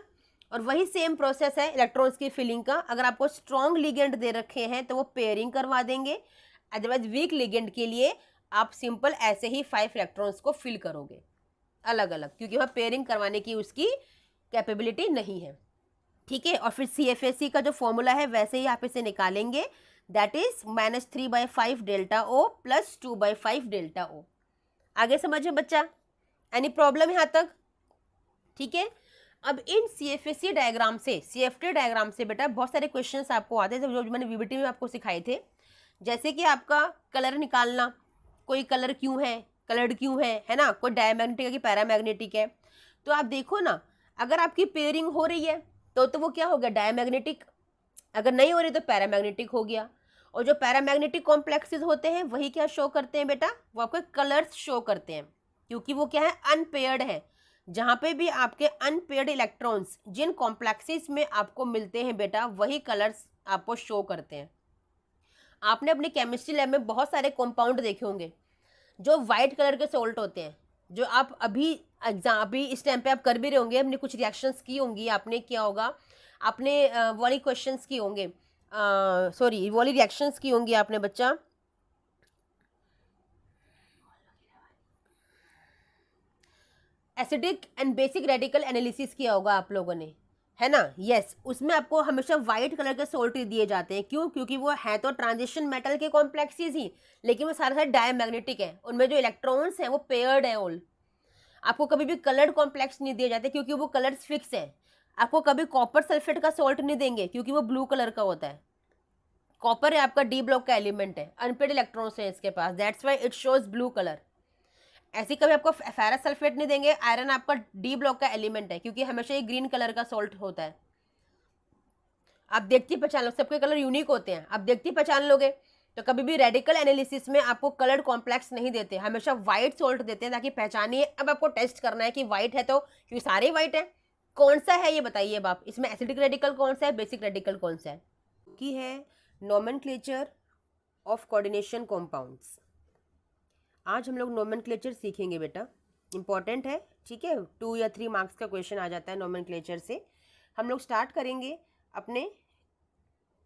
और वही सेम प्रोसेस है इलेक्ट्रॉन्स की फिलिंग का। अगर आपको स्ट्रॉन्ग लिगेंड दे रखे हैं तो वो पेयरिंग करवा देंगे, अदरवाइज वीक लिगेंड के लिए आप सिंपल ऐसे ही 5 इलेक्ट्रॉन्स को फिल करोगे अलग अलग, क्योंकि वहाँ पेयरिंग करवाने की उसकी कैपेबिलिटी नहीं है। ठीक है, और फिर CFAC का जो फॉर्मूला है वैसे ही आप इसे निकालेंगे, that is -3/5 delta O plus 2/5 delta O। आगे समझे बच्चा, एनी प्रॉब्लम यहाँ तक? ठीक है, अब इन CFAC डायग्राम से, CFT डायग्राम से बेटा बहुत सारे क्वेश्चंस आपको आते थे जो मैंने VBT में आपको सिखाए थे। जैसे कि आपका कलर निकालना, कोई कलर क्यों है, कलर्ड क्यों है ना, कोई डायमैग्नेटिक है कि पैरामैग्नेटिक है। तो आप देखो ना, अगर आपकी पेयरिंग हो रही है तो वो क्या हो गया, डायमैग्नेटिक। अगर नहीं हो रही तो पैरामैग्नेटिक हो गया। और जो पैरामैग्नेटिक कॉम्प्लेक्सेस होते हैं वही क्या शो करते हैं बेटा, वो आपको कलर्स शो करते हैं, क्योंकि वो क्या है, अनपेयर्ड है। जहां पे भी आपके अनपेयर्ड इलेक्ट्रॉन्स जिन कॉम्प्लेक्सेस में आपको मिलते हैं बेटा, वही कलर्स आपको शो करते हैं। आपने अपने केमिस्ट्री लैब में बहुत सारे कंपाउंड देखे होंगे जो वाइट कलर के सोल्ट होते हैं, जो आप अभी इस टाइम पे आप कर भी रहे होंगे, हमने कुछ रिएक्शंस की होंगी, आपने किया होगा, आपने वाली क्वेश्चंस की होंगे, सॉरी वाली रिएक्शंस की होंगी आपने बच्चा। Acidic and basic radical analysis किया होगा आप लोगों ने, है ना? यस, उसमें आपको हमेशा व्हाइट कलर के सोल्ट दिए जाते हैं। क्यों? क्योंकि वो है तो ट्रांजिशन मेटल के कॉम्प्लेक्सेस ही, लेकिन वो सारे सारे डायमैग्नेटिक है, उनमें जो इलेक्ट्रॉन्स हैं वो पेयर्ड है ऑल। आपको कभी भी कलर्ड कॉम्प्लेक्स नहीं दिए जाते क्योंकि वो कलर्स फिक्स है। आपको कभी कॉपर सल्फेट का सोल्ट नहीं देंगे क्योंकि वो ब्लू कलर का होता है। कॉपर है आपका डी ब्लॉक का एलिमेंट है, अनपेड इलेक्ट्रॉन्स है इसके पास, that's why it shows blue colour. ऐसे कभी आपको फेरस सल्फेट नहीं देंगे, आयरन आपका डी ब्लॉक का एलिमेंट है क्योंकि हमेशा ये ग्रीन कलर का सॉल्ट होता है। आप देखती पहचान लो, सबके कलर यूनिक होते हैं, आप देखती पहचान लोगे। तो कभी भी रेडिकल एनालिसिस में आपको कलर्ड कॉम्प्लेक्स नहीं देते, हमेशा व्हाइट सोल्ट देते हैं ताकि पहचानिए। अब आपको टेस्ट करना है कि व्हाइट है तो, क्योंकि सारे व्हाइट है, कौन सा है ये बताइए अब आप, इसमें एसिडिक रेडिकल कौन सा है, बेसिक रेडिकल कौन सा है। की है नोमेनक्लेचर ऑफ कोऑर्डिनेशन कॉम्पाउंड्स। आज हम लोग नोमेनक्लेचर सीखेंगे बेटा, इंपॉर्टेंट है। ठीक है, 2 या 3 मार्क्स का क्वेश्चन आ जाता है नोमेनक्लेचर से। हम लोग स्टार्ट करेंगे अपने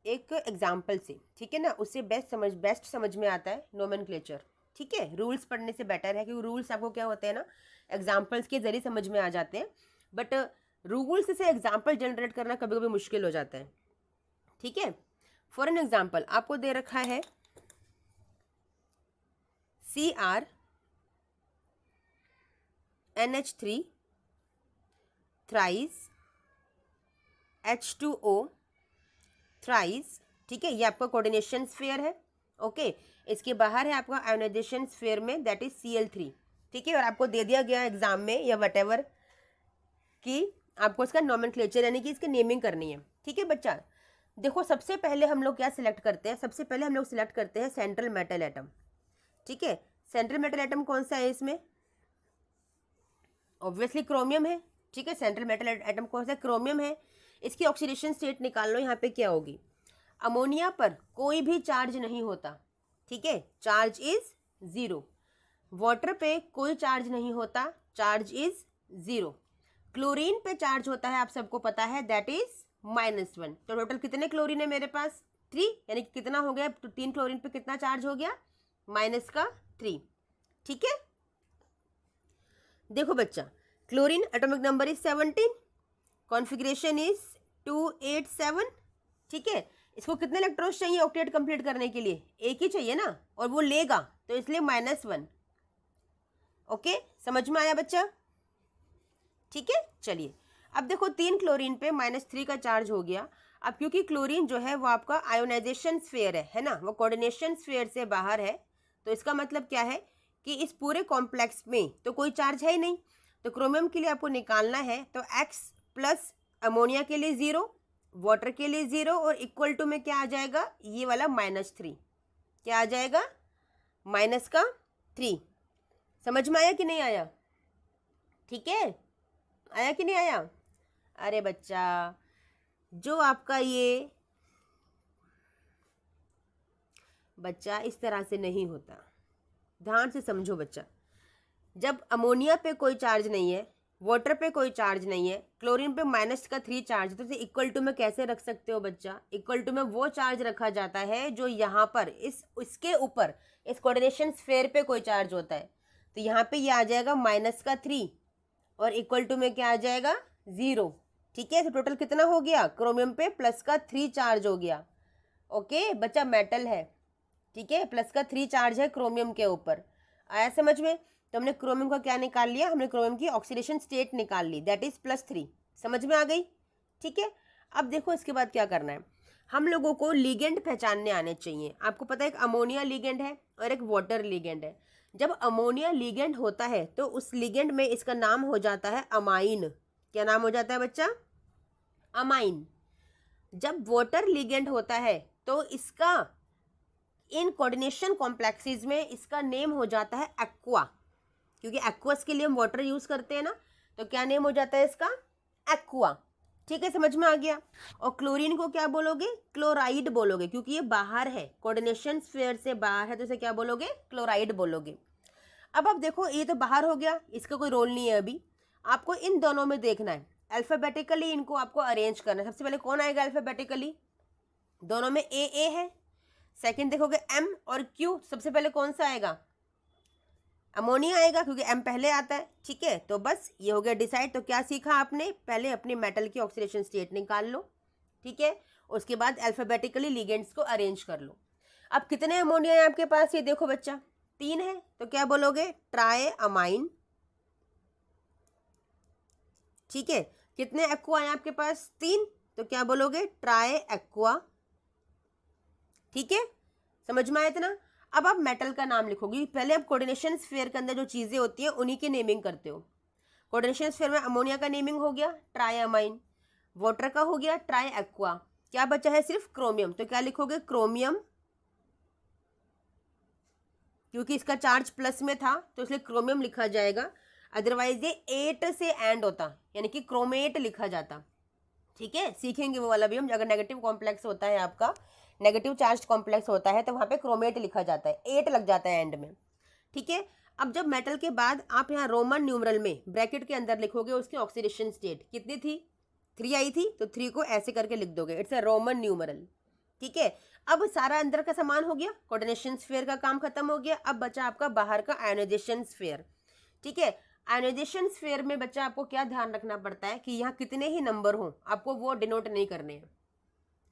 एक एग्जाम्पल से, ठीक है ना, उससे बेस्ट समझ में आता है नोमेनक्लेचर। ठीक है, रूल्स पढ़ने से बेटर है, क्योंकि रूल्स आपको क्या होते हैं ना, एग्जाम्पल्स के जरिए समझ में आ जाते हैं, बट रूल्स से एग्जाम्पल जनरेट करना कभी कभी मुश्किल हो जाता है। ठीक है, फॉर एन एग्जाम्पल आपको दे रखा है Cr NH3 thrice H2O thrice. ठीक है, ये आपका कोऑर्डिनेशन स्फीयर है। ओके, इसके बाहर है आपका आयोनाइजेशन स्फीयर में, दैट इज Cl3। ठीक है, और आपको दे दिया गया एग्जाम में या वटेवर कि आपको इसका नोमेनक्लेचर यानी कि इसकी नेमिंग करनी है। ठीक है बच्चा, देखो सबसे पहले हम लोग क्या सिलेक्ट करते हैं, सबसे पहले हम लोग सिलेक्ट करते हैं सेंट्रल मेटल एटम। ठीक है, सेंट्रल मेटल एटम कौन सा है इसमें, ऑब्वियसली क्रोमियम है। ठीक है, सेंट्रल मेटल एटम कौन सा है, क्रोमियम है। इसकी ऑक्सीडेशन स्टेट निकाल लो, यहाँ पे क्या होगी, अमोनिया पर कोई भी चार्ज नहीं होता। ठीक है, चार्ज इज 0। वाटर पे कोई चार्ज नहीं होता, चार्ज इज 0। क्लोरीन पे चार्ज होता है, आप सबको पता है, दैट इज -1। तो टोटल कितने क्लोरीन है मेरे पास, 3, यानी कि कितना हो गया, तो 3 क्लोरीन पे कितना चार्ज हो गया, -3। ठीक है, देखो बच्चा, chlorine atomic number is 17, configuration is 287। ठीक है, इसको कितने इलेक्ट्रॉन्स चाहिए ऑक्टेट कंप्लीट करने के लिए, एक ही चाहिए ना, और वो लेगा तो इसलिए -1। ओके, समझ में आया बच्चा? ठीक है, चलिए अब देखो 3 क्लोरीन पे -3 का चार्ज हो गया। अब क्योंकि क्लोरीन जो है वो आपका आयोनाइजेशन स्फीयर है ना, वो कोऑर्डिनेशन स्फीयर से बाहर है, तो इसका मतलब क्या है कि इस पूरे कॉम्प्लेक्स में तो कोई चार्ज है ही नहीं। तो क्रोमियम के लिए आपको निकालना है, तो X प्लस अमोनिया के लिए 0, वाटर के लिए 0 और इक्वल टू में क्या आ जाएगा, ये वाला -3, क्या आ जाएगा, -3। समझ में आया कि नहीं आया, ठीक है, आया कि नहीं आया। अरे बच्चा, जो आपका ये बच्चा इस तरह से नहीं होता, ध्यान से समझो बच्चा। जब अमोनिया पे कोई चार्ज नहीं है, वाटर पे कोई चार्ज नहीं है, क्लोरीन पे -3 चार्ज है, तो इसे इक्वल टू में कैसे रख सकते हो बच्चा। इक्वल टू में वो चार्ज रखा जाता है जो यहाँ पर इसके ऊपर इस कोऑर्डिनेशन स्फीयर पे कोई चार्ज होता है। तो यहाँ पे ये आ जाएगा -3 और इक्वल टू में क्या आ जाएगा, 0। ठीक है, तो टोटल कितना हो गया, क्रोमियम पे +3 चार्ज हो गया। ओके बच्चा, मेटल है, ठीक है, +3 चार्ज है क्रोमियम के ऊपर। आया समझ में। तो हमने क्रोमियम का क्या निकाल लिया, हमने क्रोमियम की ऑक्सीडेशन स्टेट निकाल ली, दैट इज +3। समझ में आ गई, ठीक है। अब देखो इसके बाद क्या करना है, हम लोगों को लिगेंड पहचानने आने चाहिए। आपको पता है एक अमोनिया लिगेंड है और एक वाटर लिगेंड है। जब अमोनिया लिगेंड होता है तो उस लिगेंड में इसका नाम हो जाता है अमाइन। क्या नाम हो जाता है बच्चा, अमाइन। जब वाटर लिगेंड होता है तो इसका इन कोऑर्डिनेशन कॉम्प्लेक्सेस में इसका नेम हो जाता है एक्वा, क्योंकि एक्वस के लिए हम वाटर यूज करते हैं ना, तो क्या नेम हो जाता है इसका, एक्वा। ठीक है, समझ में आ गया। और क्लोरीन को क्या बोलोगे, क्लोराइड बोलोगे, क्योंकि ये बाहर है, कोऑर्डिनेशन स्फीयर से बाहर है, तो इसे क्या बोलोगे, क्लोराइड बोलोगे। अब देखो ये तो बाहर हो गया, इसका कोई रोल नहीं है अभी। आपको इन दोनों में देखना है, अल्फाबेटिकली इनको आपको अरेंज करना है। सबसे पहले कौन आएगा अल्फाबेटिकली, दोनों में ए है। सेकंड देखोगे M और Q, सबसे पहले कौन सा आएगा, अमोनिया आएगा, क्योंकि M पहले आता है। ठीक है, तो बस ये हो गया डिसाइड। तो क्या सीखा आपने, पहले अपने मेटल की ऑक्सीडेशन स्टेट निकाल लो, ठीक है, उसके बाद अल्फाबेटिकली लिगेंड्स को अरेंज कर लो। अब कितने अमोनिया है आपके पास, ये देखो बच्चा, 3 है, तो क्या बोलोगे, ट्राई अमाइन। ठीक है, कितने एक्वा है आपके पास, 3, तो क्या बोलोगे, ट्राई एक्वा। ठीक है, समझ में आया इतना। अब आप मेटल का नाम लिखोगी, पहले आप कोऑर्डिनेशन स्फीयर के अंदर जो चीजें होती हैं उन्हीं की नेमिंग करते हो। कोऑर्डिनेशन स्फीयर में अमोनिया का नेमिंग हो गया ट्राई अमाइन, वाटर का हो गया ट्राई एक्वा, क्या बचा है सिर्फ क्रोमियम, तो क्या लिखोगे, क्रोमियम, क्योंकि इसका चार्ज प्लस में था तो इसलिए क्रोमियम लिखा जाएगा। अदरवाइज ये 8 से एंड होता, यानी कि क्रोमेट लिखा जाता। ठीक है, सीखेंगे वो वाला भी हम। अगर नेगेटिव कॉम्प्लेक्स होता है आपका, नेगेटिव चार्ज कॉम्प्लेक्स होता है, तो वहाँ पे क्रोमेट लिखा जाता है, 8 लग जाता है एंड में। ठीक है, अब जब मेटल के बाद आप यहाँ रोमन न्यूमरल में ब्रैकेट के अंदर लिखोगे उसकी ऑक्सीडेशन स्टेट कितनी थी, 3 आई थी, तो 3 को ऐसे करके लिख दोगे, इट्स अ रोमन न्यूमरल। ठीक है, अब सारा अंदर का सामान हो गया, कोऑर्डिनेशन स्फीयर का काम खत्म हो गया। अब बचा आपका बाहर का आयोनाइजेशन स्फीयर। ठीक है, आयोनाइजेशन स्फीयर में बच्चा आपको क्या ध्यान रखना पड़ता है कि यहाँ कितने ही नंबर हो, आपको वो डिनोट नहीं करने हैं,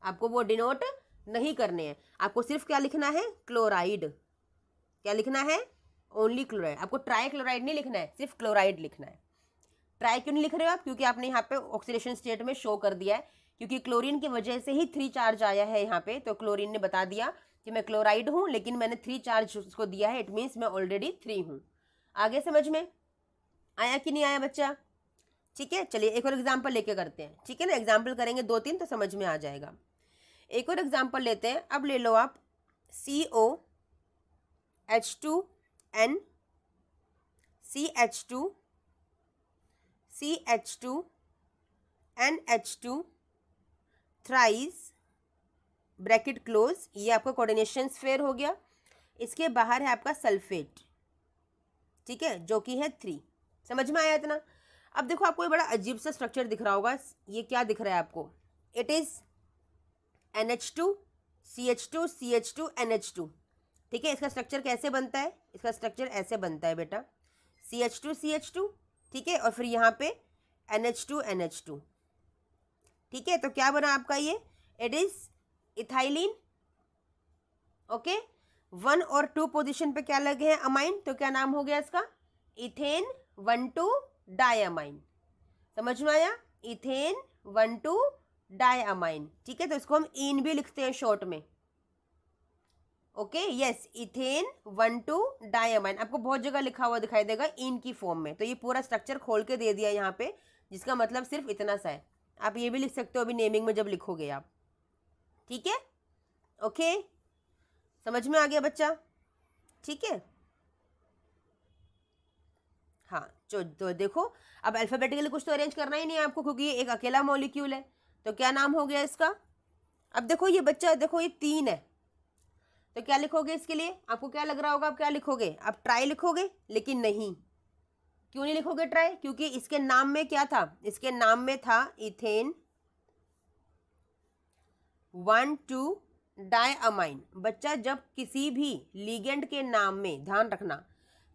आपको वो डिनोट नहीं करने हैं। आपको सिर्फ क्या लिखना है, क्लोराइड। क्या लिखना है, ओनली क्लोराइड। आपको ट्राई क्लोराइड नहीं लिखना है, सिर्फ क्लोराइड लिखना है। ट्राई क्यों नहीं लिख रहे हो आप, क्योंकि आपने यहाँ पे ऑक्सीडेशन स्टेट में शो कर दिया है, क्योंकि क्लोरीन की वजह से ही 3 चार्ज आया है यहाँ पे, तो क्लोरीन ने बता दिया कि मैं क्लोराइड हूँ, लेकिन मैंने 3 चार्ज उसको दिया है, इट मीन्स मैं ऑलरेडी 3 हूँ। आगे समझ में आया कि नहीं आया बच्चा। ठीक है, चलिए एक और एग्जाम्पल लेके करते हैं। ठीक है ना, एग्जाम्पल करेंगे 2-3 तो समझ में आ जाएगा। एक और एग्जाम्पल लेते हैं। अब ले लो आप COH2N CH2 CH2 NH2 thrice bracket close, ये आपका कोऑर्डिनेशन स्फीयर हो गया। इसके बाहर है आपका सल्फेट, ठीक है, जो कि है 3। समझ में आया इतना। अब देखो आपको ये बड़ा अजीब सा स्ट्रक्चर दिख रहा होगा, ये क्या दिख रहा है आपको, it is NH2 CH2 CH2 NH2। ठीक है, इसका स्ट्रक्चर कैसे बनता है, इसका स्ट्रक्चर ऐसे बनता है बेटा, CH2 CH2, ठीक है, और फिर यहाँ पे NH2 NH2। ठीक है, तो क्या बना आपका ये, इट इज इथाइलिन। ओके, 1 और 2 पोजीशन पे क्या लगे हैं, अमाइन, तो क्या नाम हो गया इसका, इथेन 1,2 डायअमाइन। समझ में आया, इथेन 1,2 डायअमाइन। ठीक है, तो इसको हम इन भी लिखते हैं शॉर्ट में। Okay, yes, ethane 1,2 diamine. आपको बहुत जगह लिखा हुआ दिखाई देगा इन की फॉर्म में, तो ये पूरा स्ट्रक्चर खोल के दे दिया यहाँ पे, जिसका मतलब सिर्फ इतना सा है। आप ये भी लिख सकते हो अभी नेमिंग में जब लिखोगे आप, ठीक है। ओके, समझ में आ गया बच्चा, ठीक है। हाँ, तो देखो अब अल्फाबेटिकली कुछ तो अरेंज करना ही नहीं है आपको, क्योंकि ये एक अकेला मॉलिक्यूल है। तो क्या नाम हो गया इसका? अब देखो ये बच्चा, देखो ये 3 है, तो क्या लिखोगे इसके लिए? आपको क्या लग रहा होगा आप क्या लिखोगे? आप ट्राई लिखोगे, लेकिन नहीं। क्यों नहीं लिखोगे ट्राई? क्योंकि इसके नाम में क्या था? इसके नाम में था इथेन 1,2 डायअमाइन। बच्चा जब किसी भी लिगेंड के नाम में, ध्यान रखना,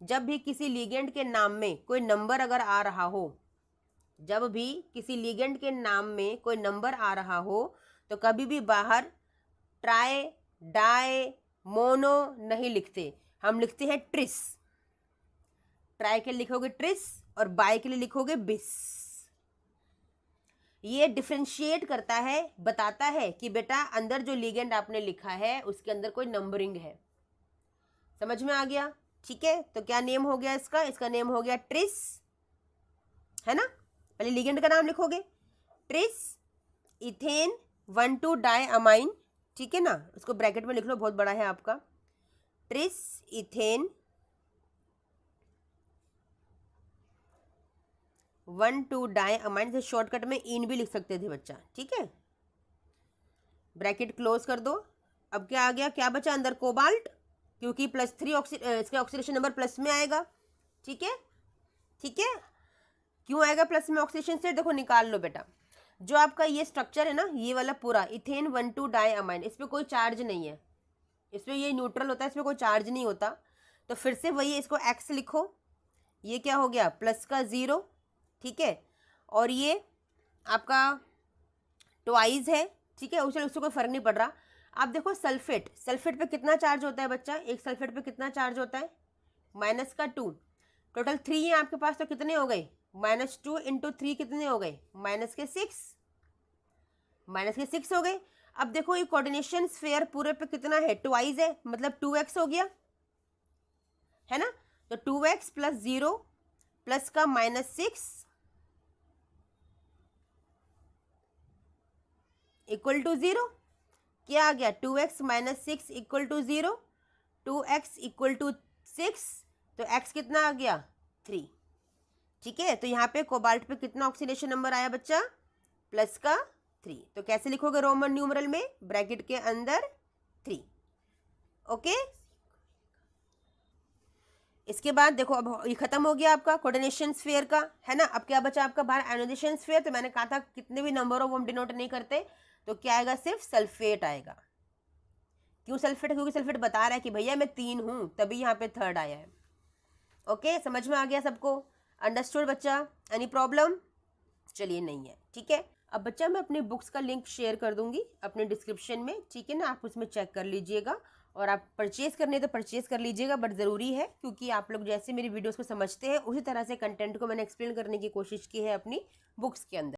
जब भी किसी लिगेंड के नाम में कोई नंबर अगर आ रहा हो, जब भी किसी लिगेंड के नाम में कोई नंबर आ रहा हो, तो कभी भी बाहर ट्राई, डाई, मोनो नहीं लिखते, हम लिखते हैं ट्रिस। ट्राई के लिए लिखोगे ट्रिस और बाय के लिए लिखोगे बिस। ये डिफरेंशिएट करता है, बताता है कि बेटा अंदर जो लिगेंड आपने लिखा है उसके अंदर कोई नंबरिंग है। समझ में आ गया? ठीक है, तो क्या नेम हो गया इसका? इसका नेम हो गया ट्रिस, है ना। पहले लिगेंड का नाम लिखोगे, ट्रिस इथेन 1,2 डायअमाइन, ठीक है ना। उसको ब्रैकेट में लिख लो, बहुत बड़ा है आपका। ट्रिस इथेन 1,2 डायअमाइन, से शॉर्टकट में इन भी लिख सकते थे बच्चा, ठीक है। ब्रैकेट क्लोज कर दो। अब क्या आ गया? क्या बचा अंदर? कोबाल्ट, क्योंकि +3 इसका ऑक्सीडेशन नंबर प्लस में आएगा, ठीक है। ठीक है, क्यों आएगा प्लस में ऑक्सीडेशन से? देखो निकाल लो बेटा, जो आपका ये स्ट्रक्चर है ना, ये वाला पूरा इथेन 1,2 डायअमाइन, इस पर कोई चार्ज नहीं है, इसमें ये न्यूट्रल होता है, इसमें कोई चार्ज नहीं होता। तो फिर से वही, इसको एक्स लिखो, ये क्या हो गया? +0, ठीक है। और ये आपका ट्वाइस है, ठीक है, उससे कोई फर्क नहीं पड़ रहा। आप देखो सल्फेट, सल्फेट पे कितना चार्ज होता है बच्चा? एक सल्फेट पे कितना चार्ज होता है? -2। टोटल 3 है आपके पास, तो कितने हो गए? -2 × 3 कितने हो गए? -6, -6 हो गए। अब देखो ये कोऑर्डिनेशन स्फीयर पूरे पे कितना है? ट्वाइस है, मतलब 2x हो गया, है ना। तो 2x + 0 प्लस का -6 = 0। क्या आ गया? 2x - 6 = 0, 2x = 6, तो x कितना आ गया? 3, ठीक है। तो यहाँ पे कोबाल्ट पे कितना ऑक्सीडेशन नंबर आया बच्चा? +3। तो कैसे लिखोगे रोमन न्यूमरल में? ब्रैकेट के अंदर 3, ओके। इसके बाद देखो, अब ये खत्म हो गया आपका कोऑर्डिनेशन स्फीयर का, है ना। अब क्या बचा आपका बाहर? Ionisation sphere. तो मैंने कहा था कितने भी नंबर हो वो हम डिनोट नहीं करते, तो क्या आएगा? सिर्फ सल्फेट आएगा। क्यों सल्फेट? क्योंकि सल्फेट बता रहा है कि भैया मैं 3 हूं, तभी यहाँ पे 3rd आया है। ओके, समझ में आ गया सबको? अंडरस्टूड बच्चा? Any problem? चलिए, नहीं है, ठीक है। अब बच्चा मैं अपनी बुक्स का लिंक शेयर कर दूंगी अपने डिस्क्रिप्शन में, ठीक है ना। आप उसमें चेक कर लीजिएगा, और आप परचेज करने तो परचेज कर लीजिएगा, बट ज़रूरी है, क्योंकि आप लोग जैसे मेरी वीडियोस को समझते हैं उसी तरह से कंटेंट को मैंने एक्सप्लेन करने की कोशिश की है अपनी बुक्स के अंदर।